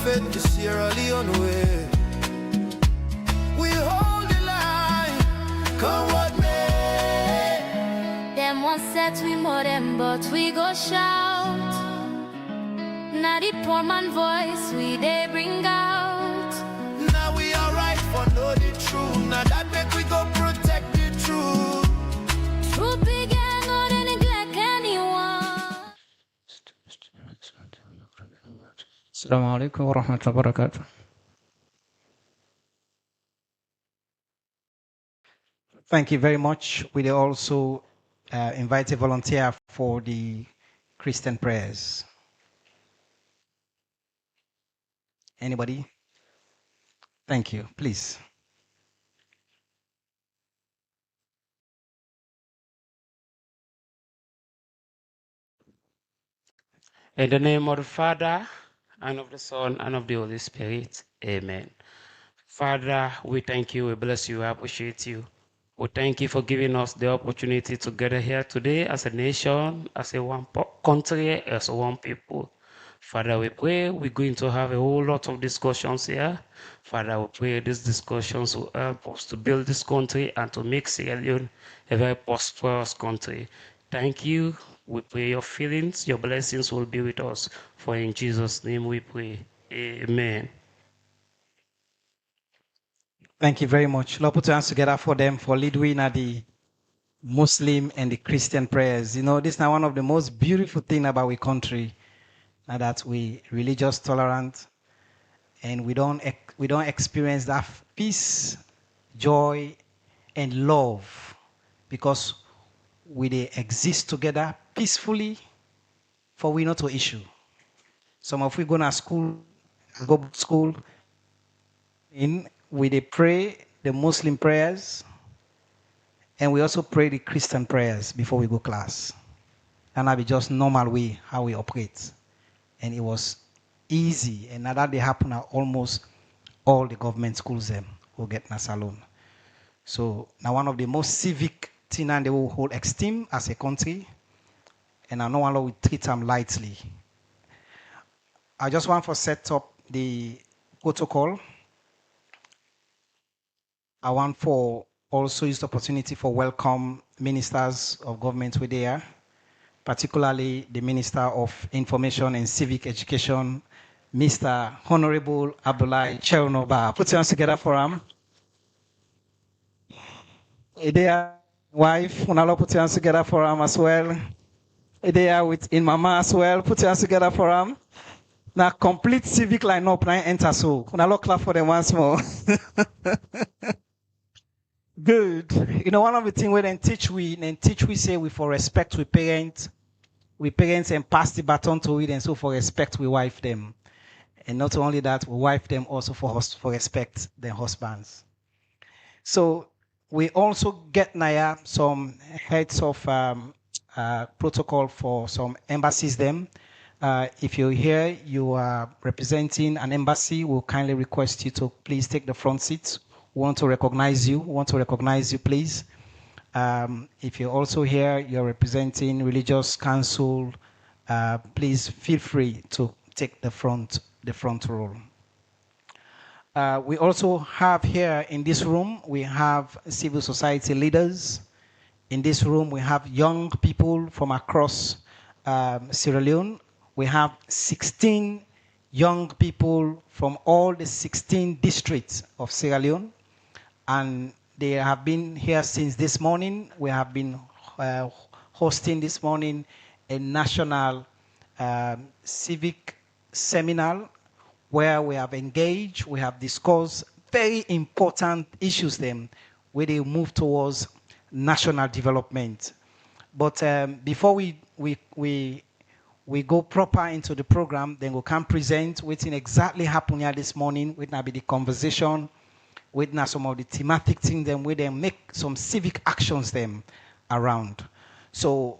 faith to Sierra Leone way. We hold the line, come what may. Them one set we more them, but we go shout. Now the poor man voice we they bring out. Now we alright for know the truth. Now that make we go protect the truth. Truth began on the neglect anyone. Assalamu alaikum wa rahmatullahi wa barakatuh. Thank you very much. We also invite a volunteer for the Christian prayers. Anybody? Thank you. Please. In the name of the Father, and of the Son, and of the Holy Spirit. Amen. Father, we thank you, we bless you, we appreciate you. We thank you for giving us the opportunity to gather here today as a nation, as a one country, as one people. Father, we pray we're going to have a whole lot of discussions here. Father, we pray these discussions will help us to build this country and to make Sierra Leone a very prosperous country. Thank you. We pray your feelings, your blessings will be with us. For in Jesus' name we pray. Amen. Thank you very much. Lord, put your hands together for them for leading at the Muslim and the Christian prayers. You know, this is now one of the most beautiful things about our country, that we religious tolerant, and we don't experience that peace, joy, and love, because we they exist together peacefully for we not to issue. Some of we go to school, we they pray the Muslim prayers, and we also pray the Christian prayers before we go class. And that be just normal way how we operate. And it was easy, and now that they happen at almost all the government schools them will get na salon. So now one of the most civic thing and they will hold esteem as a country, and I know one will treat them lightly. I just want to set up the protocol. I want for also use the opportunity for welcome ministers of government with there, particularly the Minister of Information and Civic Education, Mr. Honorable Abdullahi Chernoba. Put your hands together for him. Their wife, Unalo, put your hands together for him as well. There with in Mama as well. Put your hands together for him. Now complete civic lineup now enter so. Unalo clap for them once more. Good. You know, one of the things we then teach we say we for respect we parents and pass the baton to it, and so for respect we wife them. And not only that, we wife them also for respect their husbands. So we also get Naya some heads of protocol for some embassies them. If you're here, you are representing an embassy, we'll kindly request you to please take the front seats. We want to recognize you, please. If you're also here, you're representing religious council, please feel free to take the front row. We also have here in this room, we have civil society leaders. In this room, we have young people from across Sierra Leone. We have 16 young people from all the 16 districts of Sierra Leone. And they have been here since this morning. We have been hosting this morning a national civic seminar where we have engaged, we have discussed very important issues then where they move towards national development. But before we go proper into the program, then we can present what's exactly happened here this morning, with now be the conversation, with now some of the thematic things, then we then make some civic actions them around. So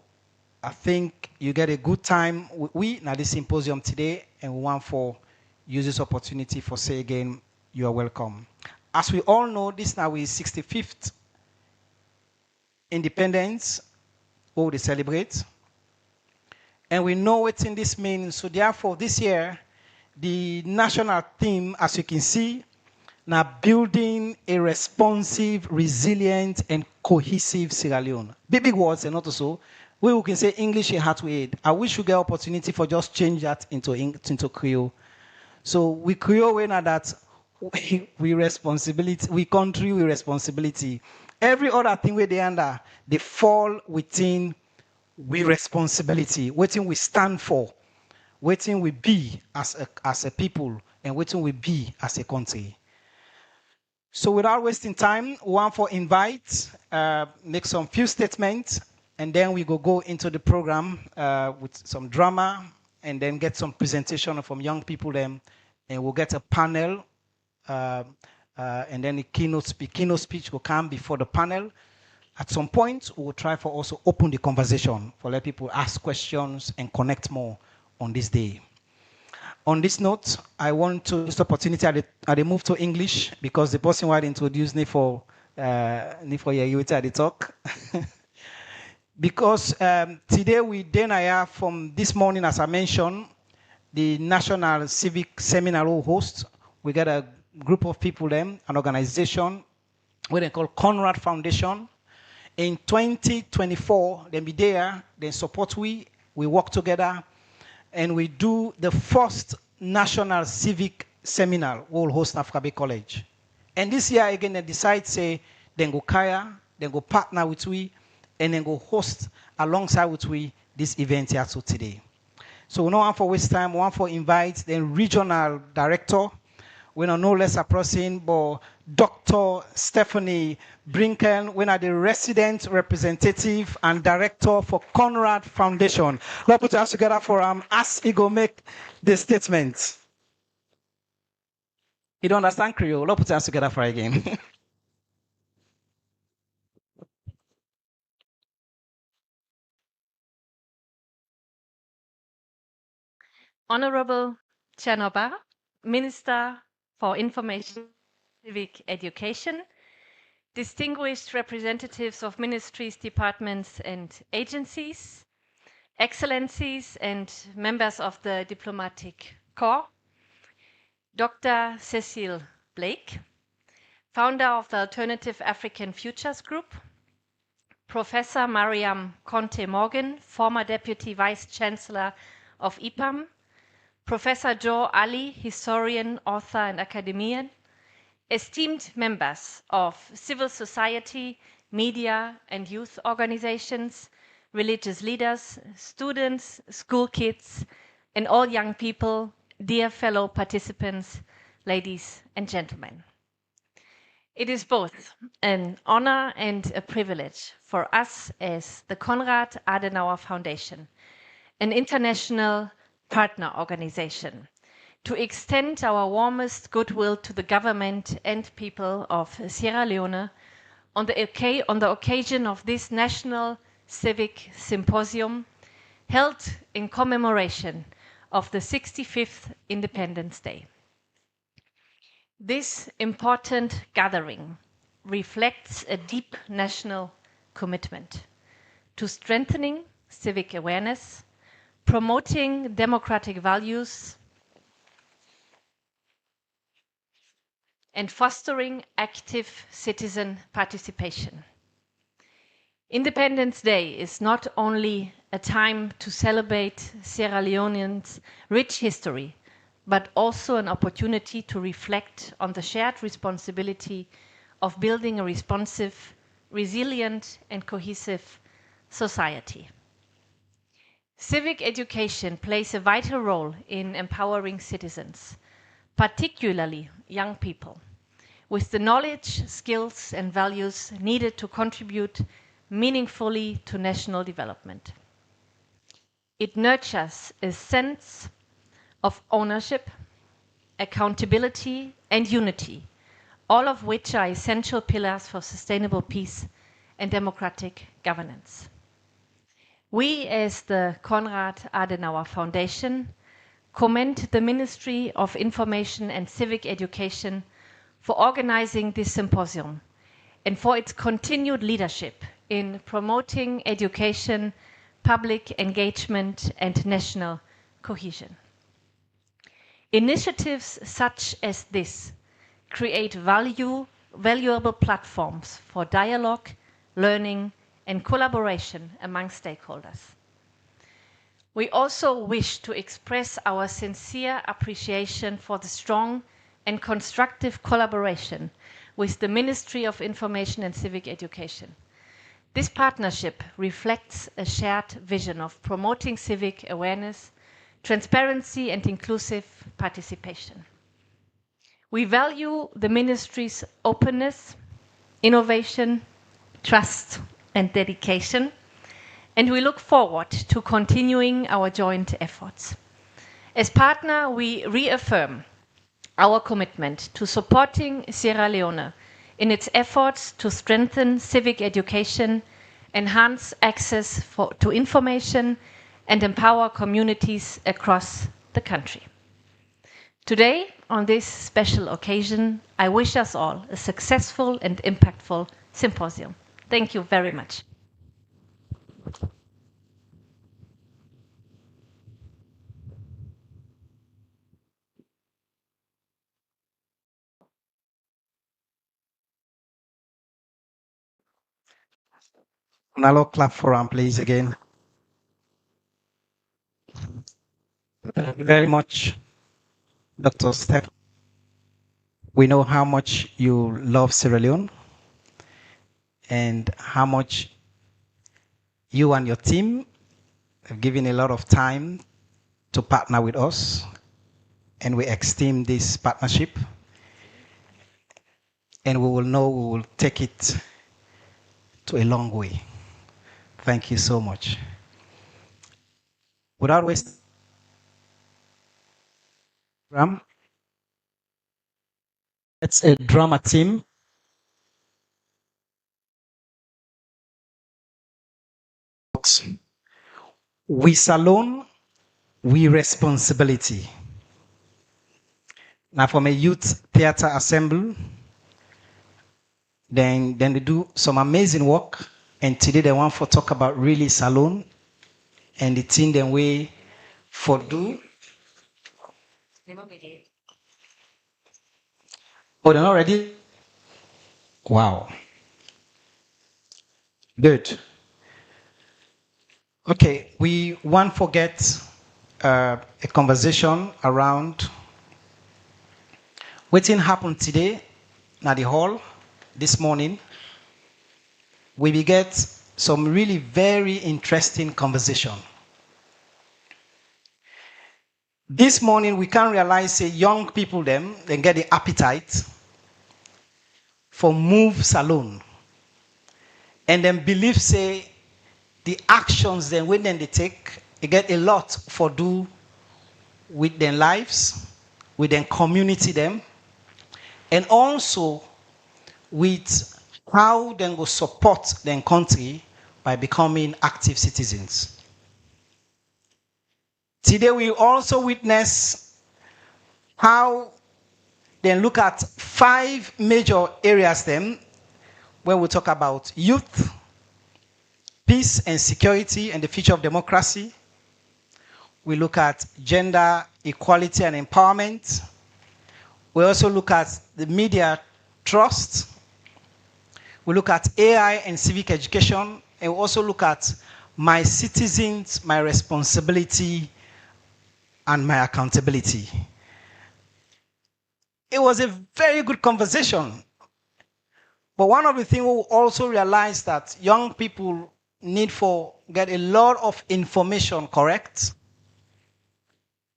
I think you get a good time. We now this symposium today, and we want for use this opportunity for say again, you are welcome. As we all know, this now is 65th independence, what they celebrate. And we know what in this means. So therefore, this year, The national theme, as you can see, now building a responsive, resilient, and cohesive Sierra Leone. Big, big words, and not so. We can say English in heart we aid. I wish you get opportunity for just change that into Creole. So we Creole we know that we responsibility, we country with responsibility. Every other thing we they under, they fall within we responsibility, waiting we stand for, waiting we be as a people, and waiting we be as a country. So without wasting time, one for invite, make some few statements, and then we go into the program with some drama, and then get some presentation from young people then, and we'll get a panel, and then the keynote speech will come before the panel. At some point, we'll try for also open the conversation for let people ask questions and connect more on this day. On this note, I want to this opportunity I move to English because the person who had introduced me for you at the talk. Because today we then I have from this morning, as I mentioned, the National Civic Seminar will host. We got a group of people then, an organization, what they call Conrad Foundation. In 2024, they be there, they support we work together, and we do the first National Civic Seminar we'll host at Africa College. And this year again, they decide say, then go kaya, then go partner with we, and then go host alongside with we this event here so today. So we don't want for waste time, we want for invite the regional director. We know no less a person, but Dr. Stephanie Brinken, we are the resident representative and director for Conrad Foundation. Let's put us together for as he go make the statement. You don't understand Creole? Let's put us together for again. Honorable Chanoba, Minister for Information, Civic Education, distinguished representatives of ministries, departments, and agencies, excellencies, and members of the diplomatic corps, Dr. Cecile Blake, founder of the Alternative African Futures Group, Professor Mariam Conte Morgan, former Deputy Vice Chancellor of IPAM, Professor Joe Ali, historian, author, and academician, esteemed members of civil society, media, and youth organizations, religious leaders, students, school kids, and all young people, dear fellow participants, ladies and gentlemen. It is both an honor and a privilege for us as the Konrad Adenauer Foundation, an international partner organization, to extend our warmest goodwill to the government and people of Sierra Leone on the occasion of this National Civic Symposium held in commemoration of the 65th Independence Day. This important gathering reflects a deep national commitment to strengthening civic awareness, promoting democratic values, and fostering active citizen participation. Independence Day is not only a time to celebrate Sierra Leone's rich history, but also an opportunity to reflect on the shared responsibility of building a responsive, resilient, and cohesive society. Civic education plays a vital role in empowering citizens, particularly young people, with the knowledge, skills, and values needed to contribute meaningfully to national development. It nurtures a sense of ownership, accountability, and unity, all of which are essential pillars for sustainable peace and democratic governance. We, as the Konrad Adenauer Foundation, commend the Ministry of Information and Civic Education for organizing this symposium and for its continued leadership in promoting education, public engagement, and national cohesion. Initiatives such as this create valuable platforms for dialogue, learning, and collaboration among stakeholders. We also wish to express our sincere appreciation for the strong and constructive collaboration with the Ministry of Information and Civic Education. This partnership reflects a shared vision of promoting civic awareness, transparency, and inclusive participation. We value the Ministry's openness, innovation, trust, and dedication, and we look forward to continuing our joint efforts. As partner, we reaffirm our commitment to supporting Sierra Leone in its efforts to strengthen civic education, enhance access to information, and empower communities across the country. Today, on this special occasion, I wish us all a successful and impactful symposium. Thank you very much. Another clap for him, please, again. Thank you very much, Dr. Steph. We know how much you love Sierra Leone and how much you and your team have given a lot of time to partner with us, and we esteem this partnership, and we will take it to a long way. Thank you so much. Without wasting time, it's a drama team. We salon, we responsibility. Now from a youth theater ensemble, then they do some amazing work, and today they want to talk about really salon and the thing they way for do. Oh, they're not ready? Wow. Good. Okay, we won't forget a conversation around what happened today at the hall this morning. We will get some really very interesting conversation. This morning, we can realize young people then get the appetite for move salon, and then believe the actions then when they take, they get a lot for do with their lives, with their community them, and also with how they go support their country by becoming active citizens. Today we also witness how they look at 5 major areas then when we talk about youth, peace and security and the future of democracy. We look at gender equality and empowerment. We also look at the media trust. We look at AI and civic education. And we also look at my citizens, my responsibility, and my accountability. It was a very good conversation. But one of the things we also realized that young people need for get a lot of information correct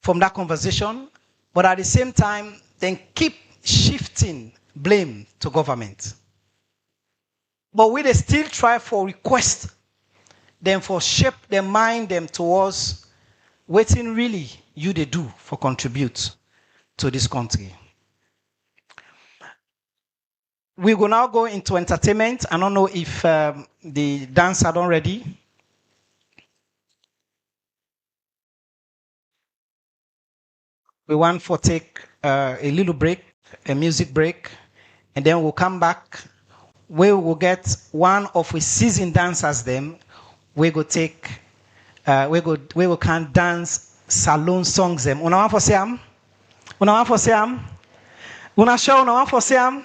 from that conversation, but at the same time, then keep shifting blame to government. But we still try for request them for shape their mind them towards waiting really you they do for contribute to this country. We will now go into entertainment. I don't know if the dance are done ready. We want to take a little break, a music break, and then we'll come back. We will get one of the seasoned dancers. Them we go take, we will can dance salon songs. Them. Una want for say am? Una want for Siam? Una show una want for Siam?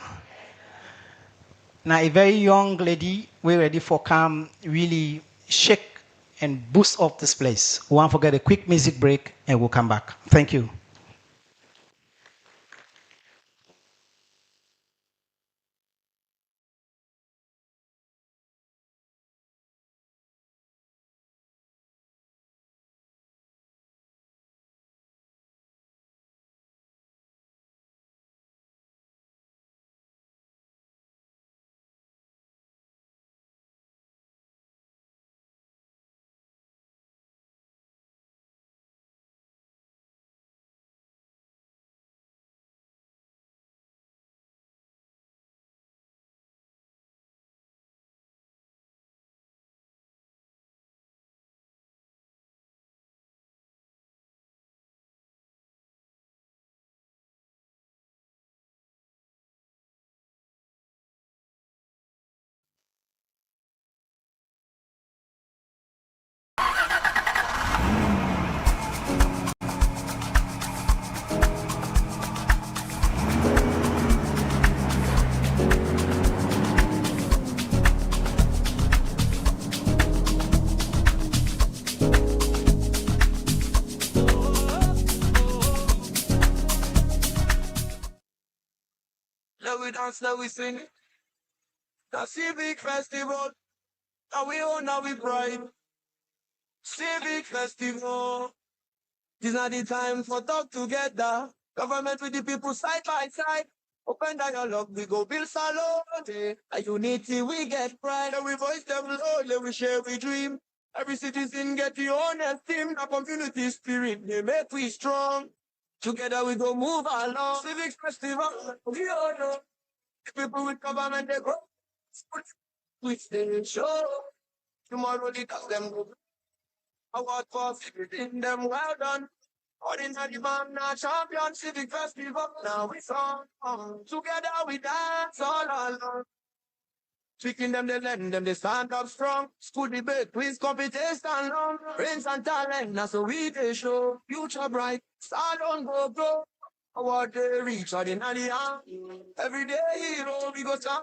Now a very young lady, we're ready for come really shake and boost up this place. We won't forget a quick music break and we'll come back. Thank you. Now we dance, now we sing. The Civic Festival. Now we own, now we pride. Civic Festival. This not the time for talk together. Government with the people side by side. Open dialogue, we go build salon. A unity, we get pride. And we voice them loudly, we share, we dream. Every citizen get the own esteem. The community spirit, they make we strong. Together we go move along. Civic Festival, we all know. People with government, they grow. We stay show. Tomorrow they cast them go. Award for in them well done. Ordinary man, now champion civic festival. Now we song. Together we dance all along. Tweaking them, they lend them, they stand up strong. School debate, quiz competition long. Brains and talent, now so we they show. Future bright, star don't go grow. Award they reach ordinary arm. Everyday hero, we go strong.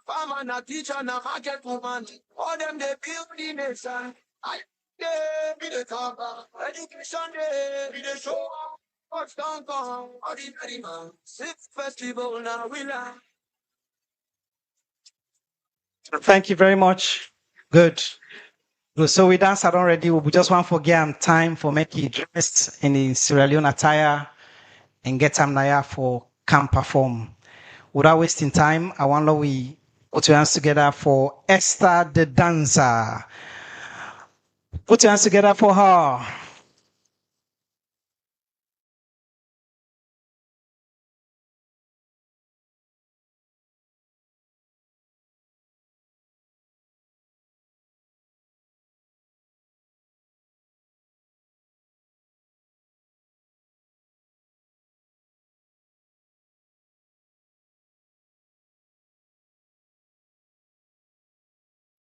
Farmer, na teacher, na market woman. All them they build the nation. I they be the talker. Education they be the show. Touchdown come, ordinary man. Sixth festival now we learn. Thank you very much. Good. Good. So we danced already. We just want for give time for make it dressed in the Sierra Leone attire and get them there for camp perform. Without wasting time, I want we put your hands together for Esther the dancer. Put your hands together for her.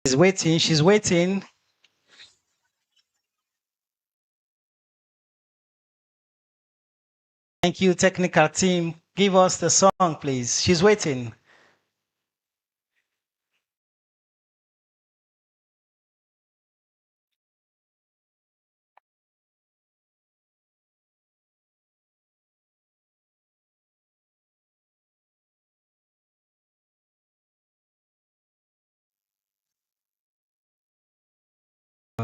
She's waiting. She's waiting. Thank you, technical team. Give us the song, please. She's waiting.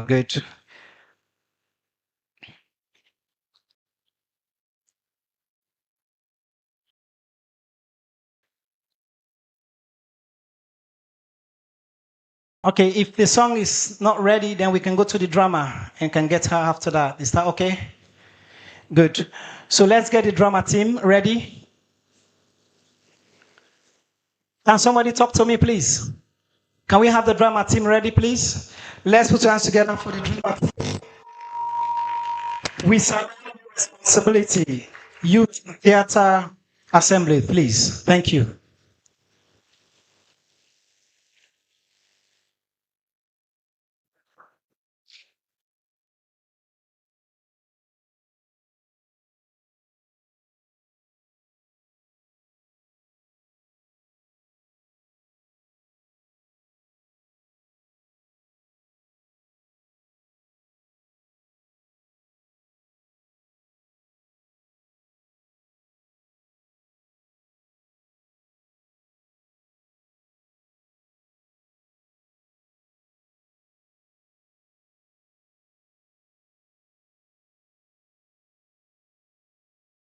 Good. Okay, if the song is not ready, then we can go to the drama and can get her after that. Is that okay? Good. So let's get the drama team ready. Can somebody talk to me, please? Can we have the drama team ready, please? Let's put our hands together for the drama team. We serve responsibility. Youth Theater Assembly, please. Thank you.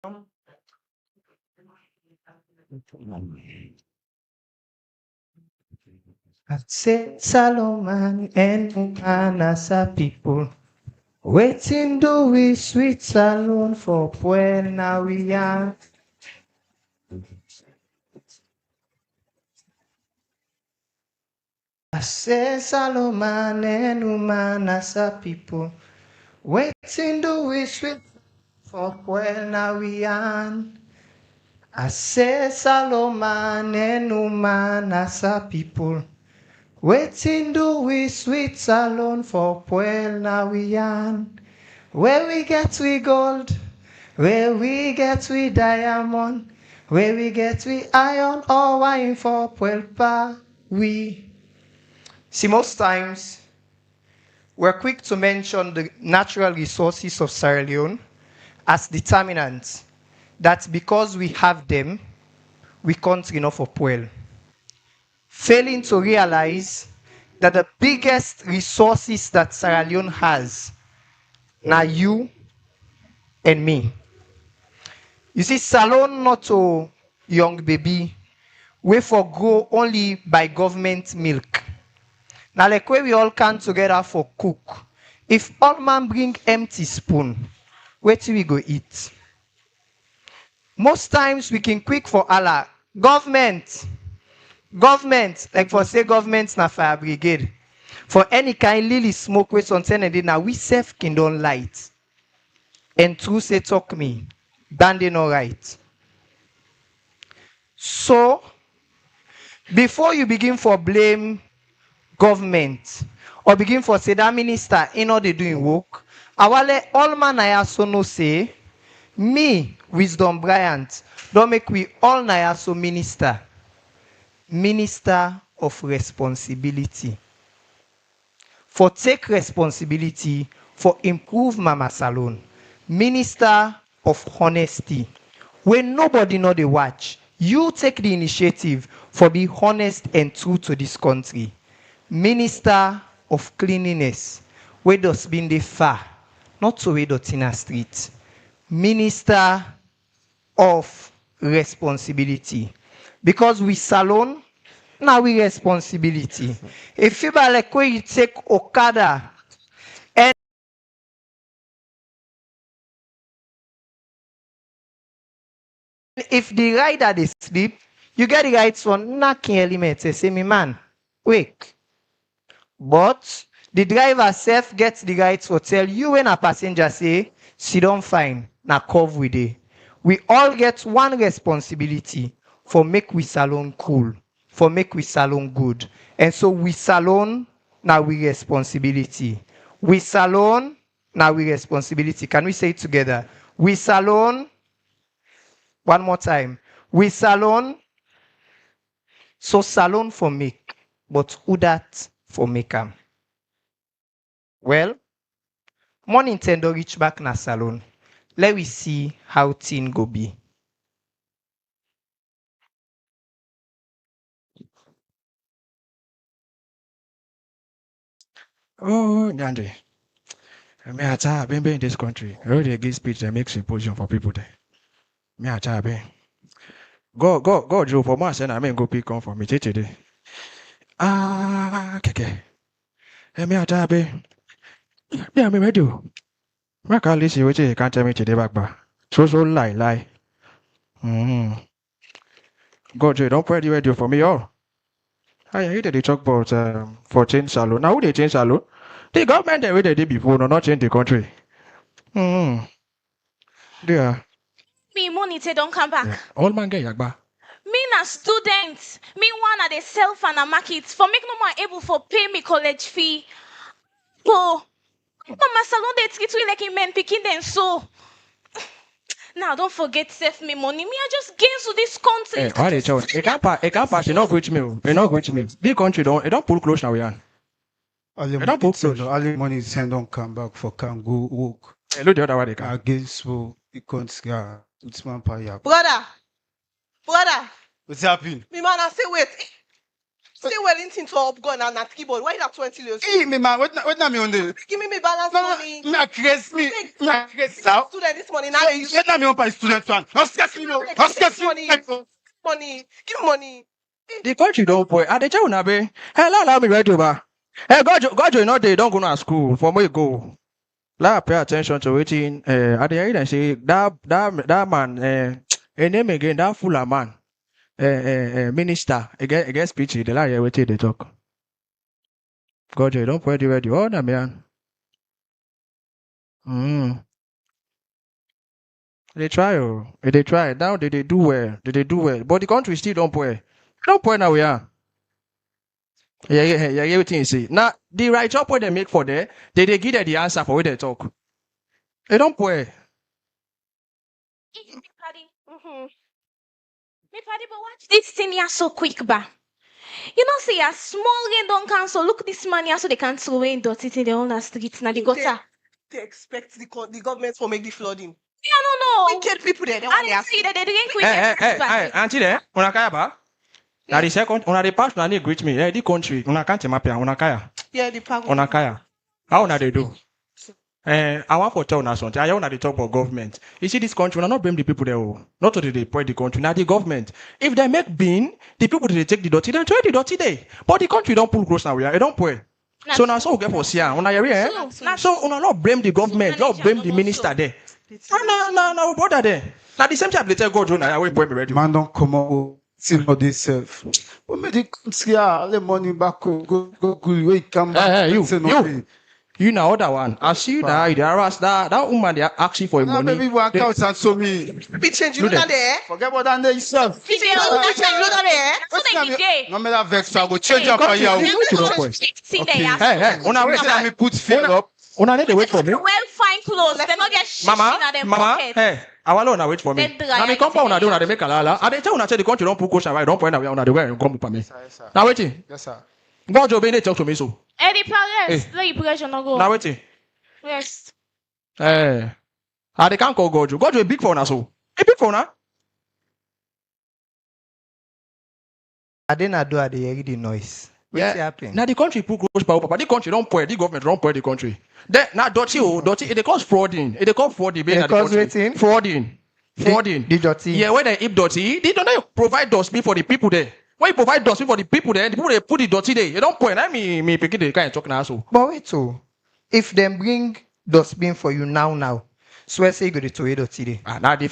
I say Solomon and Anasa people. Waiting do we sweet salon for when now we are. I say Solomon and Anasa people. Waiting do we sweet for when now we are. I say Solomon and Anasa people. Waiting do we sweet salon for Puel now we yan. Where we get we gold, where we get we diamond, where we get we iron or wine for Puel pa we. See, most times we're quick to mention the natural resources of Sierra Leone as determinants that because we have them, we can't enough for Puel. Failing to realize that the biggest resources that Sierra Leone has are you and me. You see, Salon not a young baby, we for grow only by government milk. Now, like where we all come together for cook. If all man bring empty spoon, where till we go eat? Most times we can quick for Allah. Government, like for say government na fire brigade. For any kind lily smoke with something and now we self can don't light. And true say talk me, then they no right. So before you begin for blame government or begin for say that minister in all they doing work, awale all man I also no say me Wisdom Bryant don't make we all na so minister of responsibility. For take responsibility for improve Mama Salon. Minister of honesty. When nobody know the watch, you take the initiative for be honest and true to this country. Minister of cleanliness. Where does been the far, not to where the Tina street. Minister of responsibility. Because we salon, now we responsibility. If you like where you take Okada and if the rider they sleep, you get the rights for knocking element. Say me man, wake. But the driver self gets the rights for tell you when a passenger say, sit down fine, na cove with it. We all get one responsibility for make we salon cool, for make we salon good. And so we salon, now we responsibility. We salon, now we responsibility. Can we say it together? We salon, one more time. We salon, so salon for make, but who that for make am? Well, morning tendo reach back na salon. Let we see how thing go be. Oh, Nyande. Miatta, I've been in this country. I already give speech and make symposium for people there. Miatta, I've been. Go, Joe, for months, and I mean, go pick on for me today. Keke. Miatta, I've been. Yeah, I'm ready. I can't listen what you can't tell me today back, but so lie. Go, Joe, don't pray the radio for me, oh. I hear they talk about for change salon. Now, who they change salon? The government they did before, no, not change the country. Yeah. Me money say don't come back. Yeah. All man get yagba. Me na student. Me one at the self and a market for make no more able for pay me college fee. Oh, Mama Salon they treat we like a man picking them so. Now don't forget save me money. Me I just gain to this country. Hey, why they tell? It can't pass. It not reach me. It not reach me. Big country don't pull close now we are. All the money send don't come back for can go work. Hey, look the other way they can. Against who it can't it's vampire. Brother, What's happening? me man I say wait. Say Wellington to up gun and at keyboard. Why not 20 years? Hey, me man, what na me on the? Give me balance money. Me aggress me. Me aggress now. Student this money now. Hey, what na me on by student one? Don't stress me no. Don't stress me. Money. Give money. The country don't boy. Are they tell una be? Hey, allow me right over. Hey, God, you know they don't go to school. For me go. Let pay attention to waiting. At the end, I say that man. Name again that fuller man. Minister. Again speech. The lie waiting they talk. God, you don't pray the radio. Oh, na man. They try. Oh, they try. Now they do well. They do well. But the country still don't pray. Don't pray now we are. Yeah, everything you see. Now, the right job what they make for there, they give them the answer for what they talk. They don't pray. Me paddy, but watch this thing here so quick, ba. You know, see a small rain don't cancel. Look this man here, so they cancel away in dirty in the whole streets now the gutter. They expect the government for make the flooding. Yeah, no. Wicked people there. They I want didn't see that they drink with Hey, auntie there, una kaya ba? Now the second, una the past, una greet me. Hey, the country, una can't map ya, una kaya. Yeah, the park. Una kaya. How una they do? I want for tell una something. I want to talk about government. You see, this country, we not blame the people there. Not to the point the country, now the government. If they make bin, the people they take the dirty, then throw the dirty there. But the country don't pull gross now. We don't pay. So now so we get for Sia. Una area. So una not blame the government, not blame the minister there. No, bother there. Now the same time they tell God, I will blame me ready. Man don't come out. See for themselves. We make the country all the money back. Go. Wait, come back. Hey, you know that one. I see you now. They harass that woman. They are asking for money. Baby, one couch and so me. Be change you know there. Forget about that yourself. Change you know there. No matter vex, I go change up for you. See there. Hey, una wait. Let me put fear up. Una need to wait for me. Well, fine clothes. They not get shit in their pocket. Hey, I want una wait for me. Now me come pa una do una dey make alala. I dey tell una say the country don't put caution right. Don't point away una dey wear come up me. Now waiting. Yes, sir. God Joe Bene talk to me so. Eddie Paris, let you pressure no go. Now waiting. Yes. I they can't call God Joe. God Joe big for una so. A big for una. I didn't do the noise. What's happening? Now the country put close power, but the country don't pay. The government don't pay the country. Then now dirty. It cause frauding. It cause frauding. It cause waiting. Frauding. The dirty. Yeah, when they eat dirty, they don't provide dustbin for the people there. When you provide dustbin for the people there, the people they put the dirty there. You don't point. I me picking the kind of talk now so. But wait so, if them bring dustbin for you now, so I say you go to toilet dirty there. Now the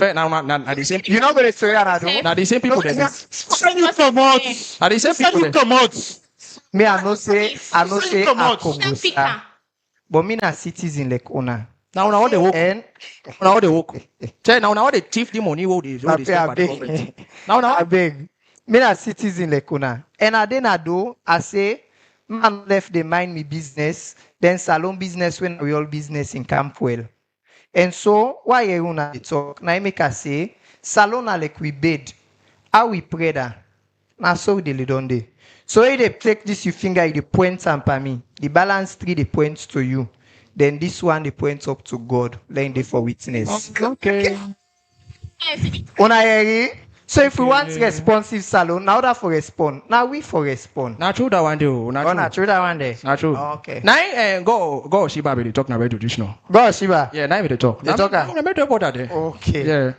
same. You know where the toilet now the same people there. Send you come out. Now the same people there. Come out. Me I no say Akobusa. But me na citizen like una. Now what they work. And now what they work. Tell now what they thief the money what they spend by the government. Now I beg. Me na citizen like una. And I then I say man left they mind me business. Then salon business when we all business in Campwell. And so why you una talk? Now I make us say salon like we bid. How we pray that. Now so we dey don dey. So if they take this your finger, the points and per me. The balance 3 the points to you. Then this one the points up to God. Laying there for witness. Okay. Una hear? So if we want responsive salon, now that for respond. Now we for respond. Not true that one do. Not true that one there. Not true. Okay. Now go Shiba be talk now radio this now. Go Shiba. Yeah, now we dey talk. They talk. I'm better about that there. Okay. Yeah.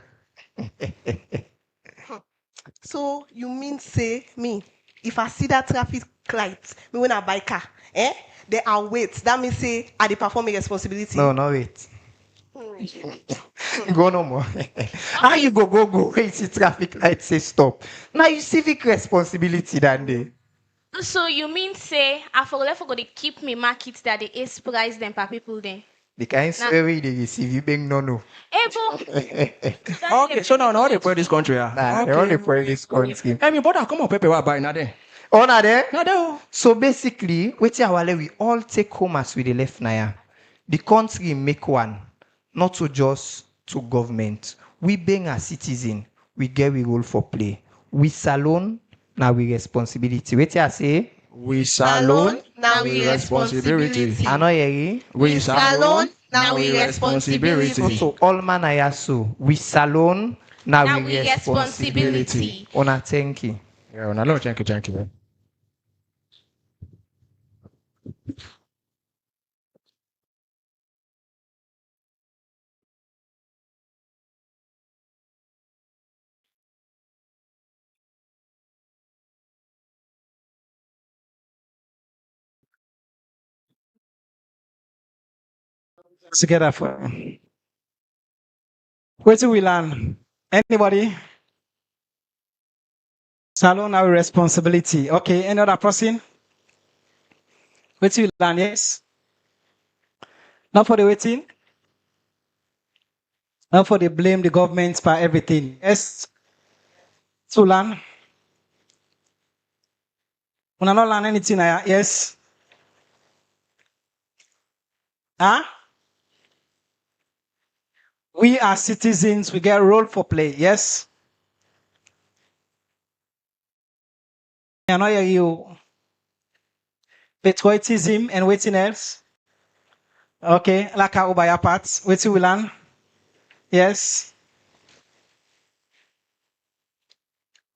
So you mean say me? If I see that traffic light, me when I buy car, they are wait. That means say I dey perform a responsibility. No, wait. Go no more. How you go? Wait, see traffic light say stop. Now you civic responsibility that day. So you mean say I forgot to keep me markets that they ace price them per people then? The kind story they receive you being no. Okay, so now they pray this country. They only pray this country. I mean, but come on, Pepe, what buy now there? Oh, not there? Not there. So basically, we all take home as we the left now. The country make one, not to just to government. We being a citizen, we get we role for play. We salon, now we responsibility. Wait I say? We salon, now we responsibility. I know you. We salon, now we responsibility. So all man I so we salon, now we responsibility. Ona thank you. Yeah, thank you. Together for. Where do we learn? Anybody? Salon our responsibility. Okay, any other person? Where do you learn? Yes. Not for the waiting. Not for the blame the government for everything. Yes. To learn. When I not learn anything, yes. Huh? We are citizens, we get a role for play, yes? I know you patriotism and waiting else. Okay, like our Ubaya parts, waiting we learn. Yes.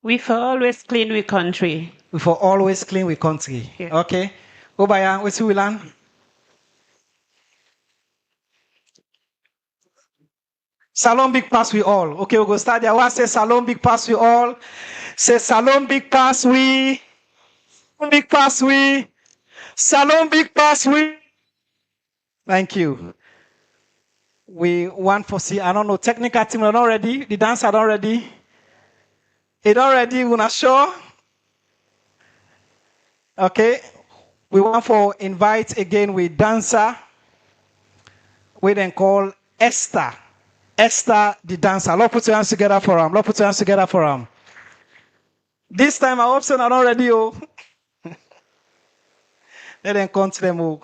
We for always clean we country. We for always clean we country. Yeah. Okay. Ubaya, waiting we learn. Salon big pass we all. Okay, we'll go start there. What say Salon big pass we all? Say Salon big pass we. Big pass we. Salon big pass we. Thank you. We want for see, I don't know, technical team are not ready. The dancer not ready. It already, we're not sure. Okay. We want for invite again with dancer. We then call Esther. Esther the dancer. Let's put your hands together for him. Let's put your hands together for him. This time I hope so not ready. Oh. Let them come to them. Oh.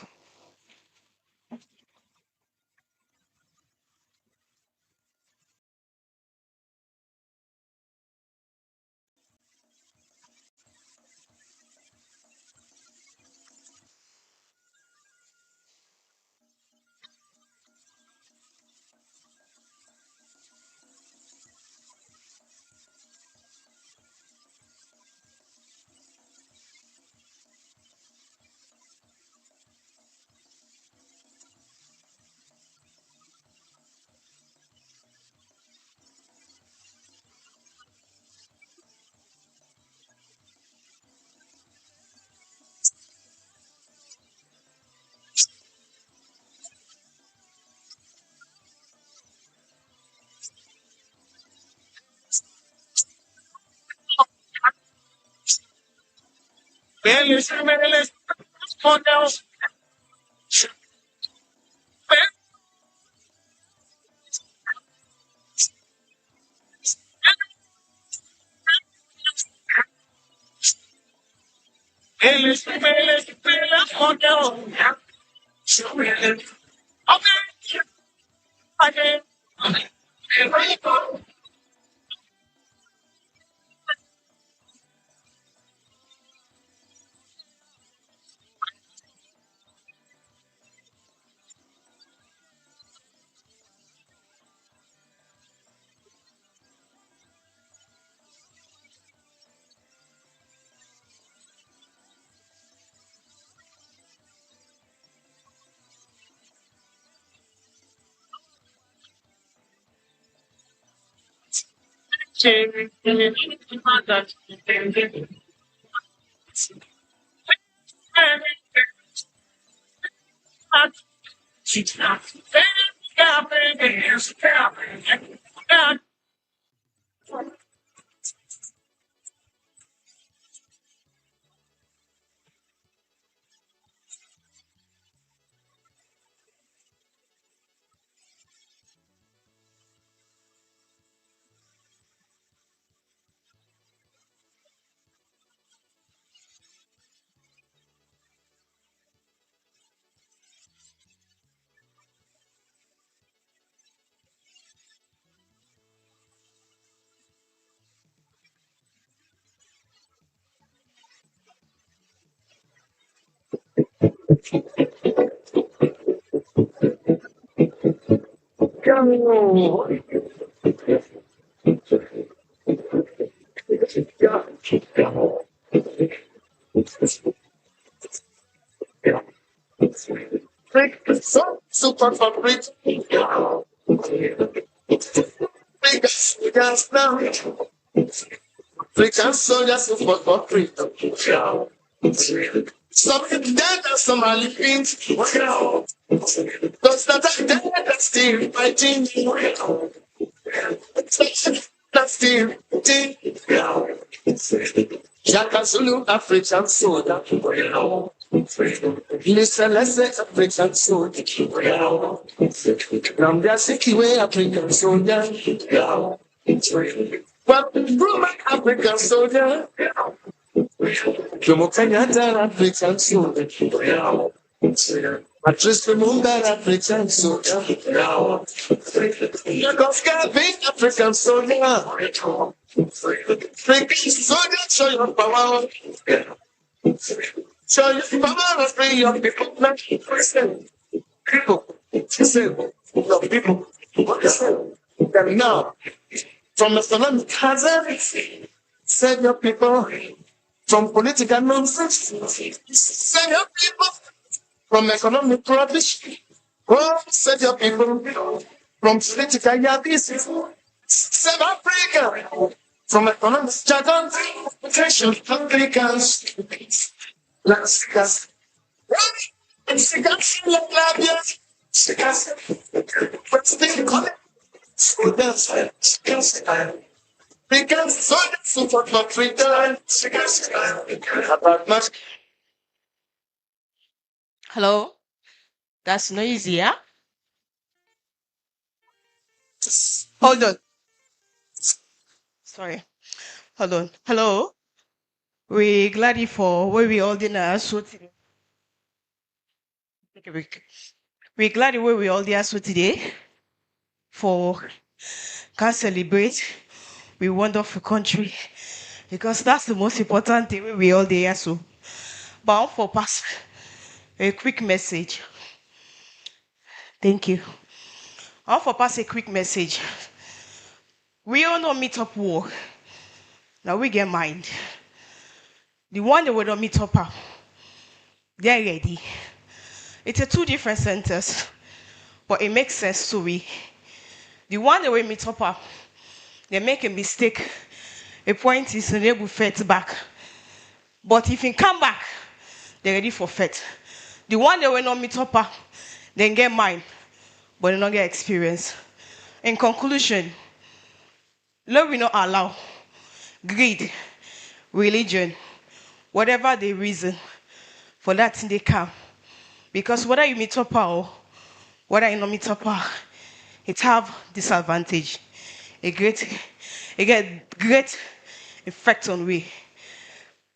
Freak, so super for freak. Freakers now. Freakers soldier super for freak. Some dead and some are living. Those that are dead are still fighting. That's still fighting. Shaka Zulu, African soldier. Listen, let's say African soldier. Gambia City way, African soldier. But Roman African soldier. Jomo Kenyatta, African soldier. Patrice Lumumba, African soldier. Jacob Gavin, African soldier. Freaking soldier, show your power. Show your power and free your people. People, listen, your people. Them now, from economic hazard, save your people. From political nonsense, save your people. From economic rubbish, oh, save your people. From political yabbies, save Africa. From economic jargon, attention, Africans. Let's discuss. Because so super not return. About much. Hello? That's noisy, yeah? Hold on. Sorry. Hold on. Hello? We're glad for where we all dinner so today. Take a break. We're glad where we all there so today for can celebrate we wonderful country because that's the most important thing we all there so. But for pass a quick message. Thank you. I'll for pass a quick message. We all know meet up war. Now we get mind. The one that we don't meet up, they're ready. It's a two different centers, but it makes sense to we. The one that we meet up, they make a mistake. A point is unable to fight back. But if you come back, they're ready for fight. The one that we not meet up, they get mind, but they don't get experience. In conclusion, let we not allow greed, religion, whatever the reason for that thing they come. Because whether you meet up or whether you not meet up, it have disadvantage. It get great effect on we.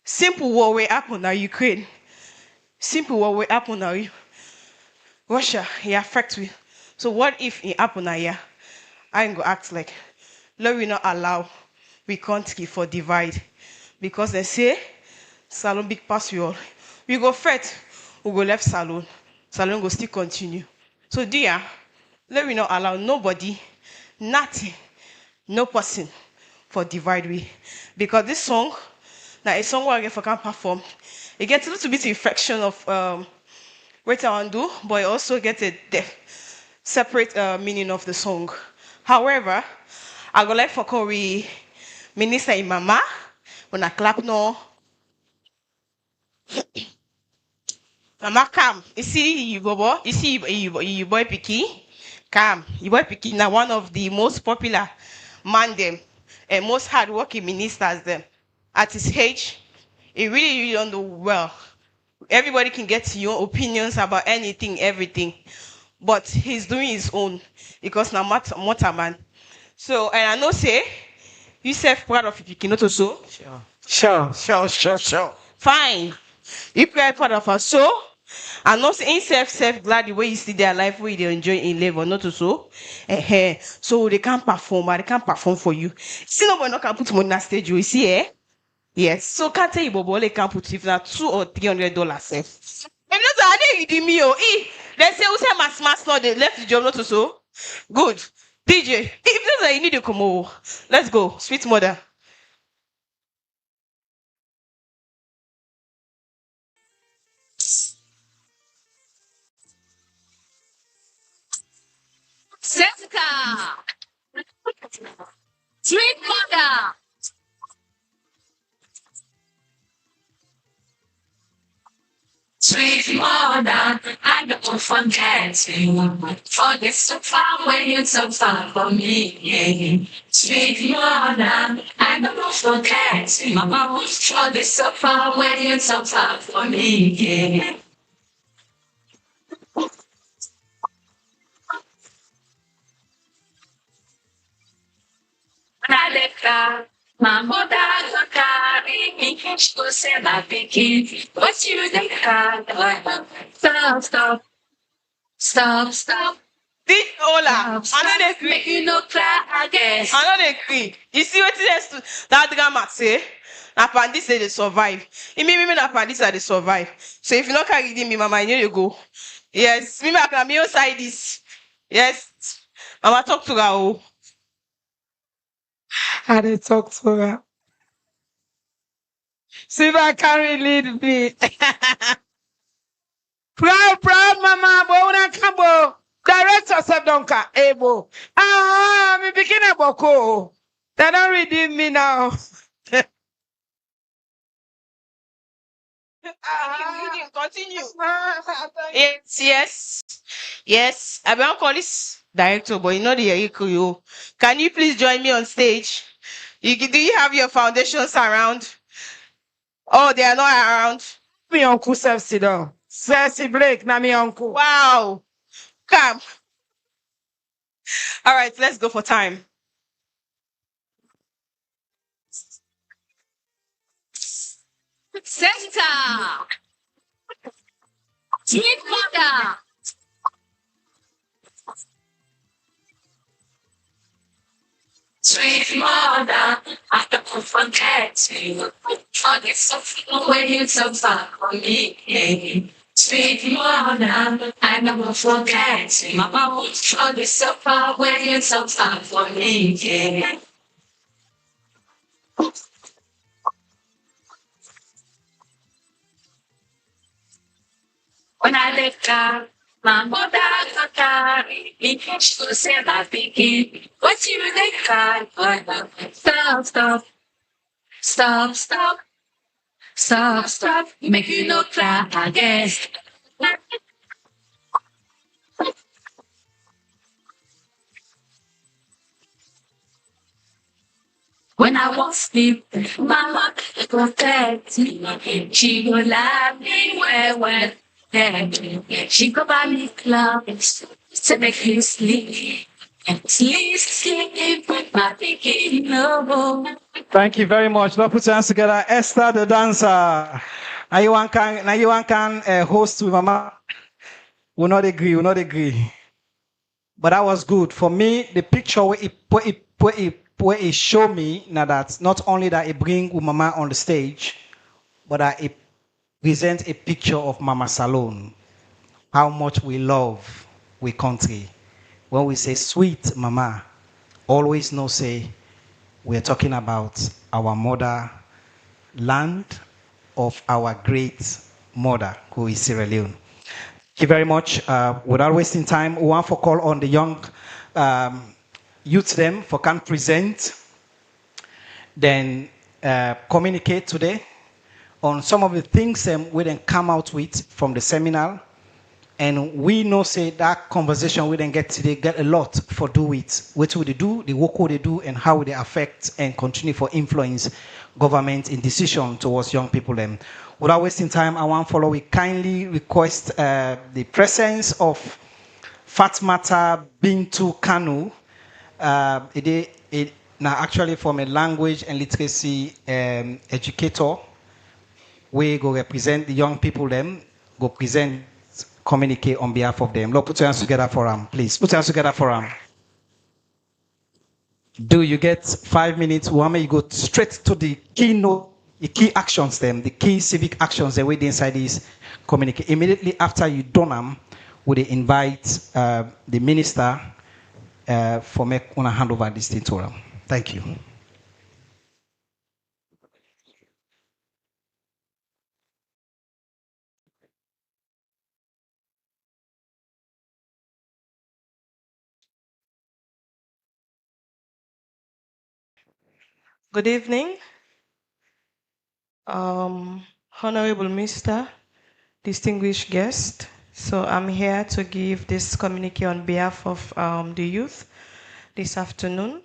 Simple what will happen now Ukraine. Simple what will happen now Russia, it affect we. So what if it happen now here? I ain't go act like let we not allow we country for divide. Because they say Salon big pass we all. We go fight, we go left Salon. Salon go still continue. So dear, let me not allow nobody, nothing, no person for divide we. Because this song, now a song where I get for can perform, it gets a little bit infection of what I want to do, but it also gets a separate meaning of the song. However, I go like for Corey Minister in Mama when I clap no. Mama come. You see you bobo. You see you boy Piki. Come. You boy Piki now one of the most popular man them and most hardworking ministers them. At his age, he really don't know well. Everybody can get your opinions about anything, everything. But he's doing his own because now matter man. So and I know say you self proud of Piki not also. Sure. Fine. If you are part of us, so and not in self glad the way you see their life, where they enjoy in labor, not so. So they can't perform, but they can't perform for you. See, nobody not can put money on stage, you see, eh? Yes. So can't tell you, Bobo, they can put if not $200 or $300. If not, I didn't give me they say who say mass not they left the job, not so. Good. DJ, if not, you need to come over. Let's go, sweet mother. Sweet mother. Sweet mother, I don't forget you. For this so far when you so far for me. Yeah. Sweet mother, I don't forget you. Mama, for this so far when you so far for me. Yeah. Nadeka, my mother go carry me. She go say my pikin, what you dey cry? Stop, stop, stop, stop. This Ola, I know they Make agree. you no cry again. I know they agree. You see what that grandma say? Na pandis say they survive. It mean na pandis say they survive. So if you not carry me, mama, I know you go. Yes, me I can be outside this. Yes, mama talk to her. Oh. I dey talk to her. See if I carry lead me. Proud mama, but una kambo. Direct yourself, don't ka able. Ah, me begin a boko. They don't redeem me now. Continue. Yes, yes, yes. I will call this director, but you know the you. Can you please join me on stage? Do you have your foundations around? Oh, they are not around. Me uncle self sit down. Sassy Blake, na me uncle. Wow. Come. All right, let's go for time. Center. Sweet mother. Sweet mother, I don't forget you. For this so far when you so far for me. Sweet mother, I never forget you. Mama, for this so far when you so far for me. When I left her, my mother got carry me. She was say my pikin, what you they cry for? Stop, stop, stop, stop, stop, stop. Make you no cry again. When I was sleep, mama go text me. She go laugh me well. She go buy me clothes to make you sleep. Sleep with my pikin, no. Thank you very much. Let's put your hands together. Esther the dancer. Now you one can host with mama. We not agree. But that was good. For me, the picture where it show me now that not only that it bring mama on the stage, but that it present a picture of Mama Salone. How much we love we country. When we say sweet mama, always know say we're talking about our mother land of our great mother, who is Sierra Leone. Thank you very much. Without wasting time, we want to call on the young youth them for can present, then communicate today on some of the things we then come out with from the seminar. And we know say that conversation we then get today get a lot for do it. What would they do, the work would they do, and how they affect and continue for influence government in decision towards young people. Then, without wasting time, I want to follow. We kindly request the presence of Fatmata Bintu Kanu. Now actually from a language and literacy educator, we go represent the young people. Them go present. Communicate on behalf of them. Look, put your hands together for them, please. Put your hands together for them. Do you get 5 minutes? Wame, you go straight to the keynote, the key actions, them, the key civic actions that wait inside this communicate. Immediately after you done them, would they invite the minister for make una hand over this thing to them. Thank you. Good evening, Honorable Mr. Distinguished guest. So I'm here to give this communique on behalf of the youth this afternoon.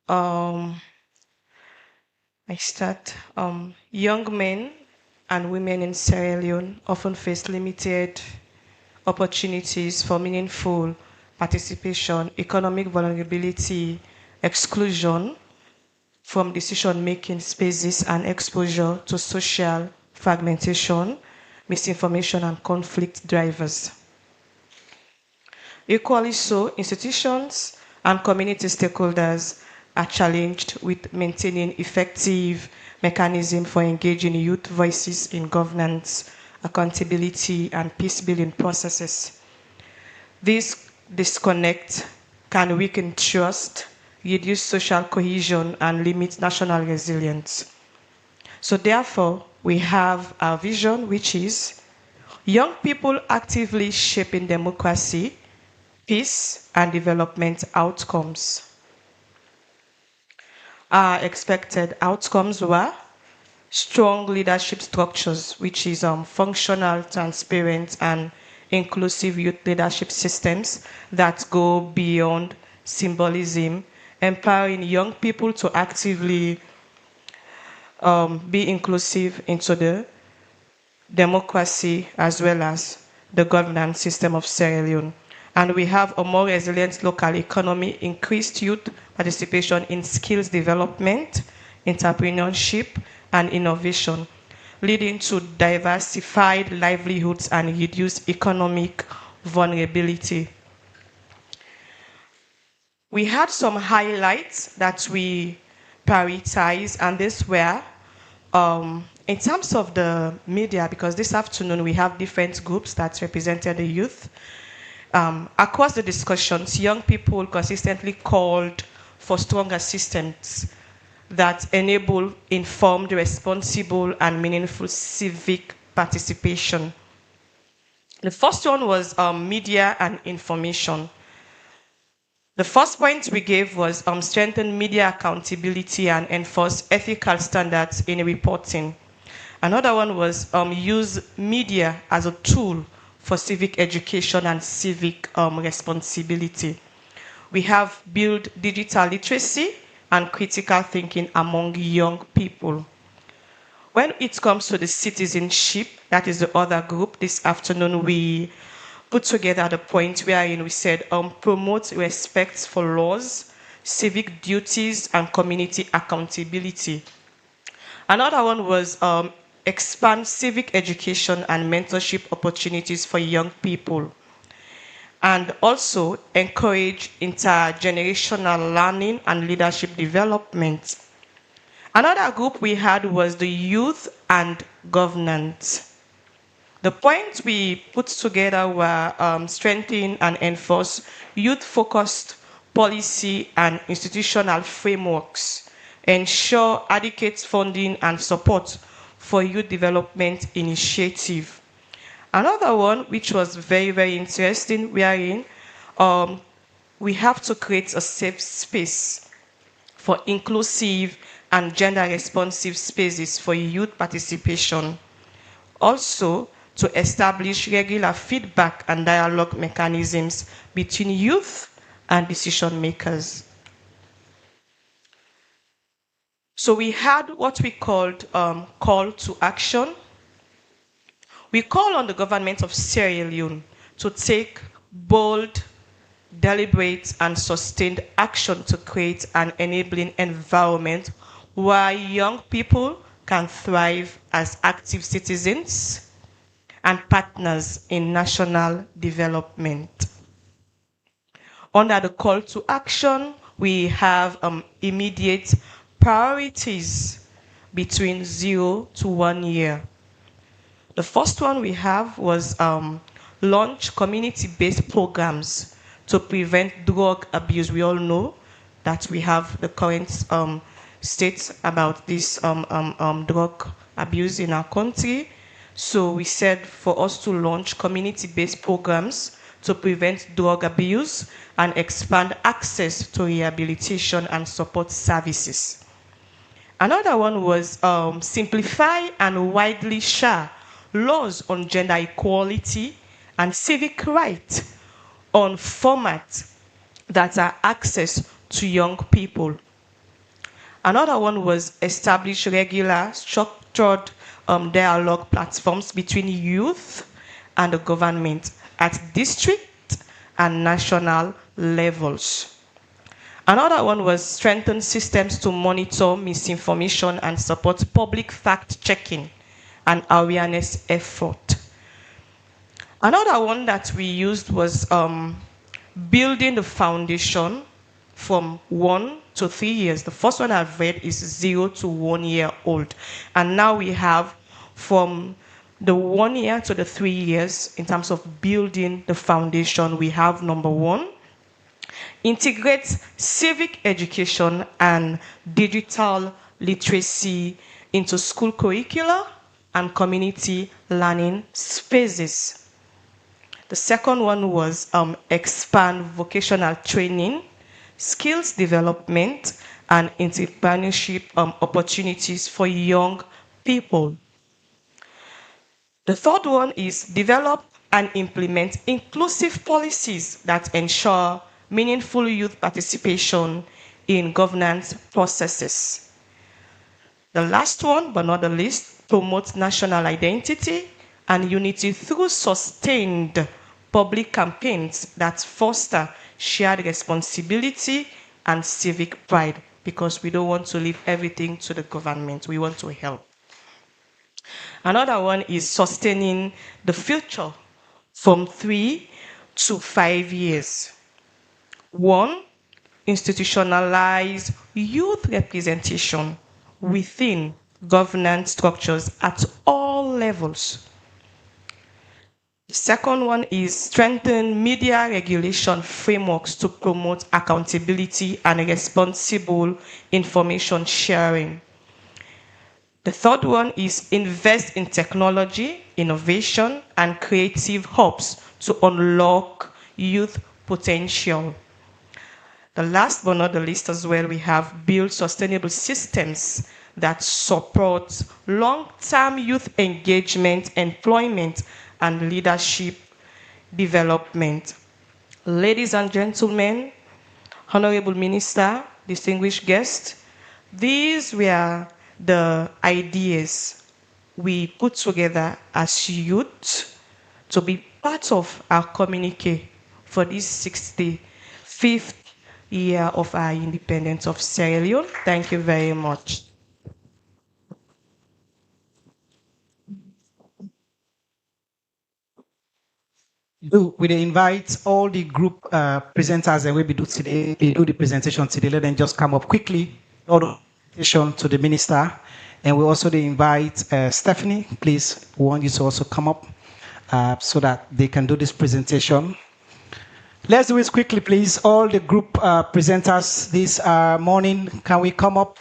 I start. Young men and women in Sierra Leone often face limited opportunities for meaningful participation, economic vulnerability, exclusion from decision-making spaces, and exposure to social fragmentation, misinformation, and conflict drivers. Equally so, institutions and community stakeholders are challenged with maintaining effective mechanisms for engaging youth voices in governance, accountability, and peace-building processes. This disconnect can weaken trust, reduce social cohesion, and limit national resilience. So therefore, we have our vision, which is young people actively shaping democracy, peace, and development outcomes. Our expected outcomes were strong leadership structures, which is functional, transparent, and inclusive youth leadership systems that go beyond symbolism, empowering young people to actively be inclusive into the democracy as well as the governance system of Sierra Leone. And we have a more resilient local economy, increased youth participation in skills development, entrepreneurship, and innovation, leading to diversified livelihoods and reduced economic vulnerability. We had some highlights that we prioritize, and these were in terms of the media, because this afternoon we have different groups that represented the youth. Across the discussions, young people consistently called for stronger systems that enable informed, responsible, and meaningful civic participation. The first one was media and information. The first point we gave was strengthen media accountability and enforce ethical standards in reporting. Another one was use media as a tool for civic education and civic responsibility. We have built digital literacy and critical thinking among young people. When it comes to the citizenship, that is the other group, this afternoon we put together the point wherein we said promote respect for laws, civic duties, and community accountability. Another one was expand civic education and mentorship opportunities for young people, and also encourage intergenerational learning and leadership development. Another group we had was the youth and governance. The points we put together were strengthen and enforce youth-focused policy and institutional frameworks, ensure adequate funding and support for youth development initiative. Another one, which was very, very interesting, wherein we have to create a safe space for inclusive and gender-responsive spaces for youth participation. Also, to establish regular feedback and dialogue mechanisms between youth and decision makers. So we had what we called call to action. We call on the government of Sierra Leone to take bold, deliberate, and sustained action to create an enabling environment where young people can thrive as active citizens and partners in national development. Under the call to action, we have immediate priorities between 0 to 1 year. The first one we have was launch community-based programs to prevent drug abuse. We all know that we have the current state about this drug abuse in our country. So we said for us to launch community-based programs to prevent drug abuse and expand access to rehabilitation and support services. Another one was simplify and widely share laws on gender equality and civic rights on formats that are access to young people. Another one was establish regular structured dialogue platforms between youth and the government at district and national levels. Another one was strengthen systems to monitor misinformation and support public fact-checking and awareness effort. Another one that we used was building the foundation from 1 to 3 years. The first one I've read is 0 to 1 year old. And now we have from the 1 year to the 3 years in terms of building the foundation. We have number 1, integrate civic education and digital literacy into school curricula and community learning spaces. The second one was expand vocational training, skills development, and entrepreneurship opportunities for young people. The third one is develop and implement inclusive policies that ensure meaningful youth participation in governance processes. The last one, but not the least, promote national identity and unity through sustained public campaigns that foster shared responsibility and civic pride, because we don't want to leave everything to the government. We want to help. Another one is sustaining the future from 3 to 5 years. 1, institutionalize youth representation within governance structures at all levels. The second one is strengthen media regulation frameworks to promote accountability and responsible information sharing. The third one is invest in technology, innovation, and creative hubs to unlock youth potential. The last but not the least as well, we have build sustainable systems that support long-term youth engagement, employment, and leadership development. Ladies and gentlemen, Honorable Minister, distinguished guests, these were the ideas we put together as youth to be part of our communique for this 65th year of our independence of Sierra Leone. Thank you very much. We invite all the group presenters and we do today, they do the presentation today. Let them just come up quickly, all the presentation to the minister. And we also invite Stephanie, please, we want you to also come up so that they can do this presentation. Let's do it quickly, please. All the group presenters this morning, can we come up?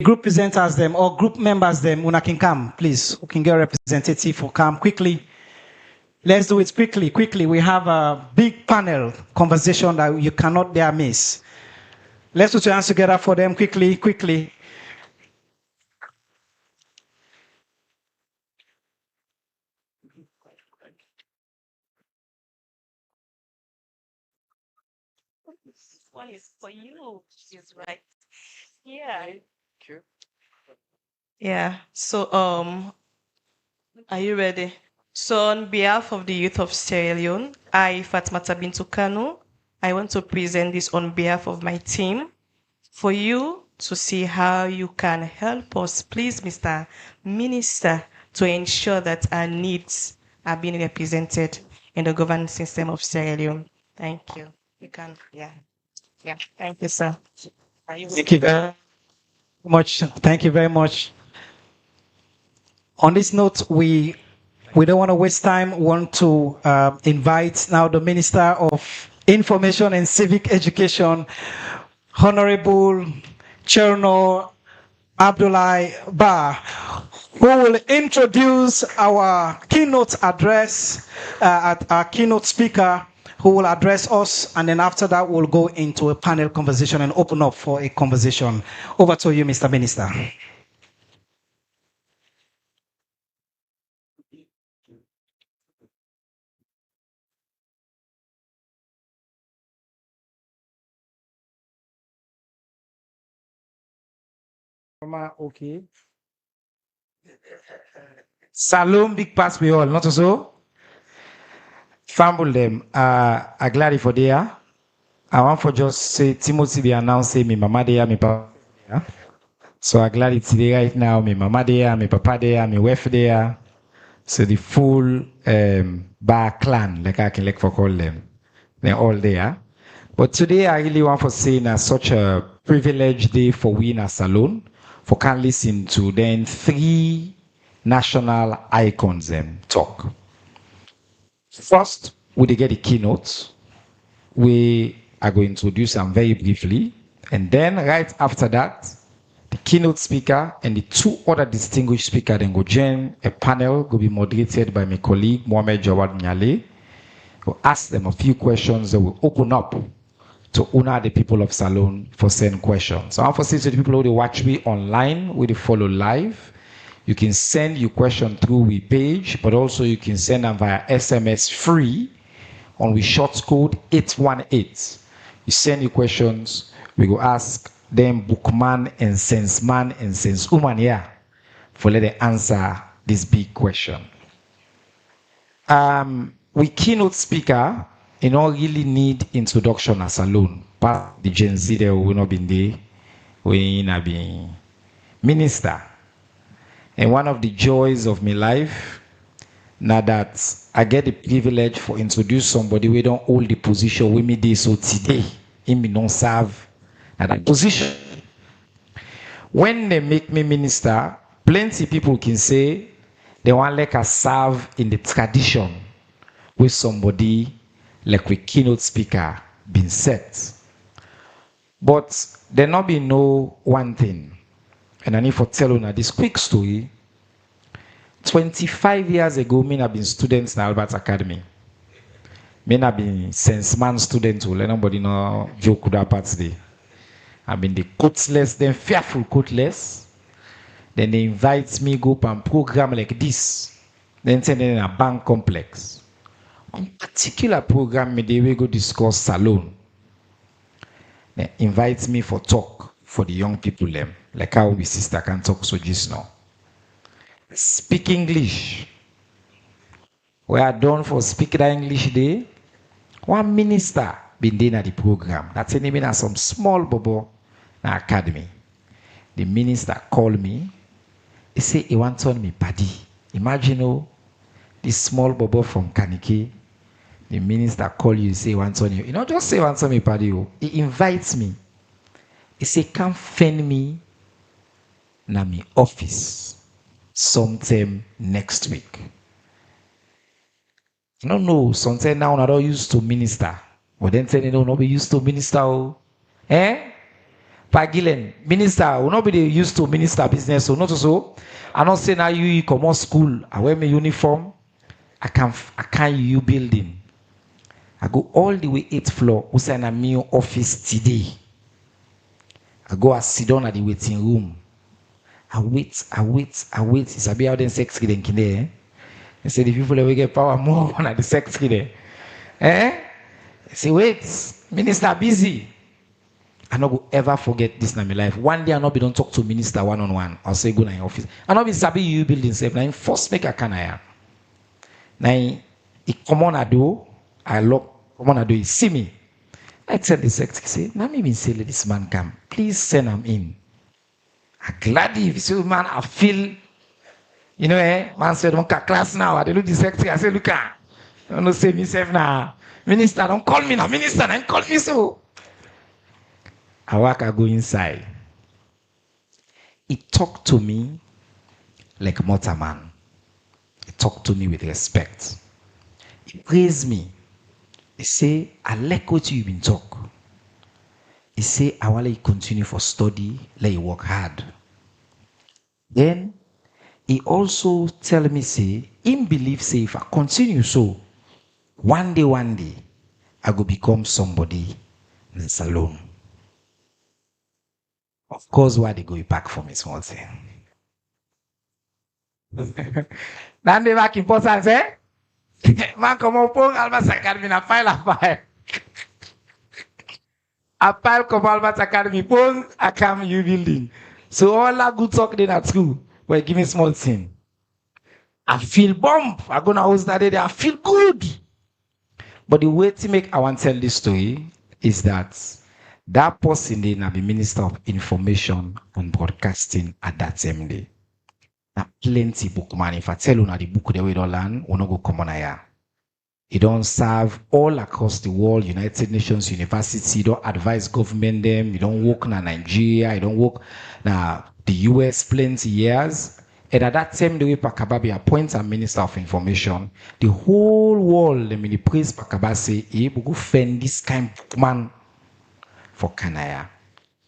Group presenters them or group members them, una can come, please. We can get a representative for come quickly. Let's do it quickly. We have a big panel conversation that you cannot dare miss. Let's put your hands together for them quickly. This one is for you, is right. Yeah. Yeah. So are you ready? So on behalf of the youth of Sierra Leone, I, Fatmata Bintu Kanu, I want to present this on behalf of my team for you to see how you can help us, please, Mr. Minister, to ensure that our needs are being represented in the governance system of Sierra Leone. Thank you. You can, yeah. Thank you, sir. Thank you very much. Thank you very much. On this note, we don't want to waste time. We want to invite now the Minister of Information and Civic Education, Honorable Cherno Abdullahi Ba, who will introduce our keynote address, our keynote speaker, who will address us, and then after that, we'll go into a panel conversation and open up for a conversation. Over to you, Mr. Minister. Okay. Salom, big pass we all, not so? Fumble them. I glad for there. I want for just say Timothy be announcing me mama there, me papa there. So I glad it's there right now. Me mama there, me papa there, me wife there. So the full bar clan, like I can like for call them. They're all there. But today I really want to say na such a privileged day for we in a salon for can listen to then 3 national icons talk. First, we get the keynote. We are going to introduce them very briefly. And then right after that, the keynote speaker and the 2 other distinguished speakers then go join a panel, will be moderated by my colleague, Mohamed Jawad Nyale. We'll ask them a few questions that will open up to honor the people of Salon for send questions. So I want to say to the people who watch me online, who they follow live, you can send your question through we page, but also you can send them via SMS free on we short code 818. You send your questions, we go ask them bookman and senseman and sensewoman here for let them answer this big question. We keynote speaker, you know, really need introduction as alone. But the Gen Z there will not be there, we not be minister. And one of the joys of my life, now that I get the privilege for introduce somebody we don't hold the position with me this so today, in me don't serve at that position. When they make me minister, plenty people can say they want like a serve in the tradition with somebody like we keynote speaker been set. But there not be no one thing. And I need to tell you this quick story. 25 years ago, me have been students in Albert Academy. Me have been senseman student who nobody know joke that parts day. I've been the coatless, then fearful coatless. Then they invite me go up and program like this. Then send in a bank complex. On particular program, me they will go discuss salon. They invite me for talk for the young people them, like how my sister can talk so just now. Speak English. We are done for speak that English day. One minister been there at the program. That's any mean some small bobo na academy. The minister called me. He say he wants on me paddy. Imagine this small bobo from Kaniki. The minister call you, say he wants on you. You know, just say he wants on me paddy. He invites me. He say come find me na me office sometime next week. I don't know, sometime now I don't used to minister. But then say they don't be used to minister. Eh? Pagilen, minister, will not be used to minister business, so not so. I don't say now you come on school, I wear my uniform, I can't you building. I go all the way 8th floor, who's in a new office today. I go and sit down at the waiting room. I wait. It's a bit out in secretary then kinde. I say the people that will get power more on at the secretary there. Eh? I say wait, minister busy. I not go ever forget this in my life. One day I not be don't talk to minister one-on-one. I'll say go to your office. I not be sabi you building safe. Now first make a can I. Now he come on a do. I look come on a do. He see me. I tell the secretary say, now me been say let this man come. Please send him in. I'm glad if you say man I feel. You know man said don't class now. I look the secretary. I say look don't say myself now. Minister don't call me now. Minister don't call me so. I go inside. He talked to me like a mortal man. He talked to me with respect. He praised me. He say, I like what you've been talk. He say, I want you continue for study, let you work hard. Then he also tell me, say, him believe say if I continue so, one day, I go become somebody in the salon. Of course, why they go back for me small thing. Then they back important, eh? Man come up, alma sacar na file a file. A file come alma sacar me pon I come you building. So all that good talk then at school, but give me small thing. I feel bump. I go now house that day. I feel good. But the way to make I want to tell this story is that person dey na be Minister of Information and Broadcasting at that same day. Na plenty book man. If I tell you na the book the way don't learn, we no go come on here. He don't serve all across the world, United Nations University. He don't advise government them. He don't work na Nigeria. He don't work na the US plenty years. And at that time, the way Pakababi appoints a Minister of Information, the whole world, the mini praise Pakaba say, he will go fend this kind of man for Kanaya.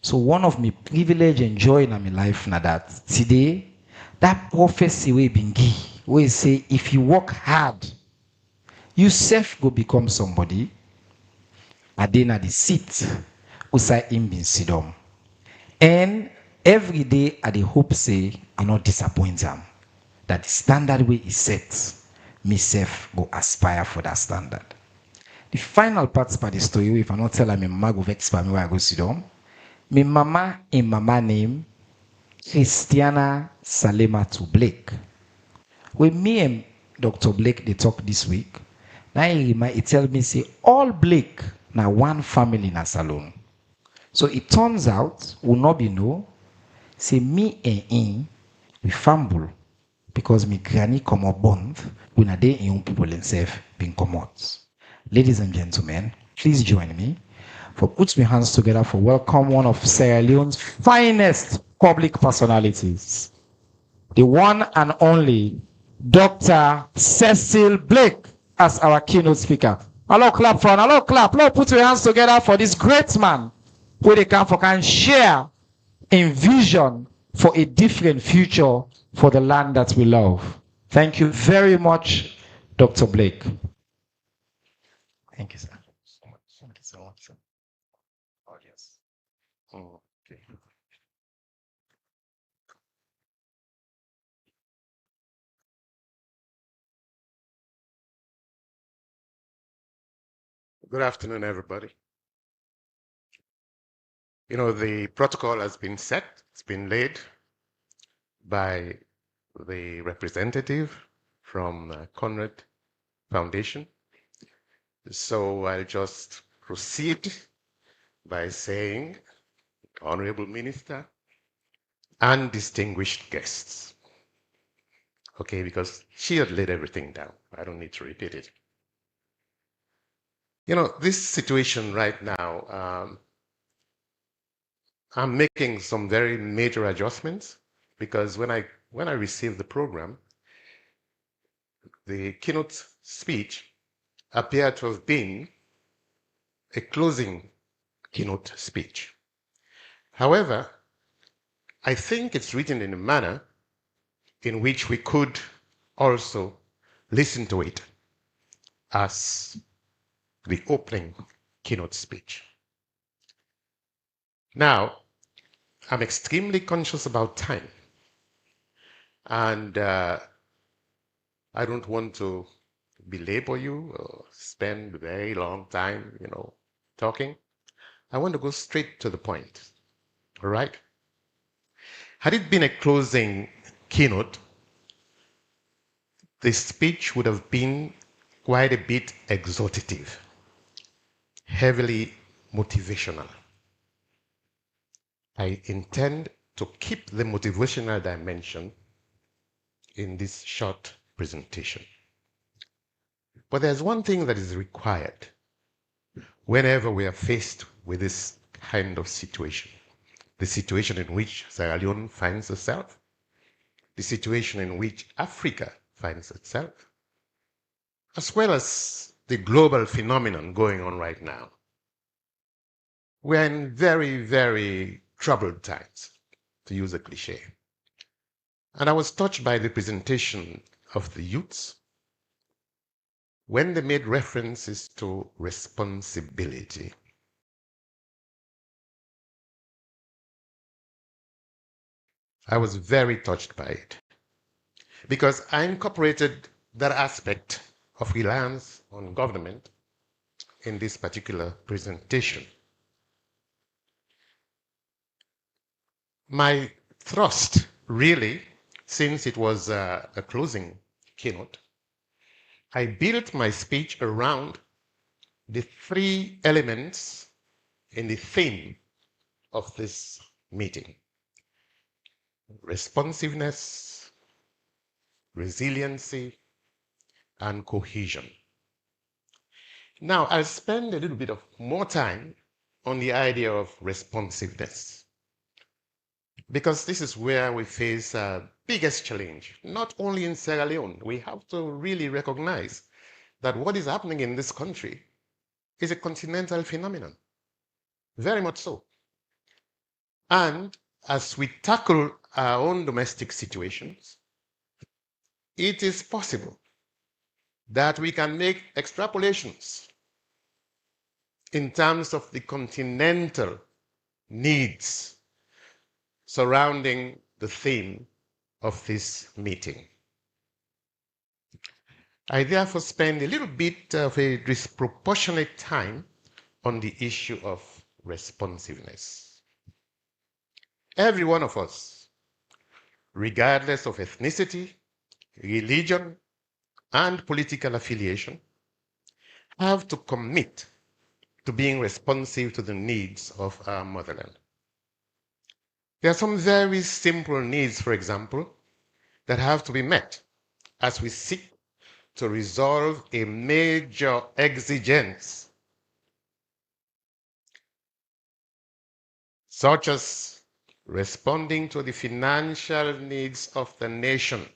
So one of my privilege and joy in my life na that today, that prophecy we been give, we say if you work hard, you self go become somebody. And then at the seat, usai him bin sidom. And every day I dey hope say I not disappoint them. That the standard way is set, myself go aspire for that standard. The final part of the story, if I not tell her my mama go vex for me where I go sit down. My mama in mama name Christiana Salematu Blake. When me and Dr. Blake they talk this week, now he tell me say all Blake now one family in a salon. So it turns out will not be no. Say me and him we fumble because me granny come up bond when a day young people themselves being come out. Ladies and gentlemen, please join me for put my hands together for welcome one of Sierra Leone's finest public personalities, the one and only Dr. Cecil Blake as our keynote speaker. Hello, clap for hello, clap. Hello, put your hands together for this great man who they can share in vision for a different future for the land that we love. Thank you very much, Dr. Blake. Thank you, sir. Thank you so much, sir. Oh, yes. Oh, okay. Good afternoon, everybody. You know, the protocol has been set, it's been laid by the representative from Conrad Foundation. So I'll just proceed by saying, Honorable Minister and distinguished guests. Okay, because she had laid everything down. I don't need to repeat it. You know, this situation right now, I'm making some very major adjustments because when I received the program, the keynote speech appeared to have been a closing keynote speech. However, I think it's written in a manner in which we could also listen to it as the opening keynote speech. Now, I'm extremely conscious about time, and I don't want to belabor you or spend a very long time, talking. I want to go straight to the point. All right? Had it been a closing keynote, the speech would have been quite a bit exhortative, heavily motivational. I intend to keep the motivational dimension in this short presentation. But there's one thing that is required whenever we are faced with this kind of situation, the situation in which Sierra Leone finds itself, the situation in which Africa finds itself, as well as the global phenomenon going on right now. We're in very, very troubled times, to use a cliche. And I was touched by the presentation of the youths when they made references to responsibility. I was very touched by it because I incorporated that aspect of reliance on government in this particular presentation. My thrust, really, since it was a closing keynote, I built my speech around the three elements in the theme of this meeting: responsiveness, resiliency, and cohesion. Now, I'll spend a little bit of more time on the idea of responsiveness, because this is where we face our biggest challenge, not only in Sierra Leone. We have to really recognize that what is happening in this country is a continental phenomenon, very much so. And as we tackle our own domestic situations, it is possible that we can make extrapolations in terms of the continental needs surrounding the theme of this meeting. I therefore spend a little bit of a disproportionate time on the issue of responsiveness. Every one of us, regardless of ethnicity, religion, and political affiliation, have to commit to being responsive to the needs of our motherland. There are some very simple needs, for example, that have to be met as we seek to resolve a major exigence, such as responding to the financial needs of the nation.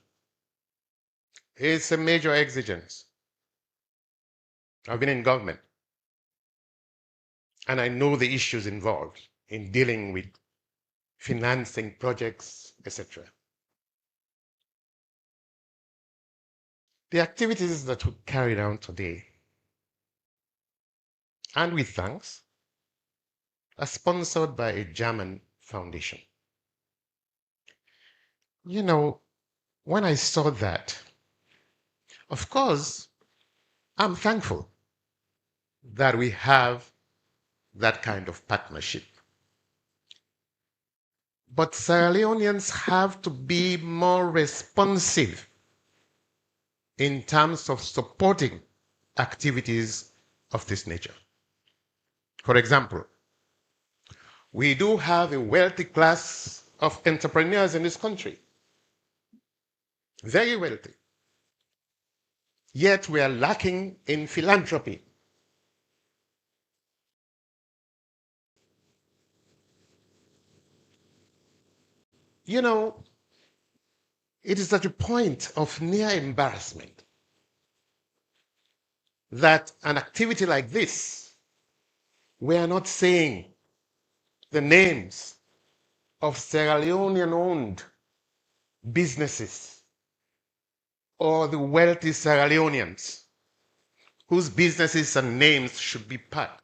It's a major exigence. I've been in government, and I know the issues involved in dealing with financing projects, etc. The activities that we carried out today, and with thanks, are sponsored by a German foundation. You know, when I saw that, of course, I'm thankful that we have that kind of partnership. But Sierra Leoneans have to be more responsive in terms of supporting activities of this nature. For example, we do have a wealthy class of entrepreneurs in this country, very wealthy. Yet we are lacking in philanthropy. You know, it is at a point of near embarrassment that an activity like this, we are not saying the names of Sierra Leonean-owned businesses or the wealthy Sierra Leoneans whose businesses and names should be part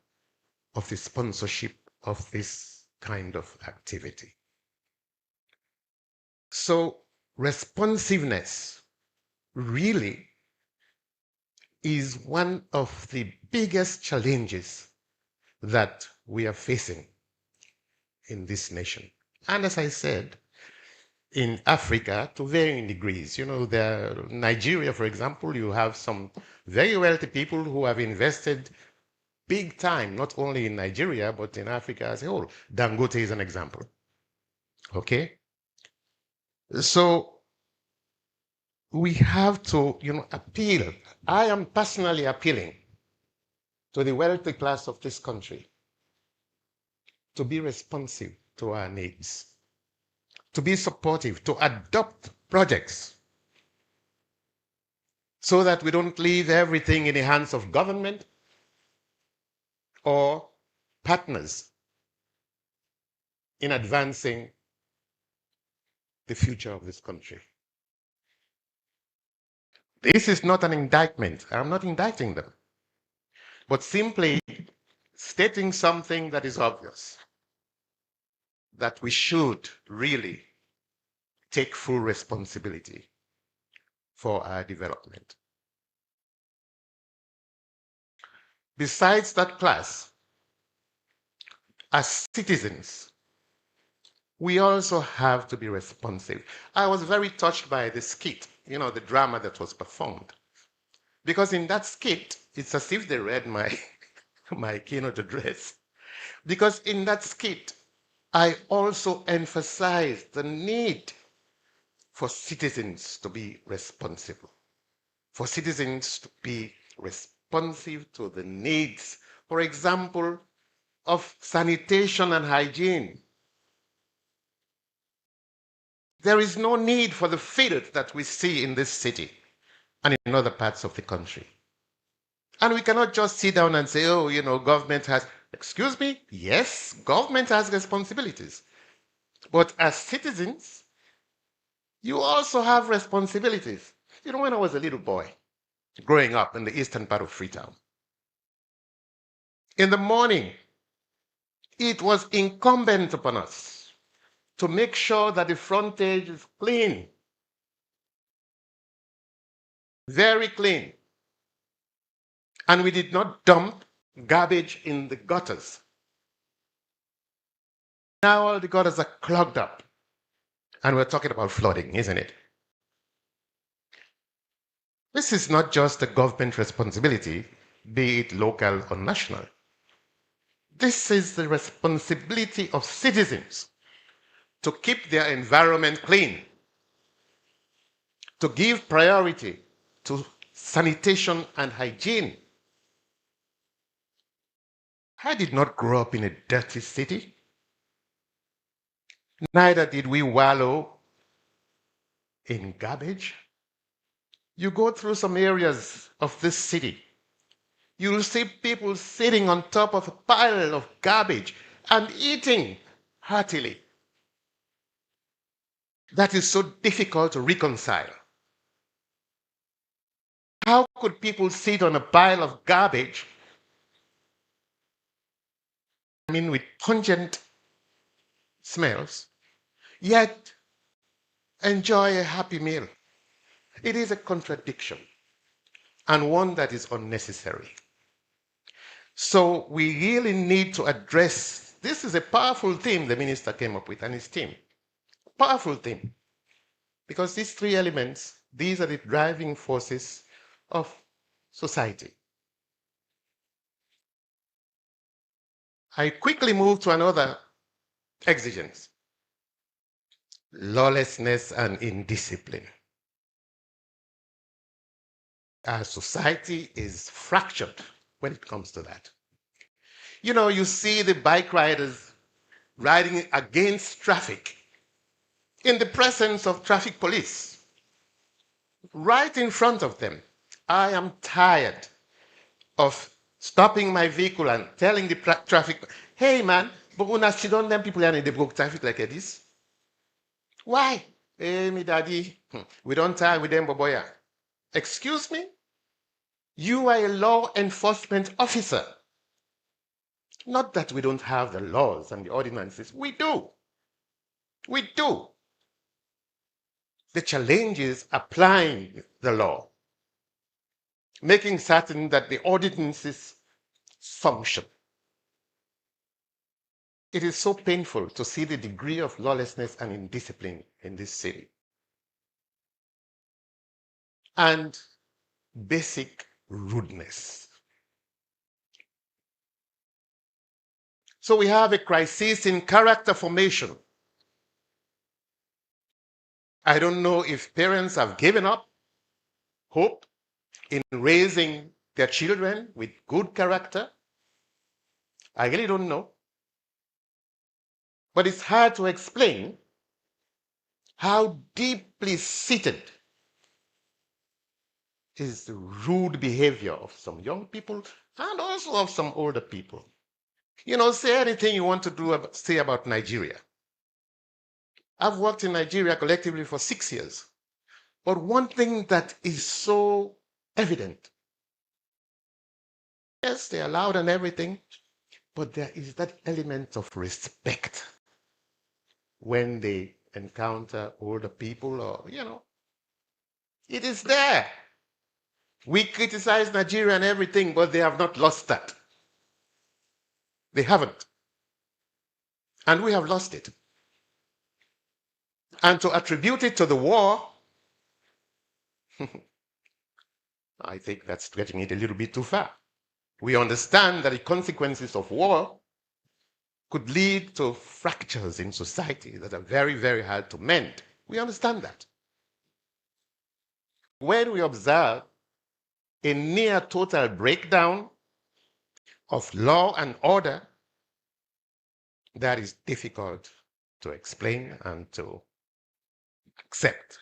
of the sponsorship of this kind of activity. So responsiveness really is one of the biggest challenges that we are facing in this nation. And as I said, in Africa to varying degrees. You know, Nigeria, for example, you have some very wealthy people who have invested big time, not only in Nigeria, but in Africa as a whole. Dangote is an example. Okay? So we have to, appeal. I am personally appealing to the wealthy class of this country to be responsive to our needs, to be supportive, to adopt projects so that we don't leave everything in the hands of government or partners in advancing the future of this country. This is not an indictment. I'm not indicting them, but simply stating something that is obvious, that we should really take full responsibility for our development. Besides that class, as citizens, we also have to be responsive. I was very touched by the skit, the drama that was performed. Because in that skit, it's as if they read my keynote address. Because in that skit, I also emphasized the need for citizens to be responsible, for citizens to be responsive to the needs, for example, of sanitation and hygiene. There is no need for the filth that we see in this city and in other parts of the country. And we cannot just sit down and say, oh, government has, excuse me, yes, government has responsibilities. But as citizens, you also have responsibilities. When I was a little boy, growing up in the eastern part of Freetown, in the morning, it was incumbent upon us to make sure that the frontage is clean, very clean. And we did not dump garbage in the gutters. Now all the gutters are clogged up. And we're talking about flooding, isn't it? This is not just a government responsibility, be it local or national. This is the responsibility of citizens to keep their environment clean, to give priority to sanitation and hygiene. I did not grow up in a dirty city. Neither did we wallow in garbage. You go through some areas of this city, you'll see people sitting on top of a pile of garbage and eating heartily. That is so difficult to reconcile. How could people sit on a pile of garbage, with pungent smells, yet enjoy a happy meal? It is a contradiction, and one that is unnecessary. So we really need to address, this is a powerful theme the minister came up with and his team. Powerful theme. Because these three elements, these are the driving forces of society. I quickly move to another exigence: lawlessness and indiscipline. Our society is fractured when it comes to that. You see the bike riders riding against traffic in the presence of traffic police, right in front of them. I am tired of stopping my vehicle and telling the traffic, hey man, but when I sit on them people and they broke traffic like this. Why? Hey, me daddy, we don't tie with them, boboya. Excuse me? You are a law enforcement officer. Not that we don't have the laws and the ordinances. We do. We do. The challenge is applying the law, making certain that the ordinances function. It is so painful to see the degree of lawlessness and indiscipline in this city. And basic rudeness. So we have a crisis in character formation. I don't know if parents have given up hope in raising their children with good character. I really don't know. But it's hard to explain how deeply seated is the rude behavior of some young people and also of some older people. Say anything you want to say about Nigeria. I've worked in Nigeria collectively for 6 years. But one thing that is so evident, yes, they are loud and everything, but there is that element of respect when they encounter older people or, it is there. We criticize Nigeria and everything, but they have not lost that. They haven't. And we have lost it. And to attribute it to the war, I think that's stretching it a little bit too far. We understand that the consequences of war could lead to fractures in society that are very, very hard to mend. We understand that. When we observe a near total breakdown of law and order, that is difficult to explain and to accept.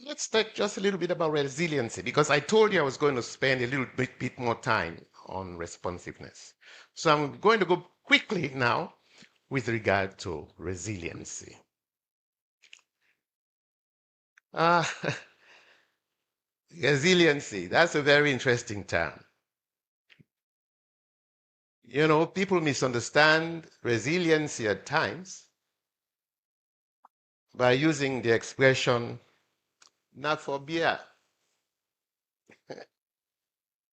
Let's talk just a little bit about resiliency, because I told you I was going to spend a little bit more time on responsiveness. So I'm going to go quickly now with regard to resiliency. Resiliency, that's a very interesting term. People misunderstand resiliency at times by using the expression, na phobia.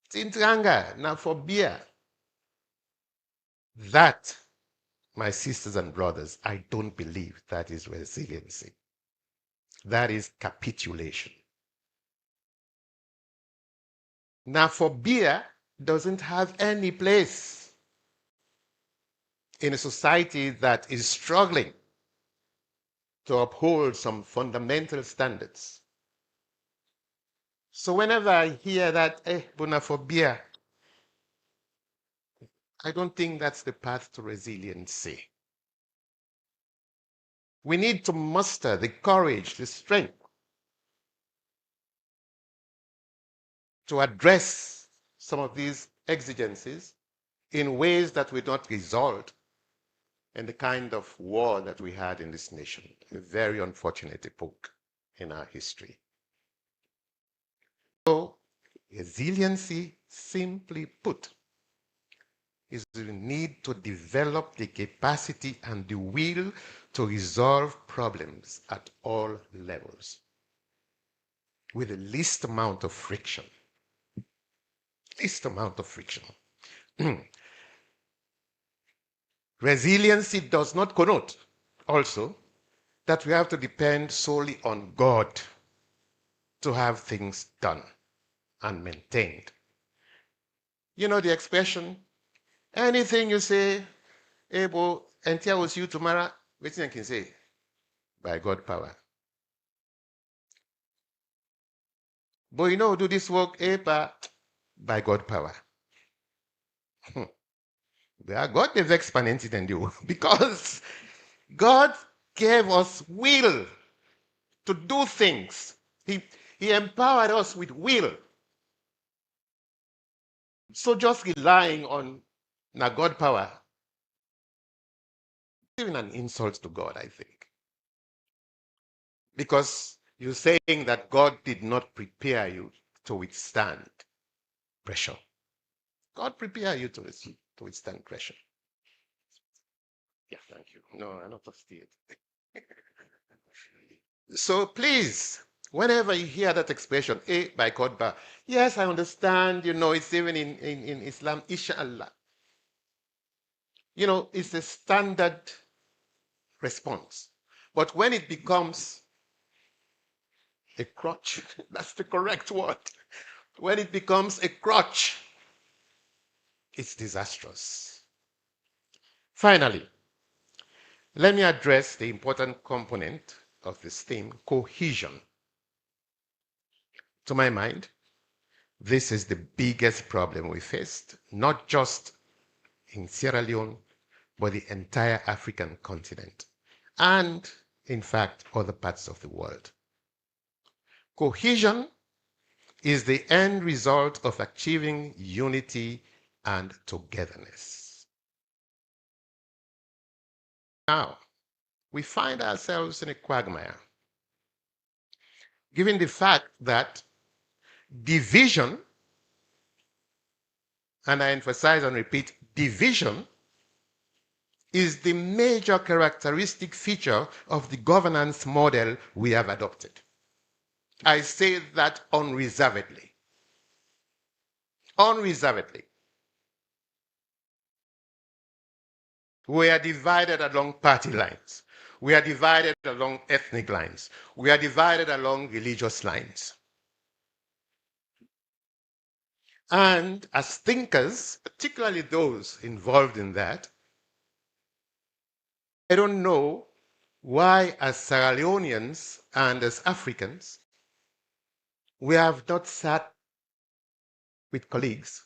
Tintranga, na phobia. That, my sisters and brothers, I don't believe that is resiliency. That is capitulation. Now, phobia doesn't have any place in a society that is struggling to uphold some fundamental standards. So whenever I hear that, bonaphobia, I don't think that's the path to resiliency. We need to muster the courage, the strength to address some of these exigencies in ways that will not result in the kind of war that we had in this nation, a very unfortunate epoch in our history. So, resiliency, simply put, is the need to develop the capacity and the will to resolve problems at all levels with the least amount of friction. Least amount of friction. Resiliency does not connote also that we have to depend solely on God to have things done and maintained. The expression, anything you say, Ebo, Entia was you tomorrow, which I can say, by God power. But do this work, by God power. God is exponential than you, because God gave us will to do things. He empowered us with will. So just relying on God power, even an insult to God, I think. Because you're saying that God did not prepare you to withstand pressure. God prepared you to withstand pressure. Yeah, thank you. No, I'm not upstairs. So please, whenever you hear that expression, by God, yes, I understand, it's even in Islam, inshallah. It's a standard response. But when it becomes a crutch, that's the correct word. When it becomes a crutch, it's disastrous. Finally, let me address the important component of this theme, cohesion. To my mind, this is the biggest problem we faced, not just in Sierra Leone, but the entire African continent, and in fact, other parts of the world. Cohesion is the end result of achieving unity and togetherness. Now, we find ourselves in a quagmire, given the fact that division, and I emphasize and repeat, division is the major characteristic feature of the governance model we have adopted. I say that unreservedly. Unreservedly. We are divided along party lines. We are divided along ethnic lines. We are divided along religious lines. And as thinkers, particularly those involved in that, I don't know why, as Sierra Leoneans and as Africans, we have not sat with colleagues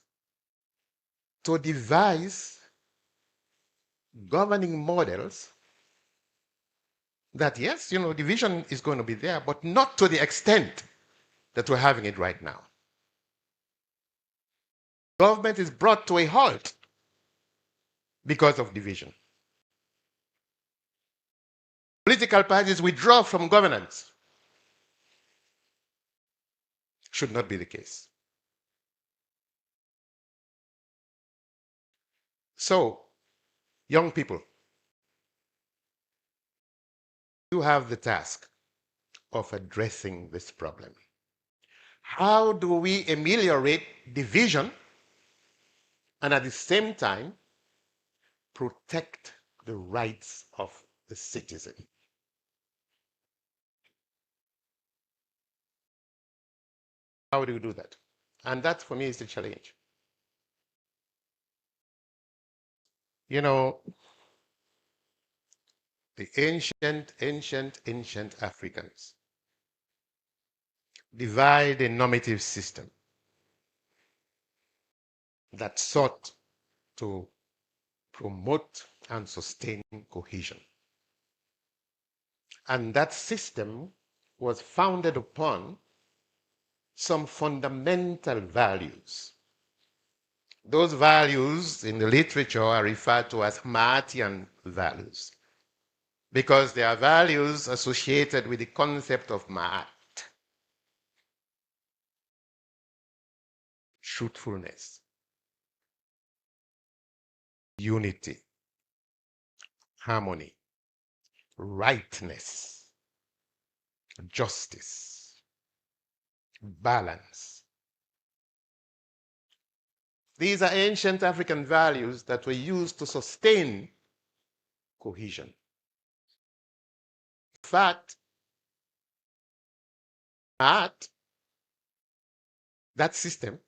to devise governing models that, yes, division is going to be there, but not to the extent that we're having it right now. Government is brought to a halt because of division. Political parties withdraw from governance. Should not be the case. So, young people, you have the task of addressing this problem. How do we ameliorate division and at the same time protect the rights of the citizen? How do you do that? And that, for me, is the challenge. The ancient Africans divide a normative system that sought to promote and sustain cohesion. And that system was founded upon some fundamental values. Those values in the literature are referred to as Miattan values because they are values associated with the concept of Ma'at. Truthfulness, unity, harmony, rightness, justice, balance. These are ancient African values that were used to sustain cohesion. In fact, that system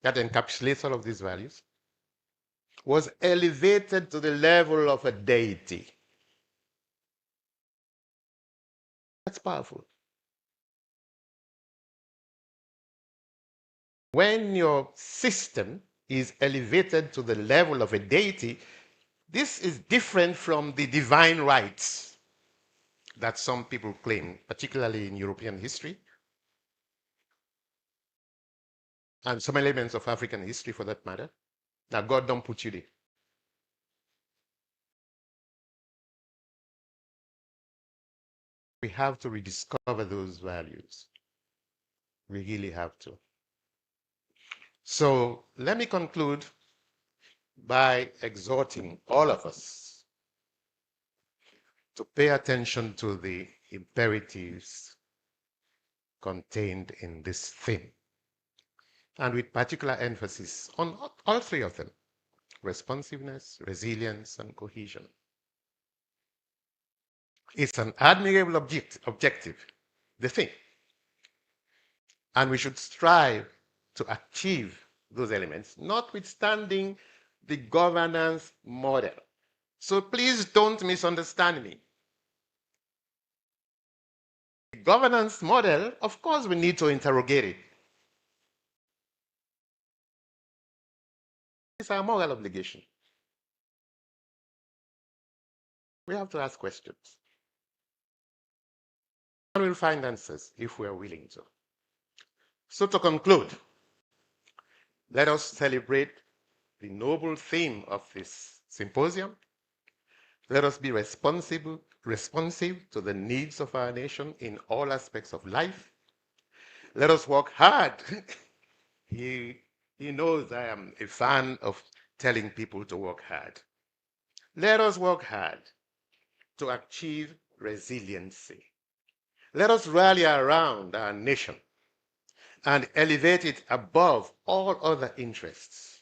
that encapsulates all of these values was elevated to the level of a deity. That's powerful. When your system is elevated to the level of a deity, this is different from the divine rights that some people claim, particularly in European history, and some elements of African history for that matter. Now, God don't put you there. We have to rediscover those values. We really have to. So let me conclude by exhorting all of us to pay attention to the imperatives contained in this theme, and with particular emphasis on all three of them: responsiveness, resilience, and cohesion. It's an admirable objective, the thing, and we should strive to achieve those elements, notwithstanding the governance model. So please don't misunderstand me. The governance model, of course, we need to interrogate it. It's our moral obligation. We have to ask questions. And we'll find answers if we are willing to. So to conclude, let us celebrate the noble theme of this symposium, Let us be responsive to the needs of our nation in all aspects of life. Let us work hard. He knows I am a fan of telling people to work hard. Let us work hard to achieve resiliency. Let us rally around our nation and elevate it above all other interests.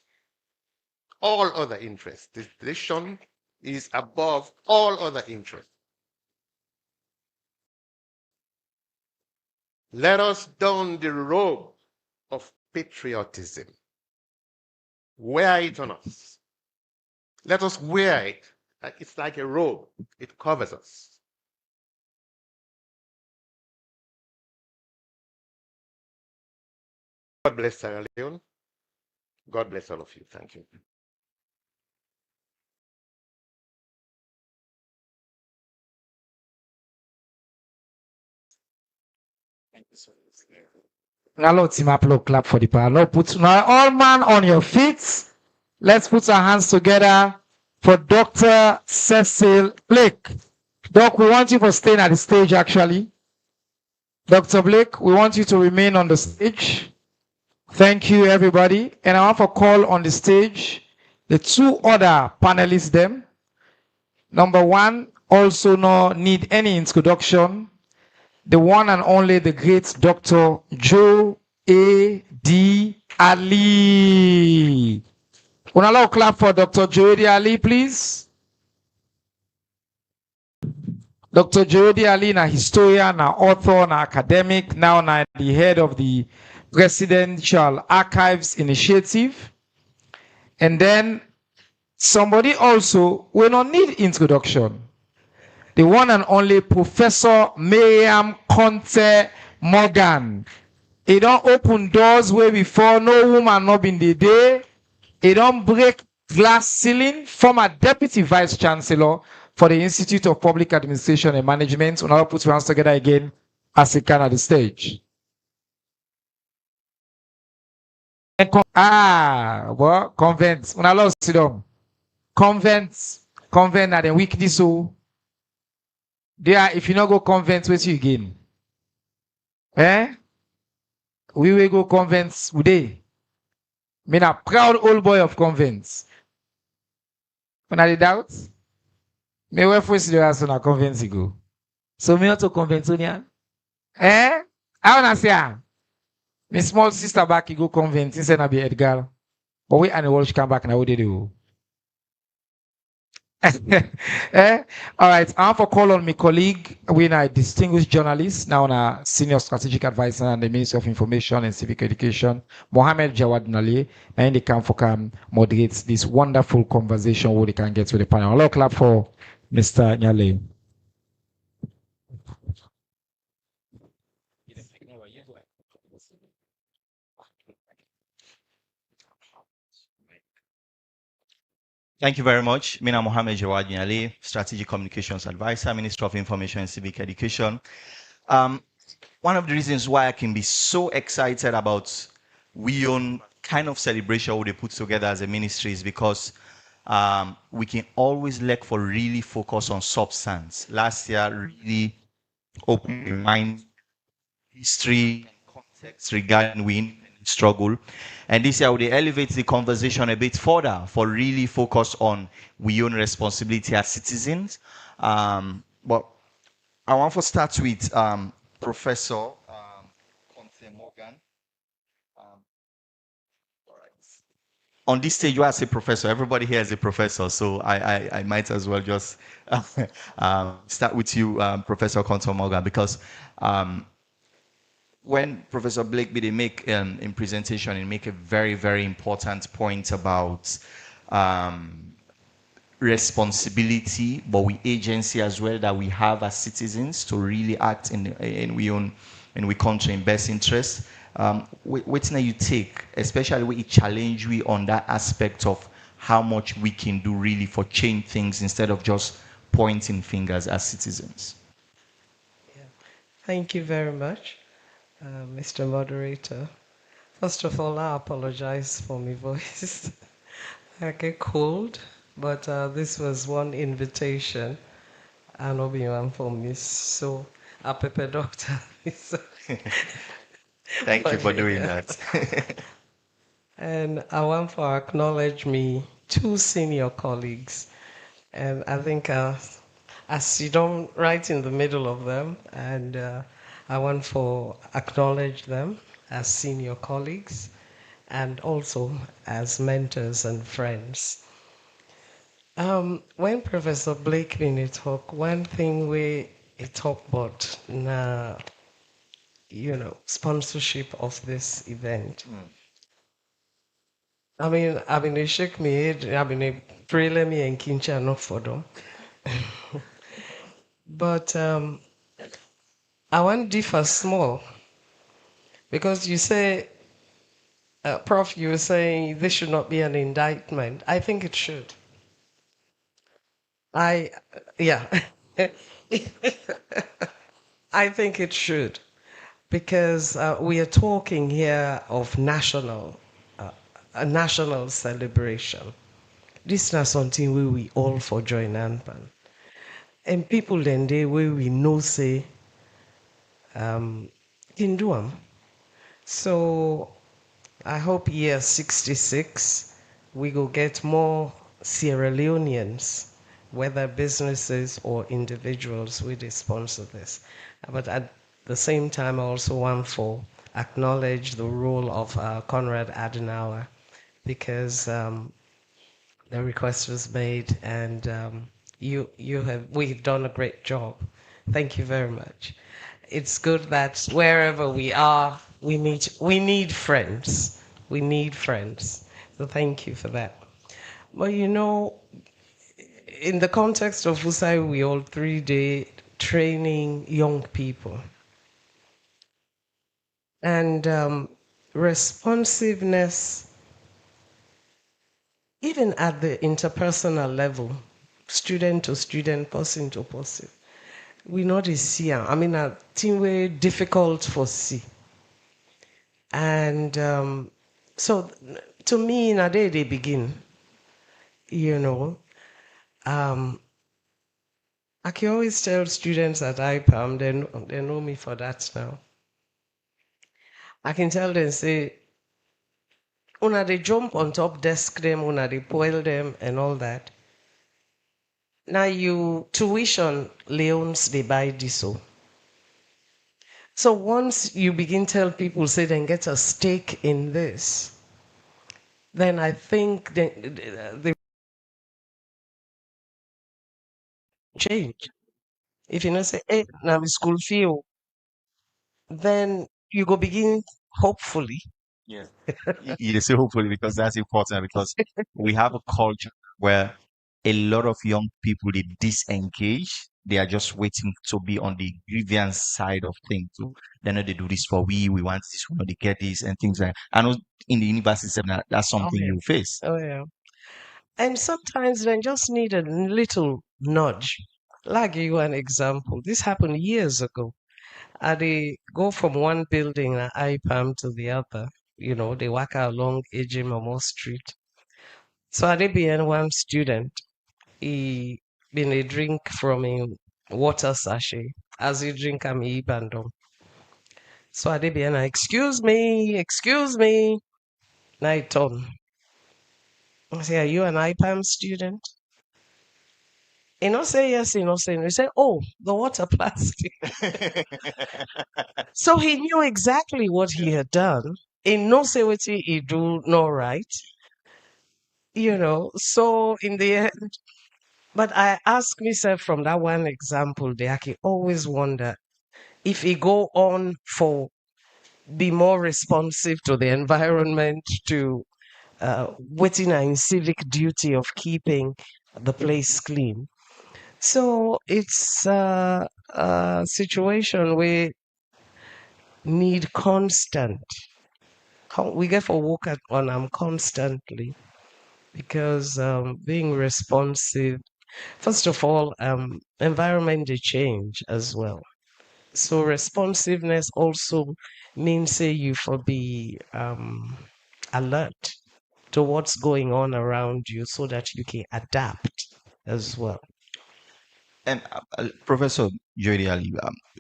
All other interests. This nation is above all other interests. Let us don the robe of patriotism. Wear it on us. Let us wear it. It's like a robe. It covers us. God bless Sierra Leone. God bless all of you. Thank you. Now, Lord, team up, Lord, clap for the power. Lord, put now all man on your feet. Let's put our hands together for Dr. Cecil Blake. Doc, we want you for staying at the stage, actually. Dr. Blake, we want you to remain on the stage. Thank you, everybody. And I want to call on the stage the two other panelists them. Number one, also no need any introduction. The one and only, the great Dr. Joe A.D. Ali. Will allow clap for Dr. Joe A.D. Ali, please. Dr. Joe A.D. Ali, a historian, an author, an academic, now the head of the Presidential Archives Initiative. And then somebody also will not need introduction. The one and only Professor Miriam Conte Morgan. He don't open doors where before no woman not been the day. He don't break glass ceiling. Former Deputy Vice Chancellor for the Institute of Public Administration and Management. We'll now put your hands together again as he can at the stage. Well, convents. We'll now sit down. Convent at the week this so. There, if you not go convent, where you again? Eh? We will go convents today. Me a proud old boy of convents. When I doubt, me where first the house on a convent go. So me not to conventonian. Eh? I wanna say, my small sister back he go convent instead of be Edgar. But we and the world come back now. What they do? Eh? All right. I have to call on my colleague, we are a distinguished journalist, now a senior strategic advisor in the Ministry of Information and Civic Education, Mohammed Jawad Nali, and they can for moderate this wonderful conversation where they can get to the panel. Hello, clap for Mr. Nyale. Thank you very much. Mina Mohammed Jawad Ali, Strategic Communications Advisor, Minister of Information and Civic Education. One of the reasons why I can be so excited about WION kind of celebration we put together as a ministry is because we can always look for really focus on substance. Last year, really opened my mind, history, and context regarding WIN struggle. And this year, we elevate the conversation a bit further for really focus on we own responsibility as citizens. But I want to start with Professor Conte Morgan. On this stage, you are a professor. Everybody here is a professor, so I might as well just start with you, Professor Conte Morgan, because when Professor Blake they make in presentation and make a very, very important point about responsibility, but we agency as well that we have as citizens to really act in we country in best interest. What now you take, especially when it challenge we on that aspect of how much we can do really for change things instead of just pointing fingers as citizens. Yeah. Thank you very much. Mr. Moderator. First of all, I apologize for my voice. I get cold. But this was one invitation, and one for me. So, a pepper doctor. So, Thank you but, for doing yeah. that. And I want to acknowledge me two senior colleagues, and I think I sit down right in the middle of them, and I want to acknowledge them as senior colleagues and also as mentors and friends. When Professor Blake been a talk, one thing we talk about na sponsorship of this event. I mean, they shake me head, they pray me and kincha not for them. But I want differ small because you say, Prof, you were saying this should not be an indictment. I think it should. Yeah. I think it should because we are talking here of a national celebration. This is not something where we all for join hand. And people then they where we know say can do them. So I hope year 66 we will get more Sierra Leoneans, whether businesses or individuals, will sponsor this. But at the same time, I also want to acknowledge the role of Konrad Adenauer because the request was made and we've done a great job. Thank you very much. It's good that wherever we are, we need friends. We need friends. So thank you for that. But in the context of USAI, we all 3-day training young people. And responsiveness, even at the interpersonal level, student to student, person to person, we not see. I mean, a thing very difficult for see. And so to me, in a day they begin, I can always tell students at IPAM, they know me for that now. I can tell them, say, una they jump on top desk them, una they boil them and all that. Now you tuition loans they buy diesel. So once you begin tell people, say, then get a stake in this, then I think the change. If you know say, hey, now my school fee, then you go begin, hopefully. Yes. You say hopefully because that's important because we have a culture where a lot of young people they disengage. They are just waiting to be on the grievance side of things. So they know they do this for we want this, we know they get this and things like I know in the university seminar that's something yeah. you face. Oh yeah. And sometimes they just need a little nudge. Like you an example. This happened years ago. They go from one building at IPAM to the other. They walk along Ejimomo Street. So at ABN, one student, he been a drink from a water sachet. As he drink, I'm bandom. So at ABN, excuse me. Night on. I say, are you an IPAM student? He not say yes, he not say no. He say, oh, the water plastic. So he knew exactly what he had done. He no say what he do no right. So in the end, but I ask myself from that one example, I can always wonder if he go on for be more responsive to the environment, to waiting in civic duty of keeping the place clean. So it's a situation we need constant. We get for work on them constantly because being responsive, first of all, environment they change as well. So responsiveness also means say you for be alert. to what's going on around you so that you can adapt as well. And Professor Jody Ali,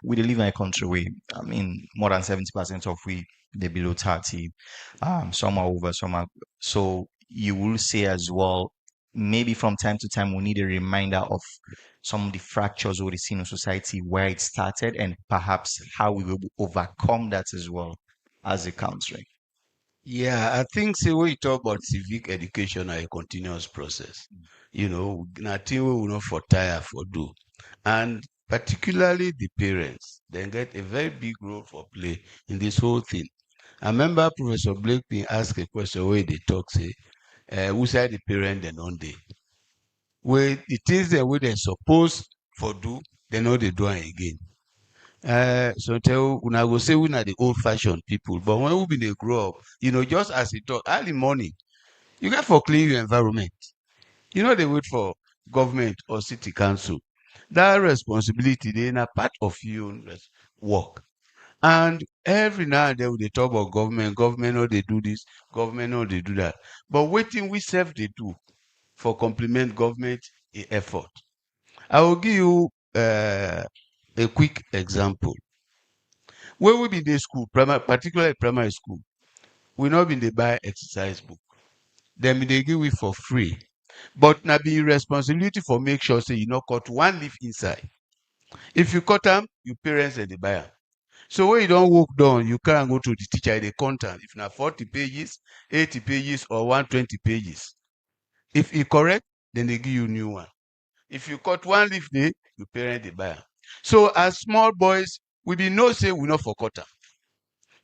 we live in a country where, I mean, more than 70% of we they below 30, some are over, some are. So you will say as well, maybe from time to time we need a reminder of some of the fractures we see in society, where it started, and perhaps how we will overcome that as well as a country. Yeah, I think say when you talk about civic education are a continuous process. You know, nothing we will not for tire for do. And particularly the parents, they get a very big role for play in this whole thing. I remember Professor Blake being asked a question where they talk say, who said the parent and on day. Where the things that we they supposed for do, they know they do it again. So tell when I go say we are the old fashioned people, but when we they grow up, you know, just as it talk early morning, you get for clean your environment. You know they wait for government or city council. That responsibility they in a part of your work. And every now and then they talk about government or they do this, government or they do that. But waiting we self they do for complement government effort. I will give you a quick example. When we be in the school, particularly primary school, we not been they buy exercise book. Then they give it for free. But now be responsibility for make sure say you not cut one leaf inside. If you cut them, your parents and the buyer. So when you don't work done, you can't go to the teacher, the content. If not 40 pages, 80 pages, or 120 pages. If you correct, then they give you new one. If you cut one leaf there, you parent the buyer. So as small boys, we be no say we not for quarter.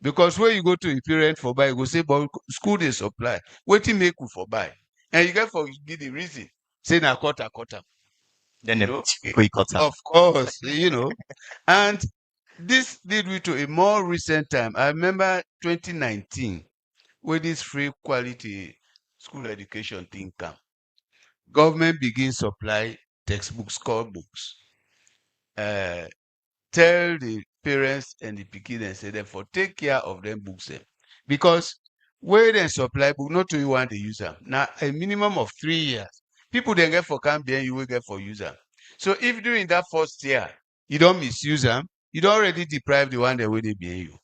Because when you go to a parent for buy, you go say, but school they supply. Waiting make you for buy. And you get for give the reason. Say na quarter. Then You the know? quick cut Of course, you know. And this lead me to a more recent time. I remember 2019, where this free quality school education thing come. Government begin supply textbooks, score books. Tell the parents and the pikin and say them for take care of them books them. Because where they supply book, not to you want to use them. Now a minimum of 3 years. People then get for camp you will get for user. So if during that first year you don't misuse them, you don't already deprive the one that will they be you.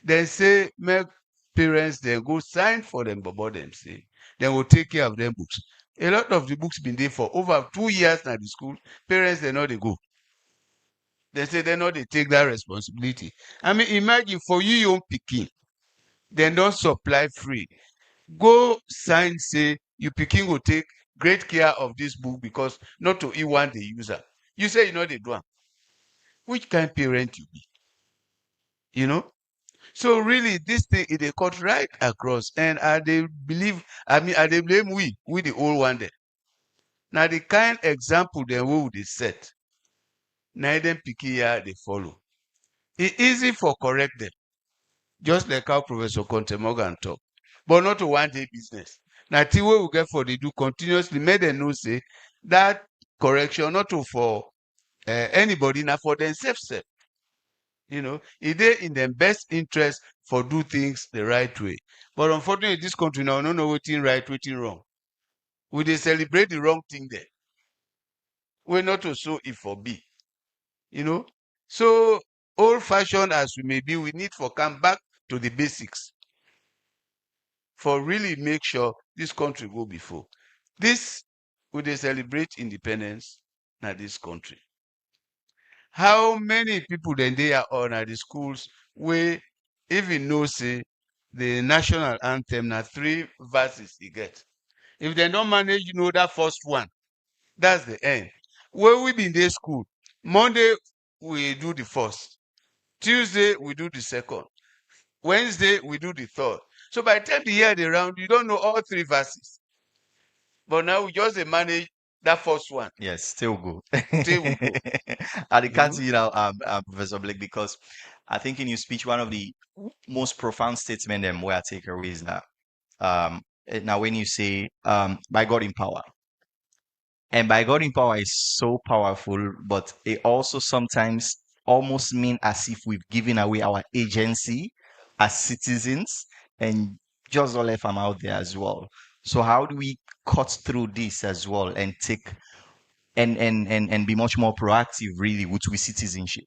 Then say make parents then go sign for them about them say then will take care of them books. A lot of the books been there for over 2 years now the school. Parents they know they go. They say they know they take that responsibility. I mean, imagine for you, your own picking, they don't supply free. Go sign, say, you picking will take great care of this book because not to you want the user. You say you know they do. Which kind of parent you be? You know? So really, this thing is a cut right across. And I they believe, I mean, I they blame we the old one there. Now the kind example then we would set. Now them picking here they follow. It's easy for correct them. Just like how Professor Conte Morgan talk, but not to one day business. Now, the way we get for they do continuously, make them know say that correction not to for anybody, not for themselves. You know, it they in their best interest for do things the right way. But unfortunately, this country now don't know what's right, what's wrong. We they celebrate the wrong thing there. We're not to so if for be. You know, so old-fashioned as we may be, we need for come back to the basics. For really make sure this country go before. This would they celebrate independence na this country. How many people then they are on at the schools where even know say the national anthem na 3 verses you get. If they don't manage, you know that first one, that's the end. When we be in the school, Monday we do the first, Tuesday we do the second, Wednesday we do the third. So by the time the year they round, you don't know all 3 verses. But now we just manage that first one. Yes, still go. Still we go. I can't see now, Professor Blake, because I think in your speech, one of the most profound statements and where I take away is that now when you say by God in power, and by God in power is so powerful, but it also sometimes almost mean as if we've given away our agency as citizens, and just all left I'm out there as well. So how do we cut through this as well and take and be much more proactive really with citizenship?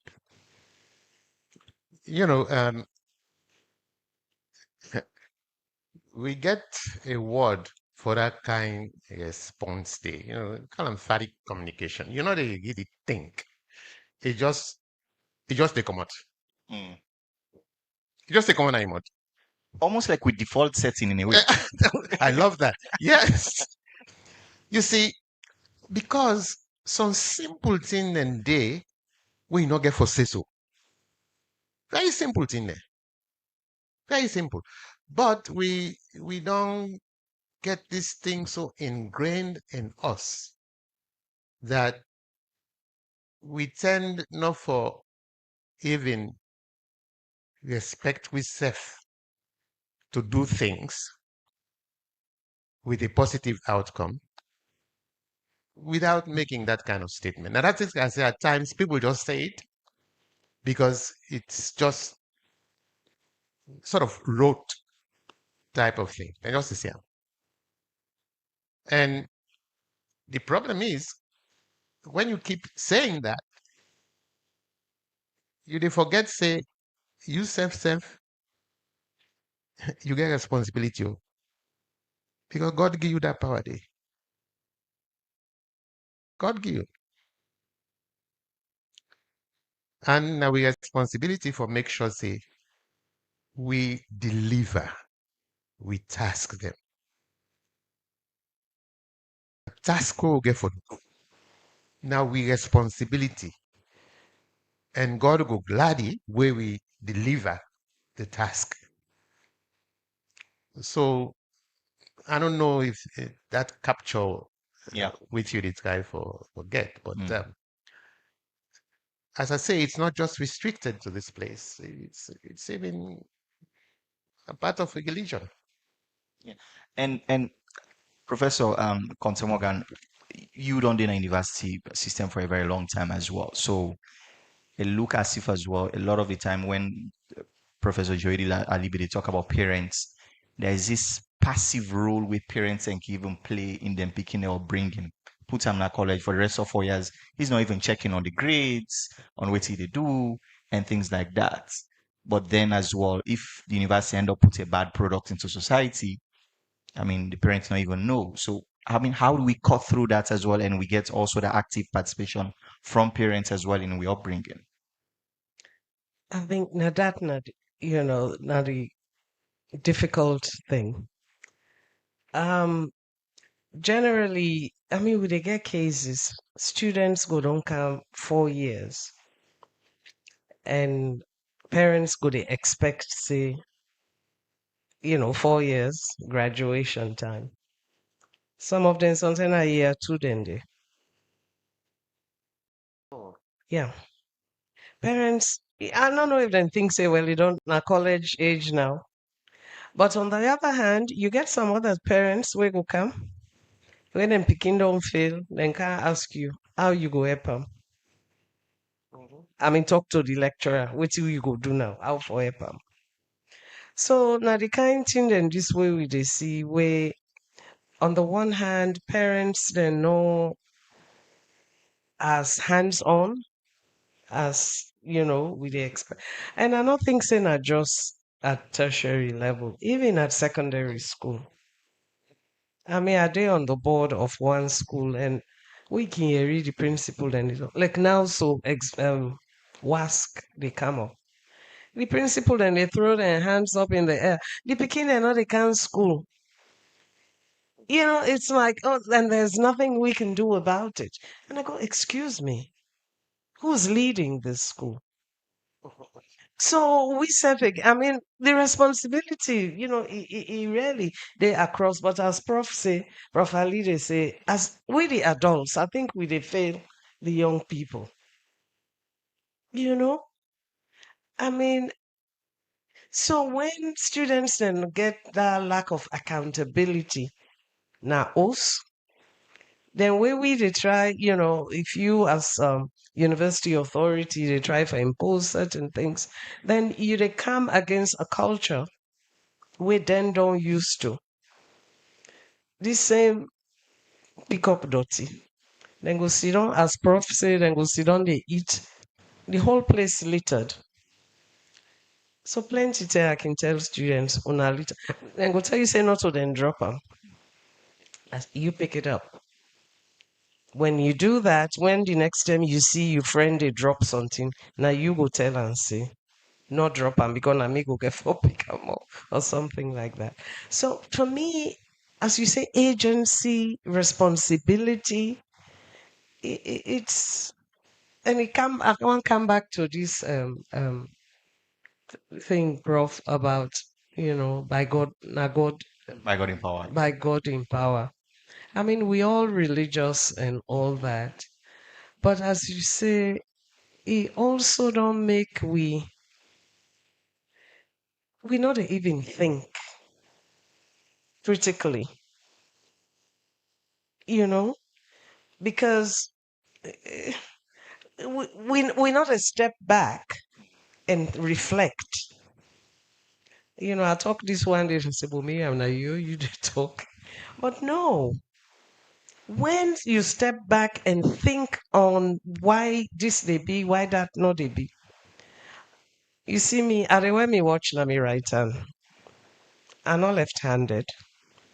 You know, we get a word for that kind of response day. You know, call emphatic communication. You know, they really think. It just they come out. Mm. It just they come out anymore. Almost like with default setting in a way. I love that. Yes. You see, because some simple thing and day we not get for say so. Very simple thing there. Very simple. But we don't get this thing so ingrained in us that we tend not for even respect we self to do things with a positive outcome without making that kind of statement. Now that is, I say, at times people just say it because it's just sort of rote type of thing. And just to say, and the problem is when you keep saying that, you dey forget say you self you get responsibility oh, because God give you that power there. God give you. And now we responsibility for make sure say we deliver, we task them. Task we get for do. Now we responsibility. And God go gladly where we deliver the task. So I don't know if that capture which you did try for forget, but as I say, it's not just restricted to this place. It's even a part of religion. Yeah. And Professor Conte Morgan, you done in a university system for a very long time as well. So it look as if as well, a lot of the time when Professor Joedi Alibi they talk about parents, there is this passive role with parents and can even play in them picking or bringing. Put him in college for the rest of 4 years. He's not even checking on the grades, on what they do, and things like that. But then as well, if the university end up put a bad product into society, I mean, the parents don't even know. So, I mean, how do we cut through that as well, and we get also the active participation from parents as well in the upbringing? I think now that not not the difficult thing. Generally, I mean, we dey get cases, students go don't come 4 years, and parents go they expect say 4 years graduation time. Some of them something a year two then they. Yeah. Parents, I don't know if they think say, well, you don't na college age now. But on the other hand, you get some other parents where go come. When them picking don't fail, then can ask you how you go help them. I mean, talk to the lecturer. What do you go do now? How for help them? So now the kind thing then this way we they see where on the one hand, parents they know as hands-on as we they expect. And I don't think saying not just at tertiary level, even at secondary school. I mean, are they on the board of one school and we can read the principal and like now so WASC they come up. The principal and they throw their hands up in the air. The Peking and they can't school. It's like, oh, and there's nothing we can do about it. And I go, excuse me, who's leading this school? So we said, I mean, the responsibility, it really they across. But as Prof Ali, they say, as we the adults, I think we they fail the young people. I mean, so when students then get that lack of accountability, now us, then we they try, if you as university authority they try to impose certain things, then you they come against a culture we then don't used to. this same pickup dirty. Then go sit down, as Prof say, then go sit down, they eat. The whole place littered. So plenty tell I can tell students on a litter. Then go tell you say not to then drop them. As you pick it up. When you do that, when the next time you see your friend they drop something, now you go tell and say, not drop them because I may go get for pick 'em up or something like that. So for me, as you say, agency, responsibility, it's and I want to come back to this thing, Prof, about by God, not God, By God in power. by God in power. I mean, we all religious and all that, but as you say, it also don't make we not even think critically, because eh, we not a step back and reflect. I talk this one day and say, well, me, I'm not you did talk. But no, when you step back and think on why this they be, why that not they be. You see me, I when me watch na me right hand. I'm not left-handed.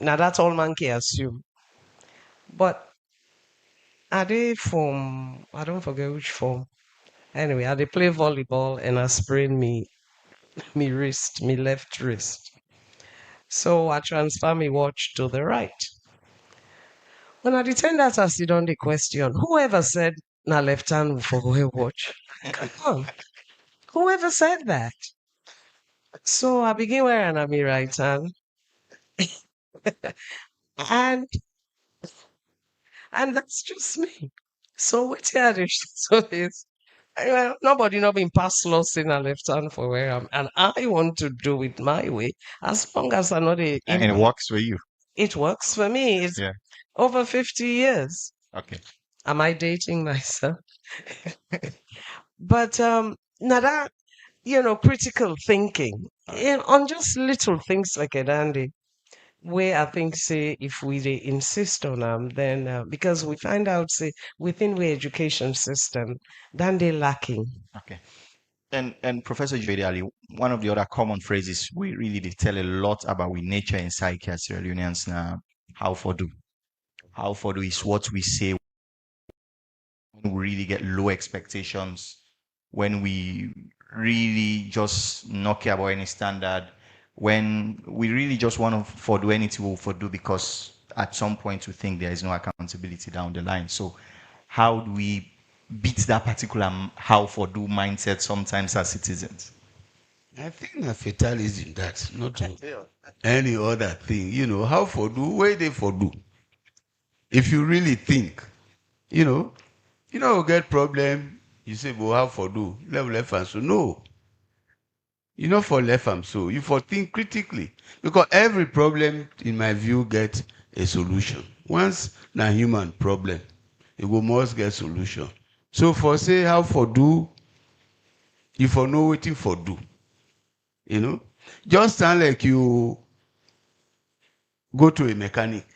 Now that's all man can assume. But are they from I don't forget which form. Anyway, I they play volleyball and I sprain me wrist, me left wrist. So I transfer me watch to the right. When I detend that I sit on the question, whoever said na left hand for wear watch? Come on. Whoever said that? So I begin wearing a me right hand. and and that's just me. So what yeah, so is well, nobody not been past loss in a left hand for where I'm and I want to do it my way as long as I know the And it works for you. It works for me. It's Yeah. over 50 years. Okay. Am I dating myself? But now that critical thinking on just little things like it, Andy, where I think say if we dey insist on them, then because we find out say within the education system, then they lacking. Okay. And Professor Joyde Ali, one of the other common phrases we really did tell a lot about we nature and psyche as Sierra Leoneans now. How for do? How for do is what we say when we really get low expectations, when we really just not care about any standard, when we really just want to for do anything we'll for do because at some point we think there is no accountability down the line. So how do we beat that particular how for do mindset sometimes as citizens? I think a fatalism that, not any other thing. How for do, where they for do. If you really think, you get problem, you say, well, how for do? Left and so. No. You know for left and so. You for think critically. Because every problem, in my view, get a solution. Once na human problem, it will must get solution. So for say how for do, you for know waiting for do. Just sound like you go to a mechanic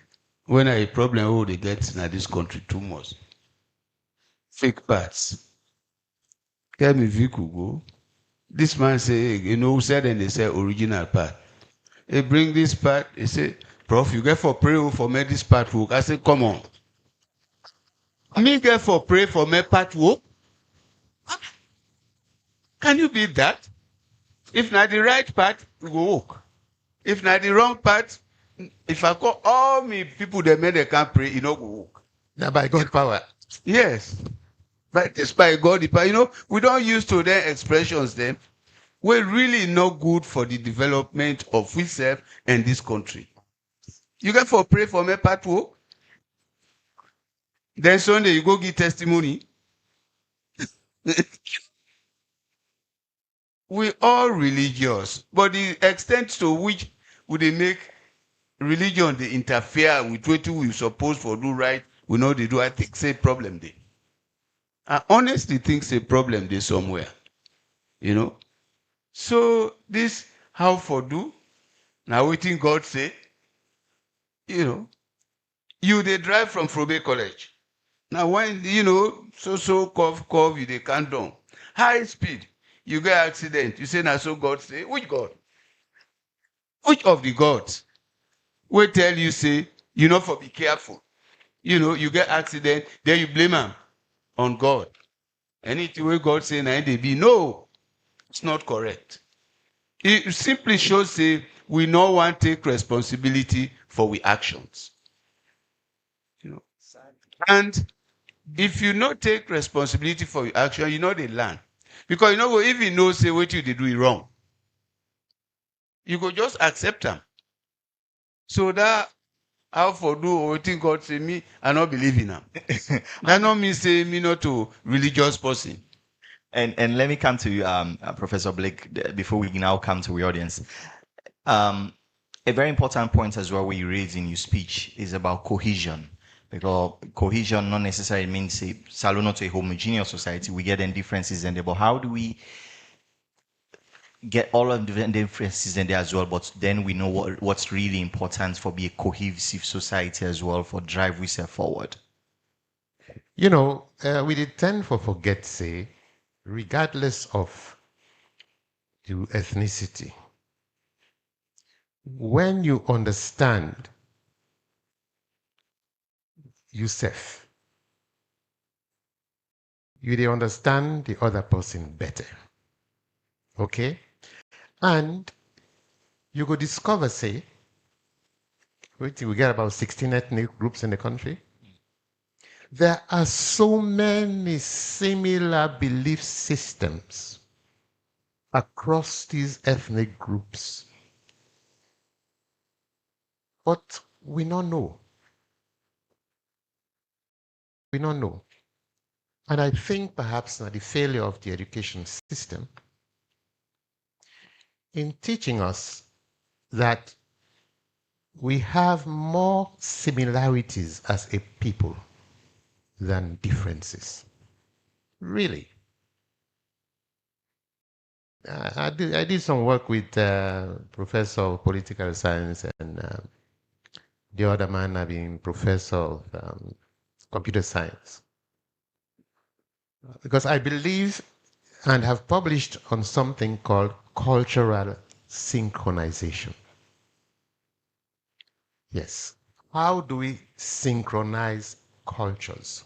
when a problem oh they get in this country too much. Fake parts. Tell me vehicle go. This man say, said and they say original part. They bring this part, they say, Prof, you get for pray for me this part work. I say, come on. Me get for pray for me part work? Can you beat that? If not the right part, we go work. If not the wrong part, if I call all me people that made they can't pray, you know go work. Now by God power. Yes. But it's by God the power. We don't use to them expressions them. We're really not good for the development of ourselves and this country. You get for pray for me part work. Then Sunday you go give testimony. We all religious, but the extent to which would they make religion they interfere with what we supposed for do right, we know they do. I think say problem there. I honestly think say problem there somewhere. So this how for do now waiting God say, You they drive from Frobe College. Now when so cough, you they can't down. High speed, you get accident. You say now so God say, which God? Which of the gods? We tell you say, for be careful. You get accident, then you blame him on God. Anything where God say now they be. No, it's not correct. It simply shows say we no want to take responsibility for we actions. And if you not take responsibility for your action, they learn. Because if you know say what you did do it wrong, you go just accept them. So that how for do or think God say me, I not believe in them. That not mean say me not to religious person. And let me come to you, Professor Blake, before we now come to the audience. A very important point as well, what you raised in your speech, is about cohesion. Because cohesion not necessarily means a salon to a homogeneous society. We get in differences in there, but how do we get all of the differences in there as well? But then we know what's really important for be a cohesive society as well, for drive we set forward. We did tend for forget say, regardless of your ethnicity, when you understand yourself, you understand the other person better. Okay? And you go discover, say, we get about 16 ethnic groups in the country. There are so many similar belief systems across these ethnic groups. But we don't know. We don't know. And I think perhaps the failure of the education system in teaching us that we have more similarities as a people than differences. Really. I did some work with Professor of Political Science and the other man having Professor of Computer Science. Because I believe and have published on something called cultural synchronization. Yes. How do we synchronize cultures?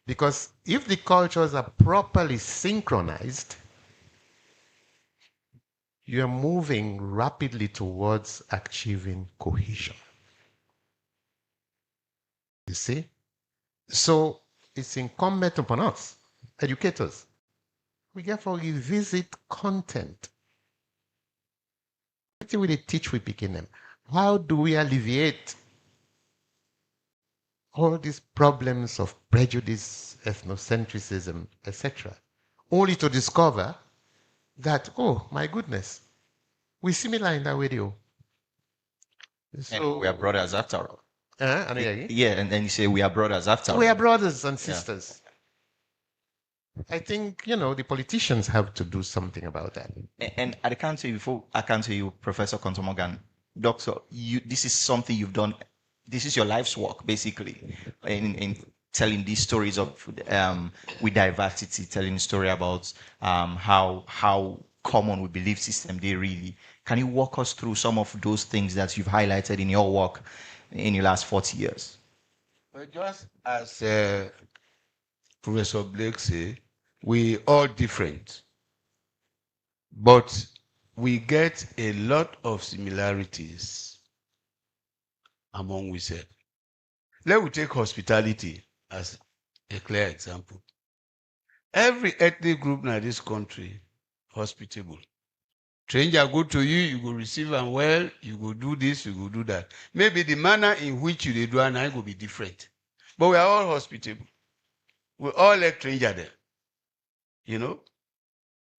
Because if the cultures are properly synchronized, you are moving rapidly towards achieving cohesion. You see? So it's incumbent upon us, educators. We therefore revisit content. What do we teach we picking them? How do we alleviate all these problems of prejudice, ethnocentrism, etc., only to discover that, oh my goodness, we're similar in that video. So, and we are brothers after all. And then you say we are brothers after all. We are brothers and sisters. Yeah. I think, the politicians have to do something about that. And I can't say before I come to you, Professor Kontomogan, Doctor, this is something you've done. This is your life's work, basically, in telling these stories of with diversity, telling a story about how common we belief system they really. Can you walk us through some of those things that you've highlighted in your work in your last 40 years? Well, just as Professor Blake said, we all different, but we get a lot of similarities among ourselves. Let me take hospitality as a clear example. Every ethnic group in this country, hospitable. Stranger go to you, you go receive them well, you go do this, you go do that. Maybe the manner in which you do and I go be different. But we are all hospitable. We all like stranger there.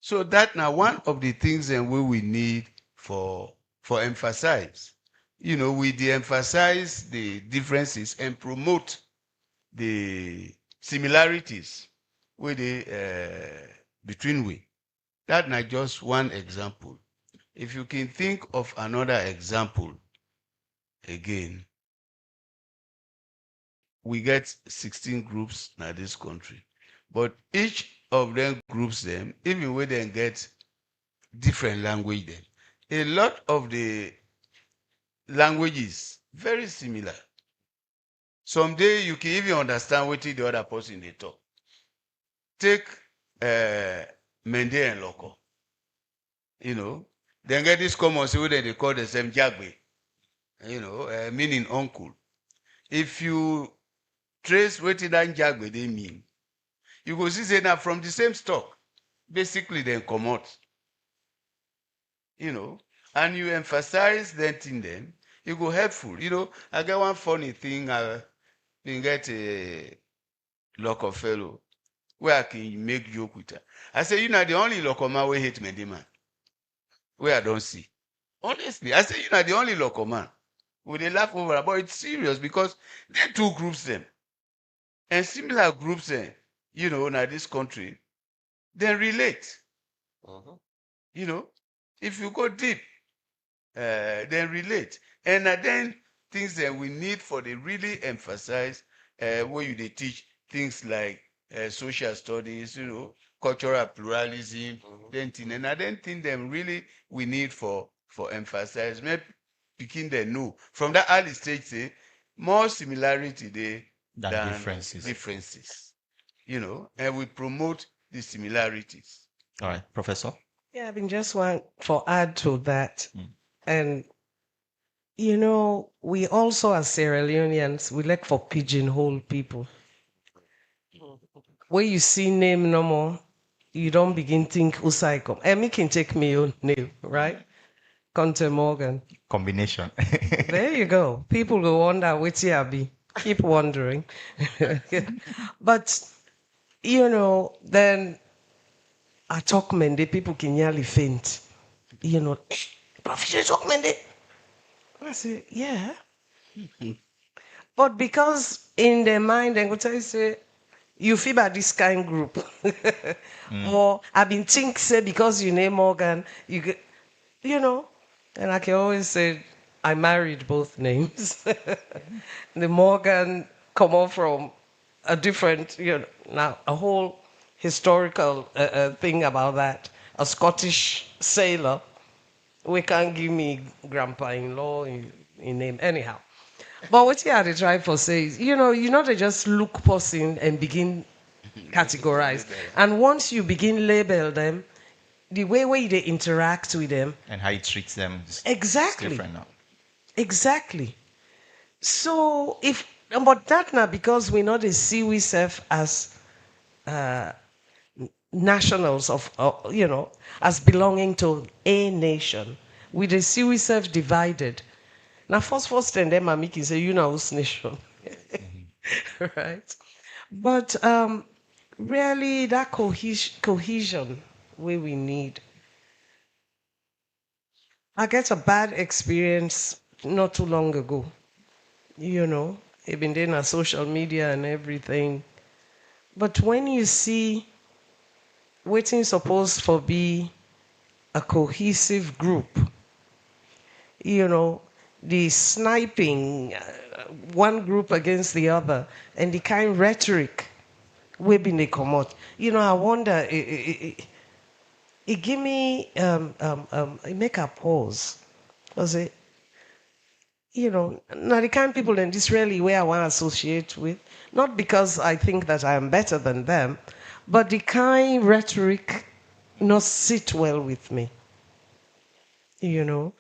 So that now one of the things and we need for emphasize. We de-emphasize the differences and promote the similarities with between we. That's not just one example. If you can think of another example again, we get 16 groups in this country. But each of them groups them, even when they get different language then. A lot of the languages very similar. Someday you can even understand what the other person they talk. Take Mende and Loco. You know, then get this common say they call the same Jagbe. You know, meaning uncle. If you trace what that Jagbe they mean, you go see say now from the same stock, basically then come out. You know, and you emphasize that in them, you go helpful. You know, I get one funny thing. I been get a local fellow where I can make joke with her. I say, you know, the only local man we hate Mendima, where I don't see. Honestly, I say, you know, the only local man. We they laugh over, but it's serious because they two groups them. And similar groups them, you know, in this country, they relate. You know, if you go deep, then relate. And then things that we need for the really emphasize where you they teach things like social studies, you know, cultural pluralism, then thing. And I don't think them really we need for emphasize. Maybe picking the know from that early stage, say more similarity there than differences. You know, and we promote the similarities. All right, Professor. Yeah, I mean, just want for add to that. And, you know, we also as Sierra Leoneans, we like for pigeonhole people. Where you see name no more, you don't begin think Usaikom. And me can take me own name, right? Conte Morgan. Combination. There you go. People will wonder which I be. Keep wondering. But, you know, then I talk Mende, people can nearly faint. You know, Professor talk Mende. I say, yeah. But because in their mind, they go tell you, say, you feel about this kind group. Or I've been think, say, because you name Morgan, you get, you know. And I can always say, I married both names. The Morgan come off from a different, you know, now a whole historical thing about that. A Scottish sailor, we can't give me grandpa-in-law in name anyhow. But what you had to try for says, you know they just look person and begin categorize. And once you begin label them, the way they interact with them. And how he treats them is Exactly. different now. Exactly. So but that now because we know they see ourselves as nationals of, you know, as belonging to a nation. We they see ourselves divided. Now first and then Mamiki say, you know, whose nation. Right? But really that cohesion where we need. I get a bad experience not too long ago. You know, I've been doing social media and everything. But when you see waiting supposed for be a cohesive group, you know, the sniping, one group against the other, and the kind of rhetoric we been they come out. You know, I wonder, it give me, it make a pause. Was it, you know, now the kind of people in this really where I want to associate with, not because I think that I am better than them, but the kind rhetoric not sit well with me, you know.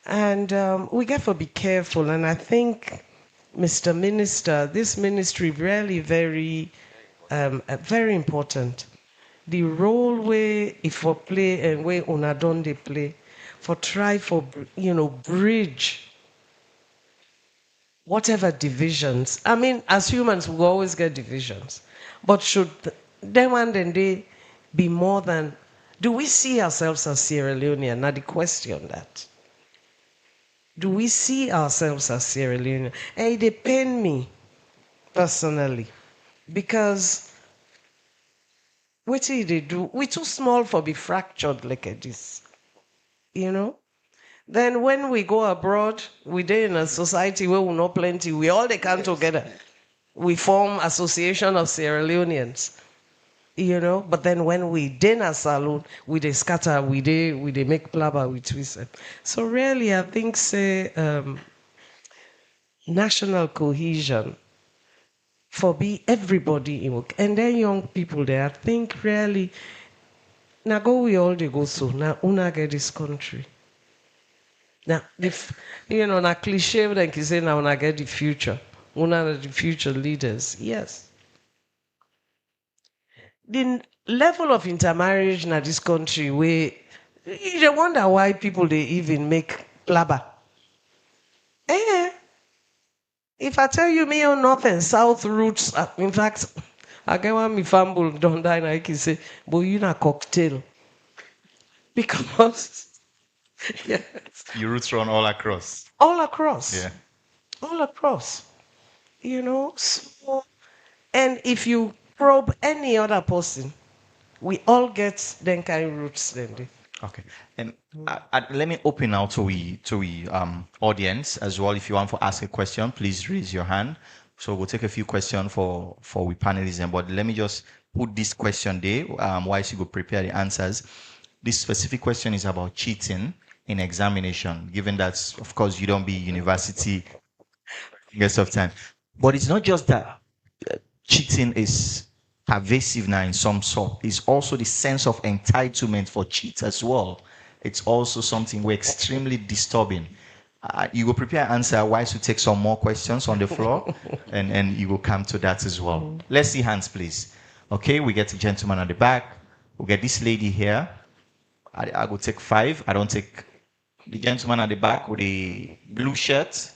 And we get to be careful. And I think, Mr. Minister, this ministry really very, very important. The role where if for play and where una don they play, for try for, you know, bridge whatever divisions. I mean, as humans, we always get divisions. But should them and then they be more than, do we see ourselves as Sierra Leonean? Now the question that. Do we see ourselves as Sierra Leonean? Hey, they pain me personally. Because what do they do? We're too small for be fractured like this. You know? Then when we go abroad, we're in a society where we know plenty, we all they come together. we form association of Sierra Leoneans. You know, but then when we din a saloon, we dey scatter, we dey make plaba with twist. So really, I think say national cohesion for be everybody in work, and then young people there. I think really, now go we all they go so now una get this country. Now if you know na cliche, then you say now una get the future, una the future leaders. Yes. The level of intermarriage in this country where you dey wonder why people they even make plaba. If I tell you me on north and south roots, in fact, I get one me famble don't die I can say, but you na cocktail. Because yes. Your roots run all across. All across. Yeah. All across. You know, so and if you probe any other person, we all get them kind of roots then. Okay. And let me open now to we audience as well. If you want to ask a question, please raise your hand. So we'll take a few questions for we panelism. But let me just put this question there. While you go prepare the answers. This specific question is about cheating in examination. Given that, of course, you don't be university guest of time, but it's not just that cheating is pervasive now in some sort. It's also the sense of entitlement for cheats as well. It's also something we're extremely disturbing. You will prepare an answer while you take some more questions on the floor and you will come to that as well. Let's see hands, please. Okay, we get a gentleman at the back. We'll get this lady here. I will take 5. I don't take the gentleman at the back with the blue shirt.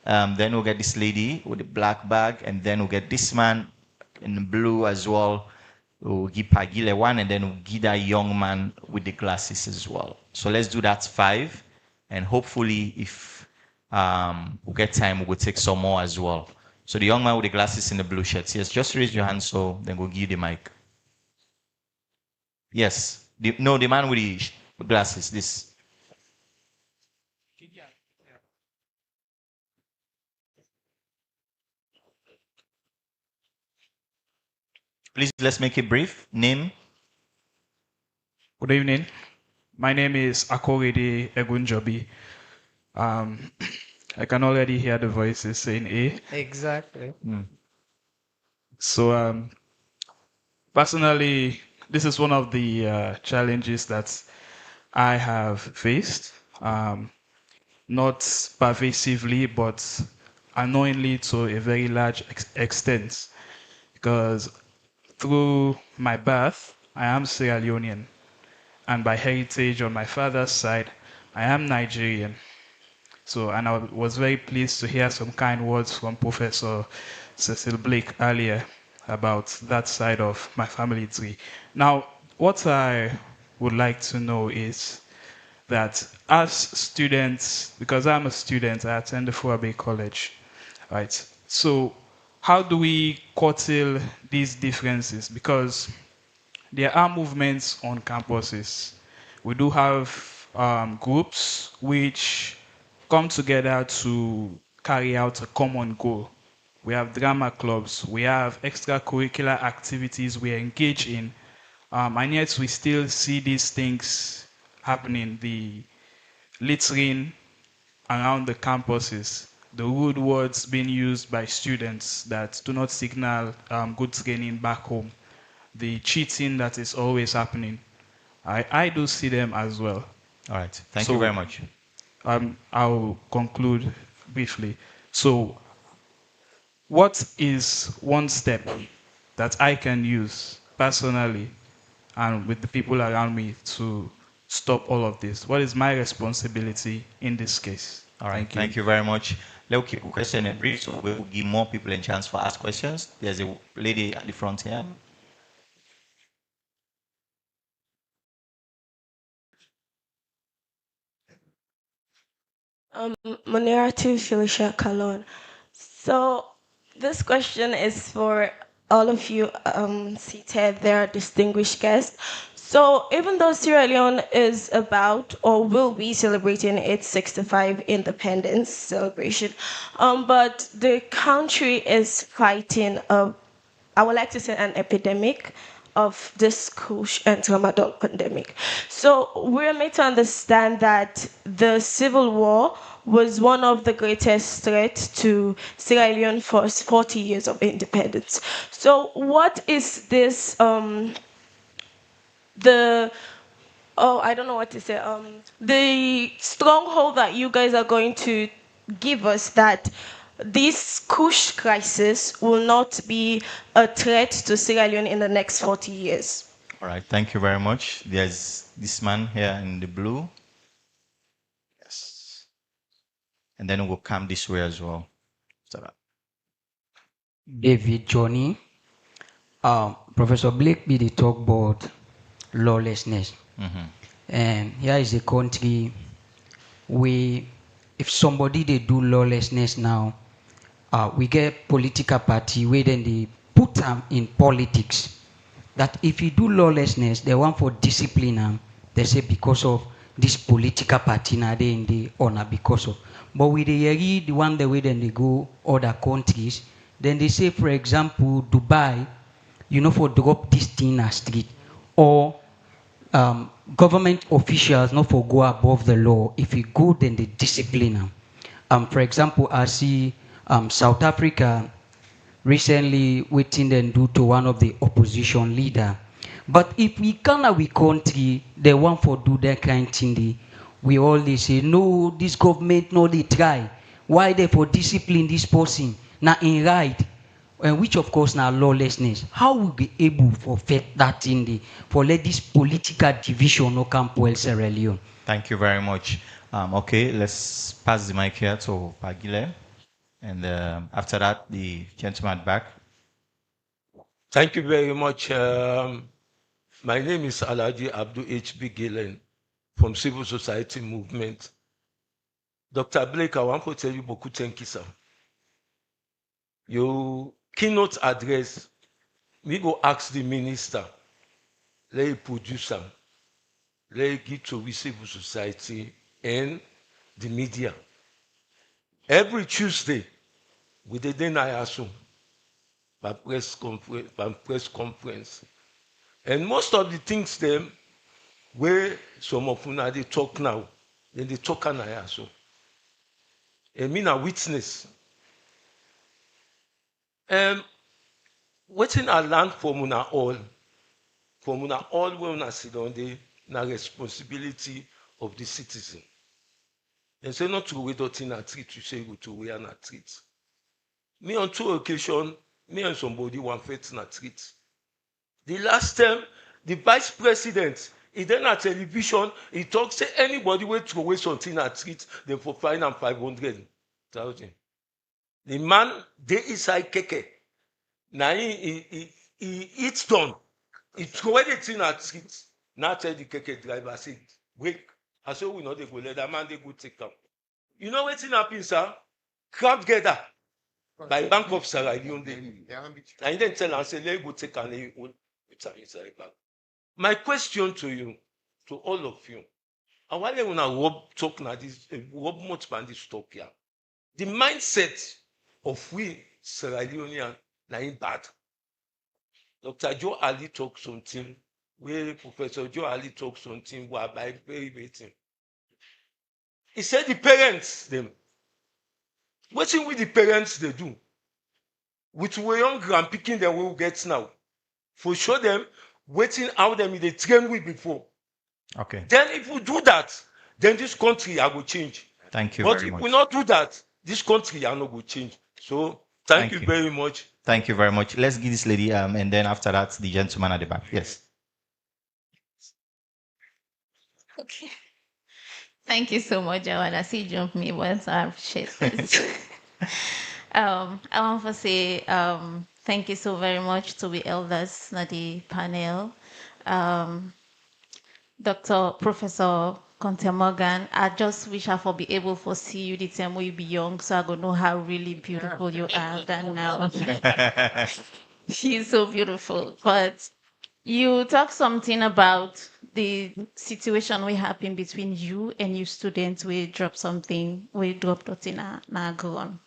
Then we'll get this lady with the black bag, and then we'll get this man in the blue as well. We'll give Pagile 1, and then we'll give that young man with the glasses as well. So let's do that 5, and hopefully if we get time, we'll take some more as well. So the young man with the glasses in the blue shirt, yes, just raise your hand so then we'll give you the mic. Yes, the man with the glasses, this. Please, let's make it brief. Name? Good evening. My name is Akorede Egunjobi. I can already hear the voices saying A. Exactly. So, personally, this is one of the challenges that I have faced. Not pervasively, but unknowingly to a very large extent. Because through my birth, I am Sierra Leonean. And by heritage on my father's side, I am Nigerian. So, and I was very pleased to hear some kind words from Professor Cecil Blake earlier about that side of my family tree. Now, what I would like to know is that as students, because I'm a student, I attend the Fuabe College, right? So how do we curtail these differences? Because there are movements on campuses. We do have groups which come together to carry out a common goal. We have drama clubs, we have extracurricular activities we engage in, and yet we still see these things happening, the littering around the campuses, the rude words being used by students that do not signal good training back home, the cheating that is always happening. I do see them as well. All right, thank you very much. I'll conclude briefly. So, what is one step that I can use personally and with the people around me to stop all of this? What is my responsibility in this case? All right, thank you very much. Let's keep the question and brief so we'll give more people a chance for ask questions. There's a lady at the front here. Miatta Felicia Kalon. So this question is for all of you seated there, distinguished guests. So even though Sierra Leone is about or will be celebrating its 65 independence celebration, but the country is fighting I would like to say an epidemic of this Kush and Tramadol pandemic. So we're made to understand that the civil war was one of the greatest threats to Sierra Leone for 40 years of independence. So what is this the I don't know what to say. The stronghold that you guys are going to give us that this Kush crisis will not be a threat to Sierra Leone in the next 40 years. All right, thank you very much. There's this man here in the blue. Yes. And then we'll come this way as well. David Johnny. Professor Blake be the talk about lawlessness. And here is a country where if somebody they do lawlessness now, we get political party where then they put them in politics. That if you do lawlessness, they want for discipline. They say because of this political party now they in the honor because of. But with the one the way then they go other countries, then they say for example Dubai, for drop this thing in a street or government officials not for go above the law. If you go, then they discipline them. For example, I see South Africa recently waiting and do to one of the opposition leader. But if we can we country, they want for do that kind of thing. We always say, no, this government, no, they try. Why they for discipline this person? Now in right. And which of course now lawlessness. How will we be able for fit that in the for let this political division no come well Sierra Leone? Thank you very much. Okay, let's pass the mic here to Pagile. And after that, the gentleman back. Thank you very much. My name is Alaji Abdul H.B. Gillen from Civil Society Movement. Dr. Blake, I want to tell you beaucoup thank you, sir. Your keynote address, me go ask the minister, let him produce them, let him give to civil society and the media. Every Tuesday, we did then I assume, by press conference. And most of the things them where some of them they talk now, then they talk and I assume. And me a witness. Waiting I learn from una all when I sit on the responsibility of the citizen. And say not to wait in a treat, you say go to where a treat. Me on 2 occasions, me and somebody one fit in a treat. The last time, the vice president, he then at television, he talks, say anybody will throw away something at treat, then for fine and 500,000. The man, they inside keke. Now he eats done. He throw anything at street. Now tell the keke driver, say, wait. I say, we know they go let that man, they go take them. You know what's happening, sir? Crowd gather by Bank of Sierra Leone. And then tell and say, let go take and they will put inside back. My question to you, to all of you, and while when I talk now this, much man this talk here, the mindset of we Sierra Leonean na in bad. Dr. Joe Ali talk something, where Professor Joe Ali talk something, where by very waiting. He said the parents, them. What's with the parents they do? With we young grand picking them will get now. For sure them, waiting out them in the train with before. Okay. Then if we do that, then this country I will change. Thank you but very if much. we not do that, this country I not will change. So thank you very much. Thank you very much. Let's give this lady, and then after that, the gentleman at the back. Yes. Okay. Thank you so much, Joanna. See, jump me once I appreciate this. I want to say thank you so very much to the elders at the panel. Dr. Professor Conte Morgan, I just wish I could be able to see you the time we be young, so I go know how really beautiful you are than now. She's so beautiful. But You talk something about the situation we happen between you and your students. We drop something, we drop out in a ground.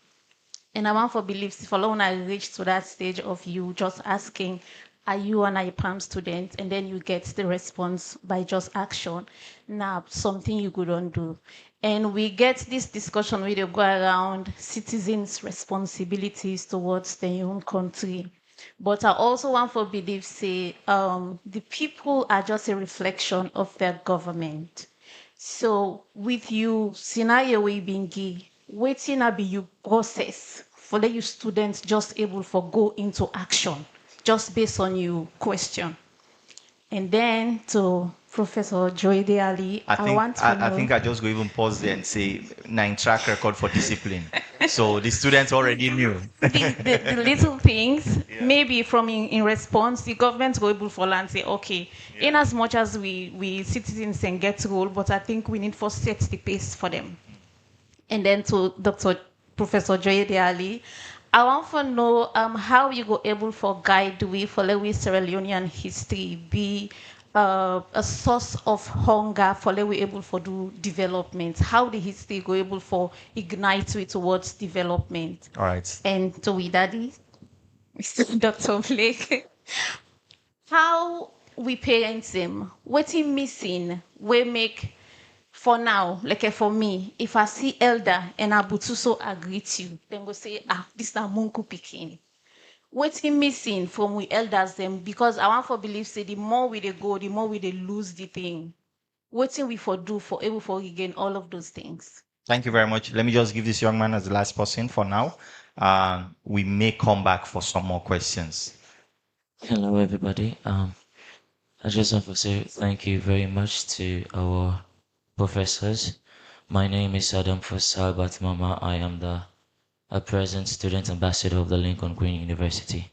And I want for beliefs for long I reach to that stage of you just asking, are you an IPAM student? And then you get the response by just action. Now, something you couldn't do. And we get this discussion where they go around citizens' responsibilities towards their own country. But I also want for belief say the people are just a reflection of their government. So with you scenario we been give, waiting be you process for let you students just able for go into action just based on your question. And then to Professor Joy De Ali, I want to know. I think I just go even pause there and say 9 track record for discipline. So the students already knew. The little things, maybe from in response, the government go able for land say, okay, in as much as we citizens can get role, but I think we need for set the pace for them. And then to Dr. Professor Joy De Ali, I want to know how you go able for guide we for Lewi Sierra Leonean history be a source of hunger for Lewi able for do development. How the history go able for ignite we towards development. All right. And to we daddy, Mr. Dr. Blake, how we parent them, what he missing, we make for now, like for me, if I see elder and Abutuso agree to you, then go say, this na Munku picking. What he missing from we elders them because I want for believe say the more we they go, the more we they lose the thing. What we for do for able for regain all of those things. Thank you very much. Let me just give this young man as the last person for now. We may come back for some more questions. Hello, everybody. I just want to say thank you very much to our professors. My name is Adam Fosalbat Mama. I am the present student ambassador of the Lincoln Green University.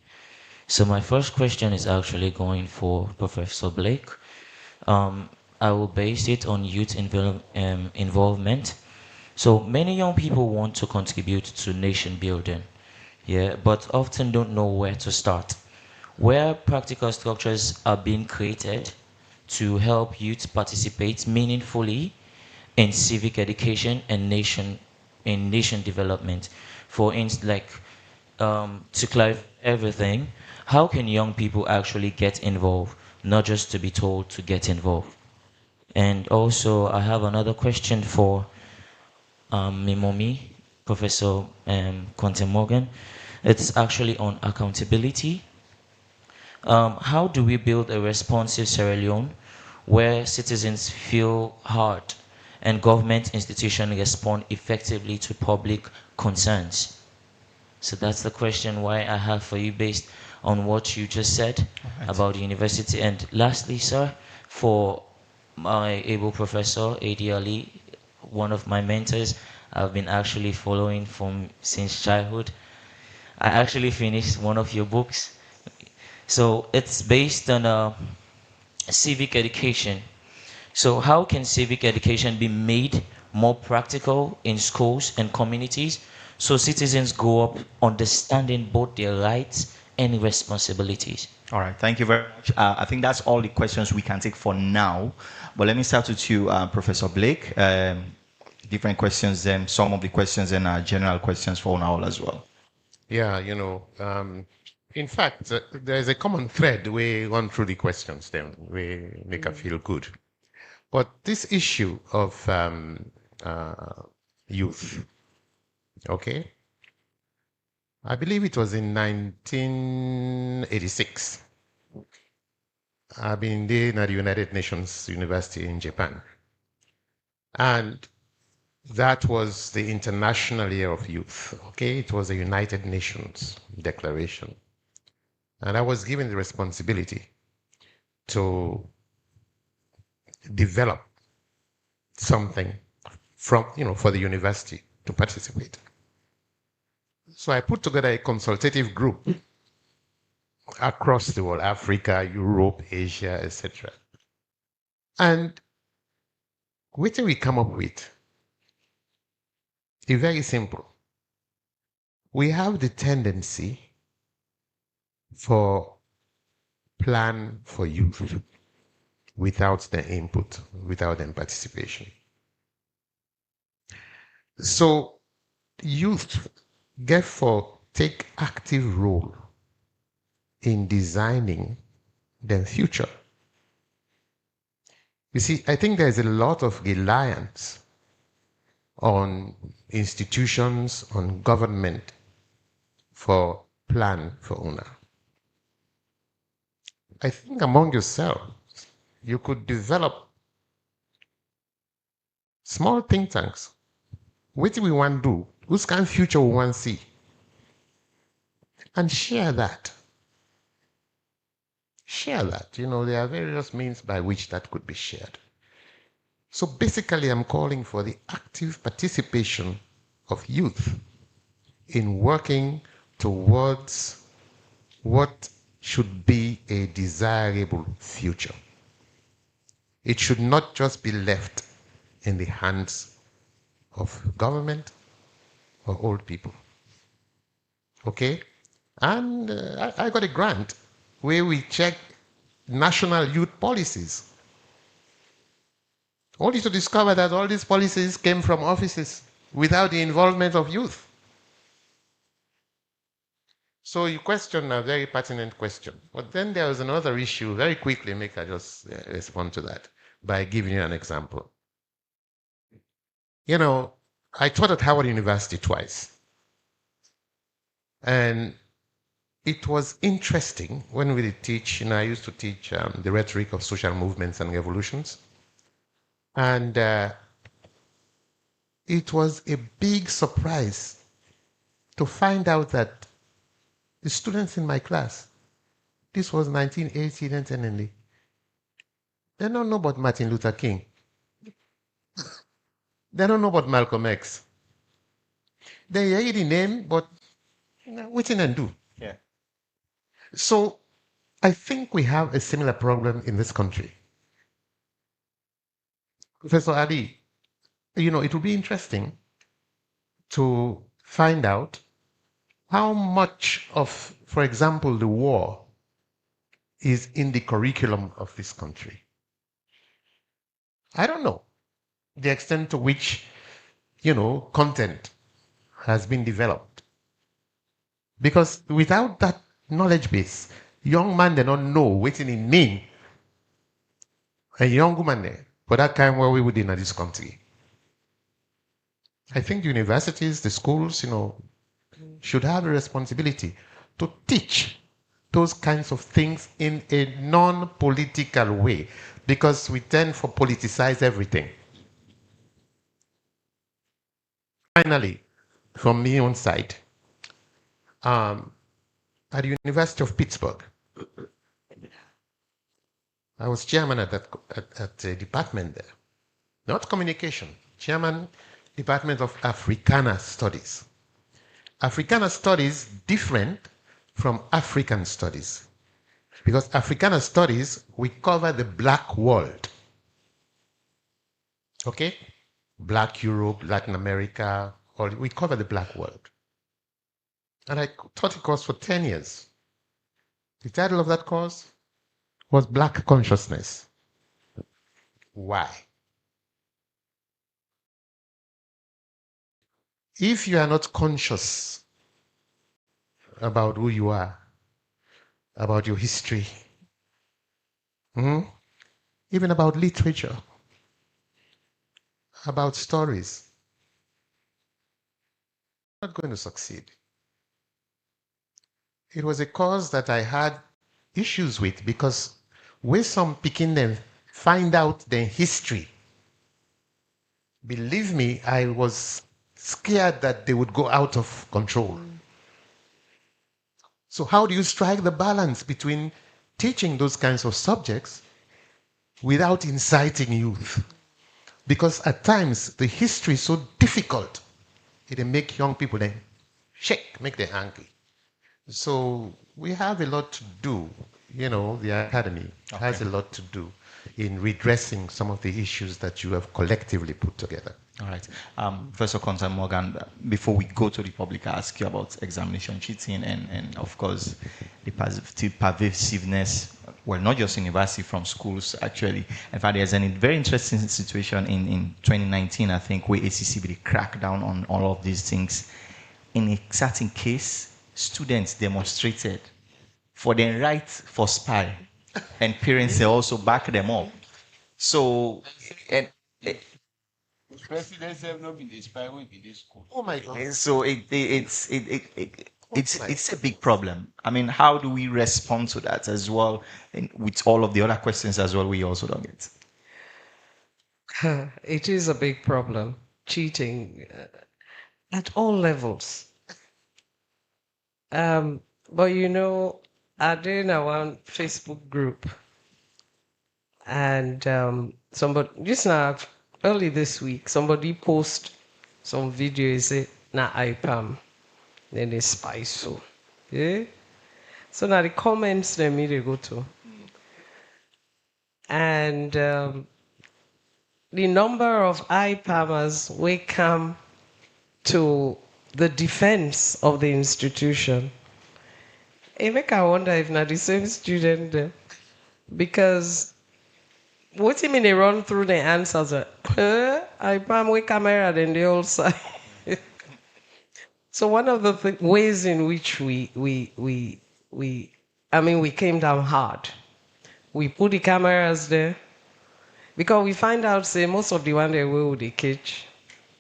So my first question is actually going for Professor Blake. I will base it on youth involvement. So many young people want to contribute to nation building, yeah, but often don't know where to start. Where practical structures are being created to help youth participate meaningfully in civic education and nation development. For instance, like to clarify everything, how can young people actually get involved, not just to be told to get involved? And also, I have another question for Mimomi, Professor Conte Morgan. It's actually on accountability. How do we build a responsive Sierra Leone where citizens feel heard and government institutions respond effectively to public concerns? So that's the question why I have for you based on what you just said about the university. And lastly, sir, for my able professor, A.D. Ali, one of my mentors, I've been actually following from since childhood. I actually finished one of your books. So it's based on civic education. So how can civic education be made more practical in schools and communities so citizens grow up understanding both their rights and responsibilities? All right, thank you very much. I think that's all the questions we can take for now. But let me start with you, Professor Blake. Different questions, then some of the questions and general questions for now as well. Yeah, in fact, there's a common thread. We run through the questions, then we make us feel good. But this issue of youth, okay, I believe it was in 1986. I've been there at the United Nations University in Japan. And that was the International Year of Youth, okay? It was a United Nations declaration. And I was given the responsibility to develop something from, for the university to participate. So I put together a consultative group across the world, Africa, Europe, Asia, etc. And what did we come up with? It's very simple. We have the tendency for plan for youth without their input, without their participation. So youth, therefore, take active role in designing their future. You see, I think there's a lot of reliance on institutions, on government for plan for UNA. I think among yourselves, you could develop small think tanks. What do we want to do? Whose kind of future we want to see? And share that. Share that. There are various means by which that could be shared. So basically, I'm calling for the active participation of youth in working towards what should be a desirable future. It should not just be left in the hands of government or old people. Okay? And I got a grant where we check national youth policies, only to discover that all these policies came from offices without the involvement of youth. So you question a very pertinent question. But then there was another issue. Very quickly, I just respond to that by giving you an example. I taught at Howard University twice. And it was interesting when we did teach. I used to teach the rhetoric of social movements and revolutions. And it was a big surprise to find out that the students in my class, this was 1980, 1990, they don't know about Martin Luther King. They don't know about Malcolm X. They hear the name, but what can they do? Yeah. So I think we have a similar problem in this country. Professor Ali, it will be interesting to find out how much of, for example, the war is in the curriculum of this country. I don't know the extent to which, content has been developed. Because without that knowledge base, young man, they don't know what it mean. A young woman there, for that time where we would in this country. I think the universities, the schools, should have a responsibility to teach those kinds of things in a non-political way, because we tend to politicize everything. Finally, from my own side, at the University of Pittsburgh, I was chairman at a department there, not communication, chairman, Department of Africana Studies. Africana Studies different from African Studies, because Africana Studies, we cover the Black world. Okay? Black Europe, Latin America, we cover the Black world. And I taught a course for 10 years. The title of that course was Black Consciousness. Why? If you are not conscious about who you are, about your history, even about literature, about stories, you're not going to succeed. It was a cause that I had issues with, because when some picking them find out their history, believe me, I was scared that they would go out of control. So how do you strike the balance between teaching those kinds of subjects without inciting youth? Because at times the history is so difficult, it make young people then shake, make them angry. So we have a lot to do. The academy has a lot to do in redressing some of the issues that you have collectively put together. All right. Professor Konza Morgan, before we go to the public, I ask you about examination cheating and of course, the pervasiveness well, not just university, from schools actually. In fact, there's a very interesting situation in 2019, I think, where ACCB cracked down on all of these things. In a certain case, students demonstrated for their right for spy, and parents also back them up. So, and Presidents have not been inspired with this school. oh my God! So it's a big problem. I mean, how do we respond to that as well, and with all of the other questions as well we also don't get? It is a big problem. Cheating at all levels. But you know, I did in one Facebook group, and somebody just now early this week, somebody post some video. Say na IPAM, then they spice so, yeah. So now the comments they me they go to, and the number of IPAMers we come to the defense of the institution. It make I wonder if not the same student there. Because what you mean they run through the answers? IPAM we camera then they all side. So one of the ways in which we came down hard. We put the cameras there because we find out say most of the one they will they catch.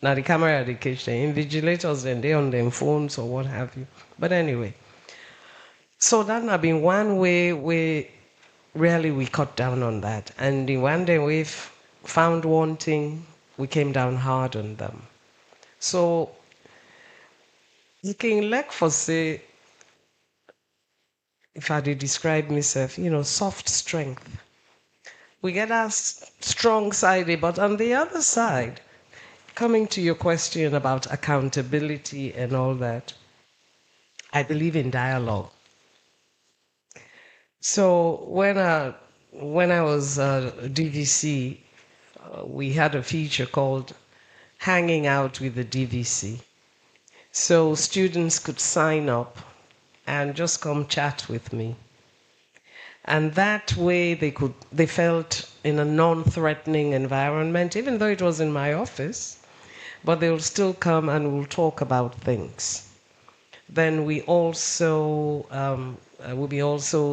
Now the camera they catch the invigilators then they on them phones or what have you. But anyway, so that have been one way we really we cut down on that. And the one day we've found wanting, we came down hard on them. So you can look for say, if I did describe myself, you know, soft strength. We get our strong side, but on the other side, coming to your question about accountability and all that, I believe in dialogue. So when I was DVC, we had a feature called Hanging Out with the DVC. So students could sign up and just come chat with me. And that way they felt in a non-threatening environment, even though it was in my office, but they'll still come and we'll talk about things. Then we also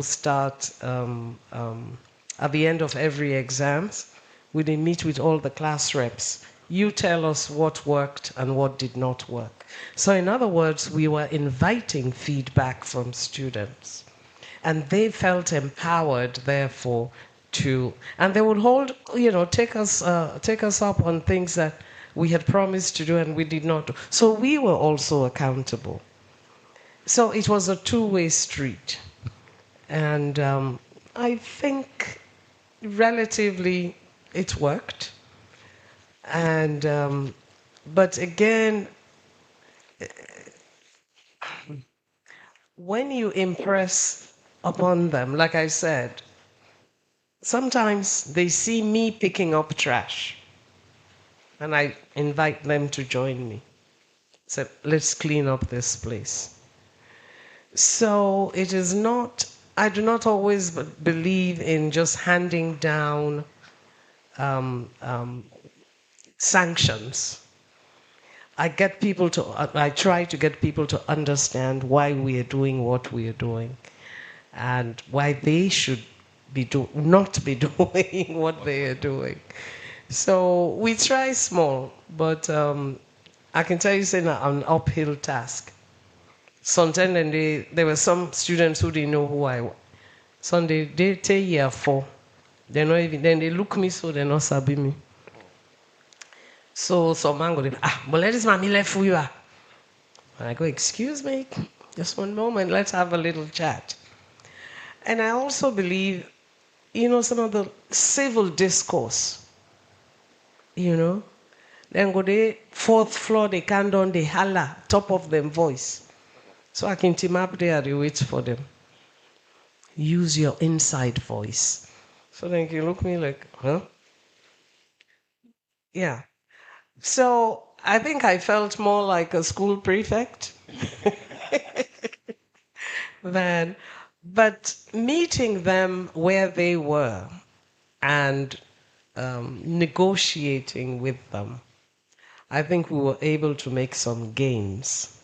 start at the end of every exams, we meet with all the class reps. You tell us what worked and what did not work. So in other words, we were inviting feedback from students. And they felt empowered, therefore, and they would hold, take us up on things that we had promised to do and we did not do. So we were also accountable. So it was a two-way street. And I think relatively it worked. And, but again, when you impress upon them, like I said, sometimes they see me picking up trash and I invite them to join me. So let's clean up this place. So it is not, I do not always believe in just handing down sanctions. I try to get people to understand why we are doing what we are doing and why they should not be doing what they are doing. So we try small, but I can tell you it's an uphill task. Sometimes there were some students who didn't know who I was. So they take year 4. They're not even, then they look me so they're not sabi me. So some man go, but let this mommy left for you. And I go, excuse me, just one moment, let's have a little chat. And I also believe, some of the civil discourse, then go the 4th floor, they can't down, they holler, top of them voice. So I can team up there, they wait for them. Use your inside voice. So then you look me like, huh? Yeah. So I think I felt more like a school prefect than, But meeting them where they were and negotiating with them, I think we were able to make some gains.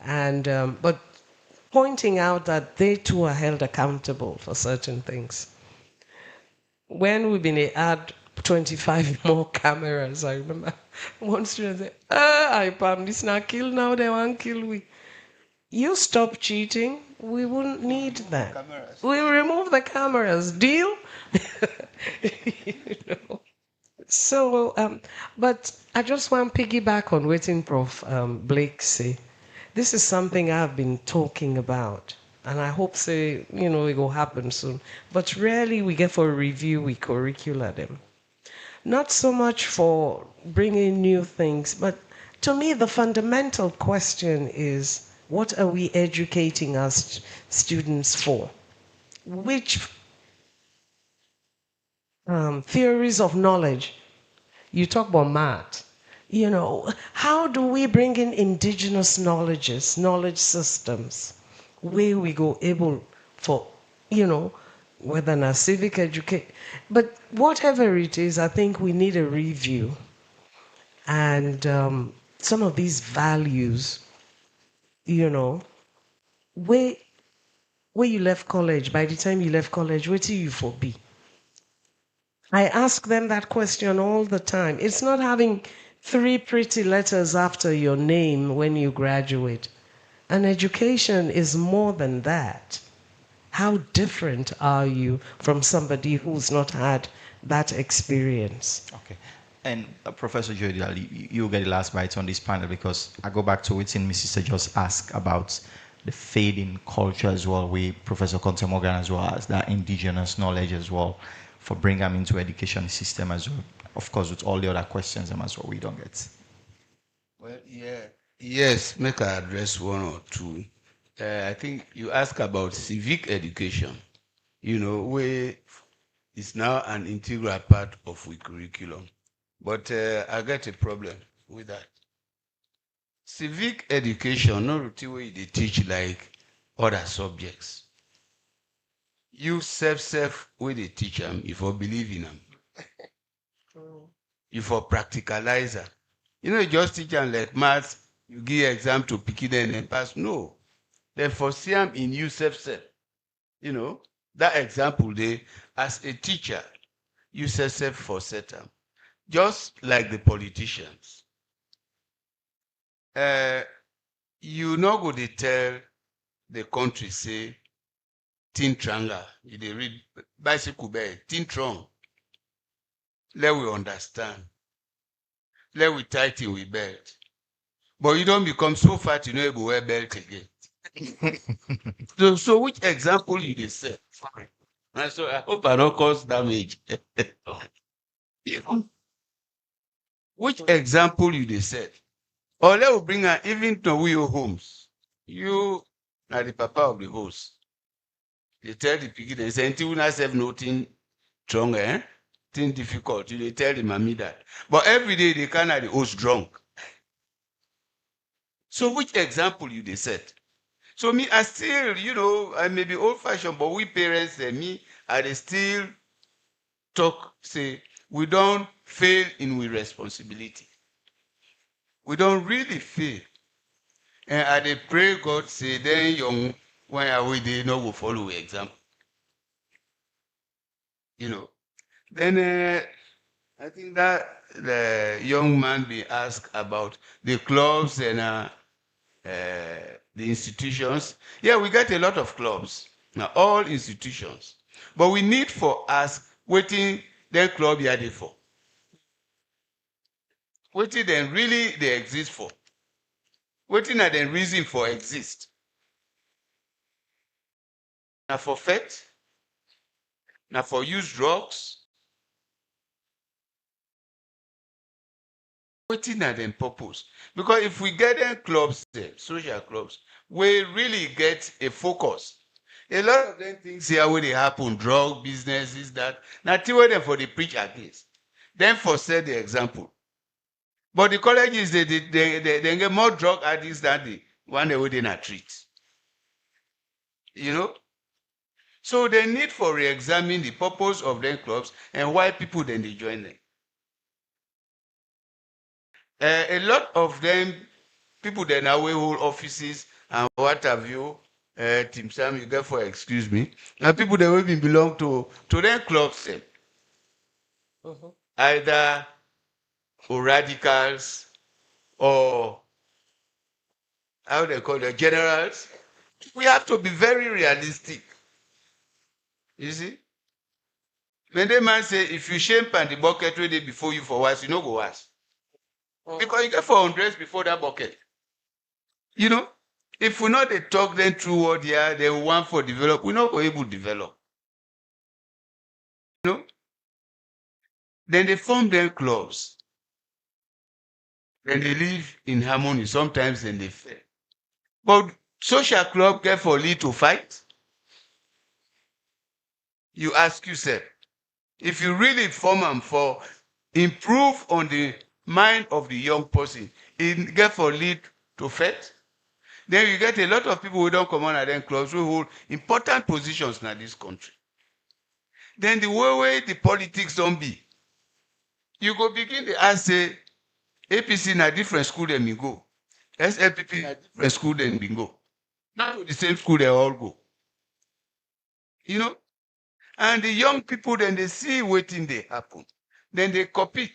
And but pointing out that they too are held accountable for certain things. When we've been add 25 more cameras, I remember one student said, I pam this not kill now, they want kill we. You stop cheating, we wouldn't need that. We remove the cameras. Deal? You know. So, but I just want to piggyback on waiting Prof. Blake say. This is something I've been talking about, and I hope say it will happen soon. But rarely we get for review we curricula them. Not so much for bringing new things, but to me the fundamental question is, what are we educating our students for? Which theories of knowledge? You talk about math. How do we bring in indigenous knowledge systems, where we go able for, whether in a civic education, but whatever it is, I think we need a review. And some of these values, where you left college, by the time you left college, what do you for be? I ask them that question all the time. It's not having 3 pretty letters after your name when you graduate. An education is more than that. How different are you from somebody who's not had that experience? Okay. And Professor Jody, you get the last bite on this panel, because I go back to what Mrs. Sister just asked about the fading culture as well. Professor Conte Morgan as well as that indigenous knowledge as well, for bring them into education system as well. Of course, with all the other questions as well we don't get. Well, yeah. Yes, make I address one or two. I think you ask about civic education, where it's now an integral part of the curriculum. But I get a problem with that. Civic education, not the way they teach like other subjects. You self where they teach them, you for believe in them. You for practicalize them. You just teach them like maths, you give exam to pick it and pass. No. Then for see them in you self. That example there, as a teacher, you self for set them. Just like the politicians. You not go to tell the country, say, tin tranga. You dey read bicycle bed, tin trong. Let we understand. Let we tighten with belt. But you don't become so fat you know you go wear belt again. So which example you dey set? And so I hope I don't cause damage. Which example you dey set? Or let we bring her even to your homes. You are the papa of the host. They tell the piggy, they say, until we have nothing strong, thing difficult. They tell the mommy that. But every day they can't have the host drunk. So which example you they set? So me, I still, I may be old-fashioned, but we parents and me, I still talk, say, we don't fail in with responsibility. We don't really fail. And I dey pray God say, then young, when are we they no go follow the example. Then I think that the young man be asked about the clubs and the institutions. Yeah, we get a lot of clubs. Now, all institutions. But we need for us waiting their club here they for. Waiting then really they exist for. Waiting are the reason for exist. Now for faith, now for use drugs. Waiting at them purpose. Because if we get them clubs, social clubs, we really get a focus. A lot of them things here where they happen, drug businesses, that. Nothing where them for the preach against. Then for set the example. But the colleges, they get more drug addicts than the one they wouldn't treat. So they need for re-examine the purpose of them clubs and why people then they join them. A lot of them, people then away hold offices and what have you, Team Sam, you get for excuse me, and people that will belong to them clubs, either or radicals or how they call the generals. We have to be very realistic. You see? When the man say, if you shame pan the bucket ready before you for once, you know go once. Because you get 400 before that bucket. You know? If we not they talk them through what they want for develop, we're not able to develop. You know? Then they form them clubs. Then they live in harmony. Sometimes then they fail. But social club get for lead to fight. You ask yourself, if you really form them for improve on the mind of the young person, it get for lead to faith. Then you get a lot of people who don't come on at them clubs who hold important positions in this country. Then the way the politics don't be, you go begin to ask, say, APC na different school than me go. SLPP na different school than me go. Not to the same school they all go. You know? And the young people, then they see waiting they happen. Then they copy.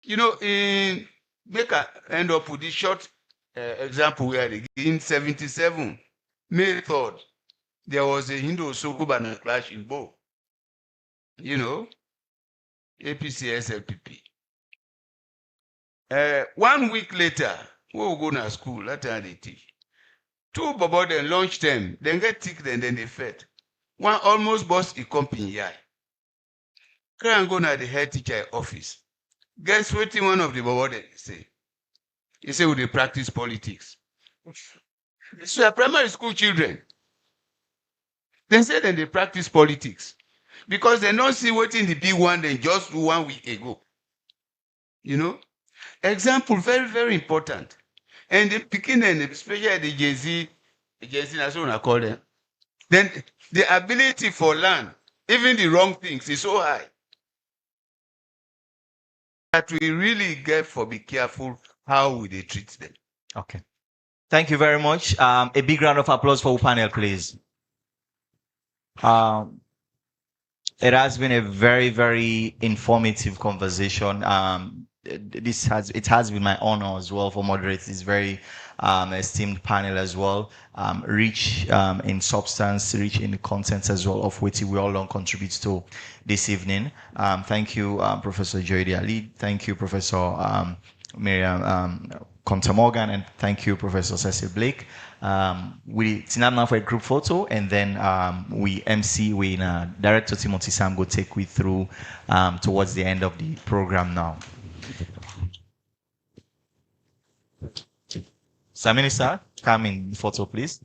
You know, make a end up with this short example where in 77, May 3rd, there was a Hindu-Soko clash in Bo. You know, APC, SLPP. 1 week later, we will go to school, that's how they teach. 2 bobo then launch them, then get thick, then they fed. 1 almost bust a company yai. Cry and go to the head teacher office. Guess what one of the bobo then say? He say, we dey practice politics. So primary school children, they say that they practice politics because they don't see what in the big one they just do 1 week ago. You know? Example, very, very important. And the picking and especially the Jay-Z, that's what I call them. Then the ability for land, even the wrong things, is so high that we really get for be careful how we they treat them. Okay. Thank you very much. A big round of applause for our panel, please. It has been a very, very informative conversation. It has been my honor as well for moderating this very esteemed panel as well. Rich in substance, rich in content as well, of which we all contribute to this evening. Thank you, Professor Joyde Ali. Thank you, Professor Miriam Conta Morgan, and thank you, Professor Cecil Blake. We tonight now for a group photo, and then we Director Timothy Sam go take we through towards the end of the program now. Sir Minister, come in photo, please.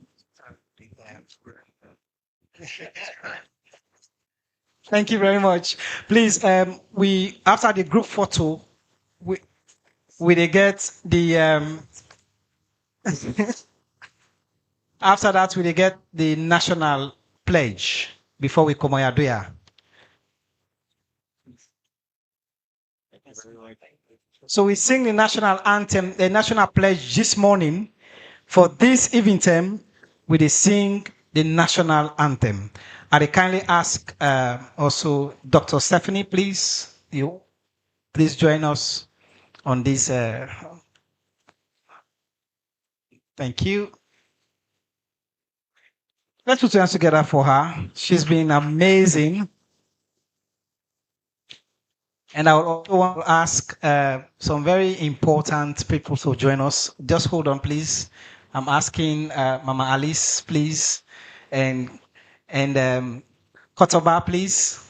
Thank you very much. Please, we after the group photo, we they get the after that we they get the national pledge before we come here. So we sing the national anthem, the national pledge this morning. For this evening, we they sing the national anthem. I kindly ask also Dr. Stephanie, please, you please join us on this. Thank you. Let's put hands together for her. She's been amazing. And I would also want to ask some very important people to join us. Just hold on, please. I'm asking Mama Alice, please, and Kotoba, please.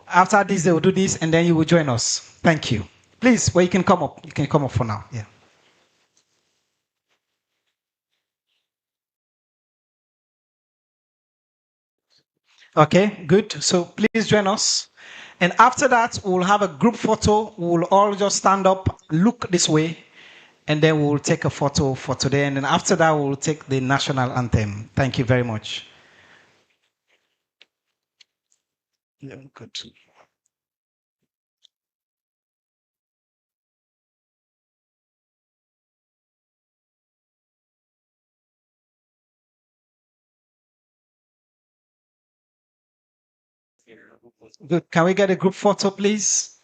After this, they will do this, and then you will join us. Thank you. Please, well, you can come up. You can come up for now. Yeah. Okay, good. So please join us. And after that, we'll have a group photo. We'll all just stand up, look this way, and then we'll take a photo for today. And then after that, we'll take the national anthem. Thank you very much. Yeah, good. Good. Can we get a group photo, please?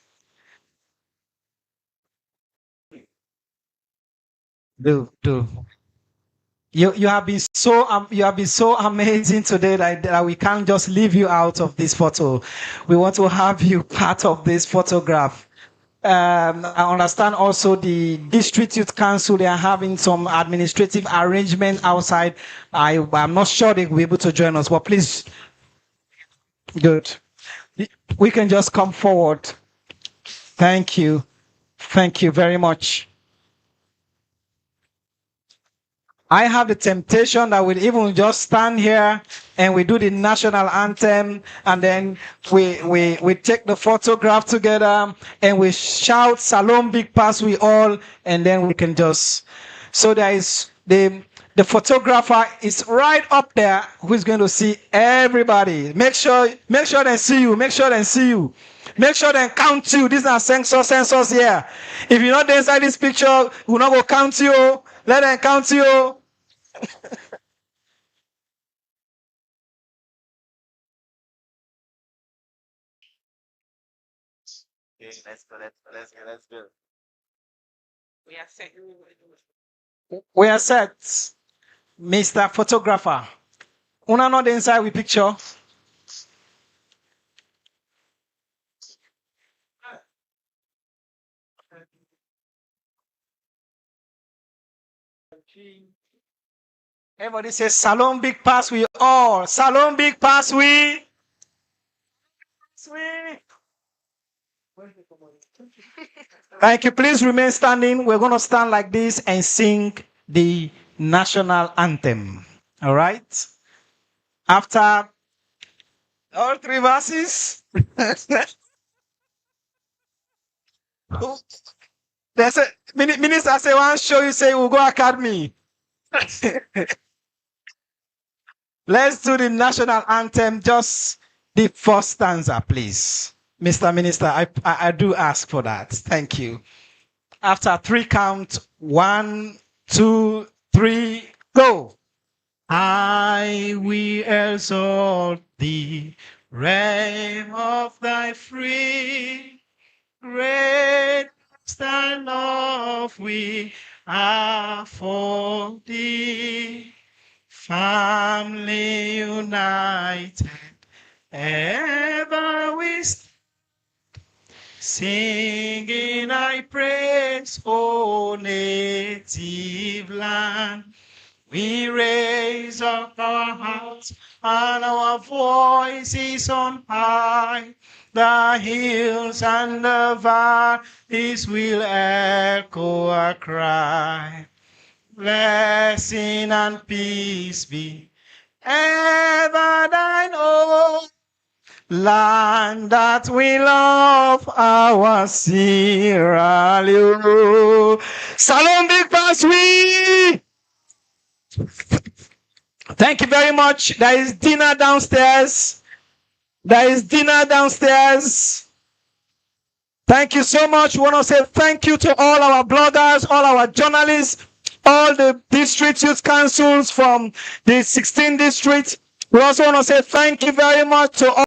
Do. You have been so amazing today that we can't just leave you out of this photo. We want to have you part of this photograph. I understand also the district youth council, they are having some administrative arrangement outside. I'm not sure they will be able to join us, but please, good. We can just come forward. Thank you. Thank you very much. I have the temptation that we even just stand here and we do the national anthem, and then we take the photograph together and we shout Salom Big Pass we all, and then we can just, so there is the photographer is right up there who's going to see everybody. Make sure they see you. Make sure they see you. Make sure they count you. These are sensors here. If you're not inside this picture, we're not going to count you. Let them count you. Let's go. We are set. We are set. Mr. Photographer. Una not inside with picture. Everybody says Salom Big Pass we all. Salom Big Pass we. Thank you. Please remain standing. We're going to stand like this and sing the national anthem. All right? After all three verses. There's a minister say one show you say we'll go academy. Let's do the national anthem, just the first stanza, please. Mr. Minister, I do ask for that. Thank you. After three count, 1, 2, 3, go. I will exalt thee, reign of thy free, great thy love we are for thee. Family united, ever we singing I praise, O native land. We raise up our hearts and our voices on high. The hills and the valleys will echo our cry. Blessing and peace be ever thine own. Land that we love, our Sierra Leone. Salom Big Pass we. Thank you very much. There is dinner downstairs. Thank you so much. We want to say thank you to all our bloggers, all our journalists, all the district youth councils from the 16 districts. We also want to say thank you very much to all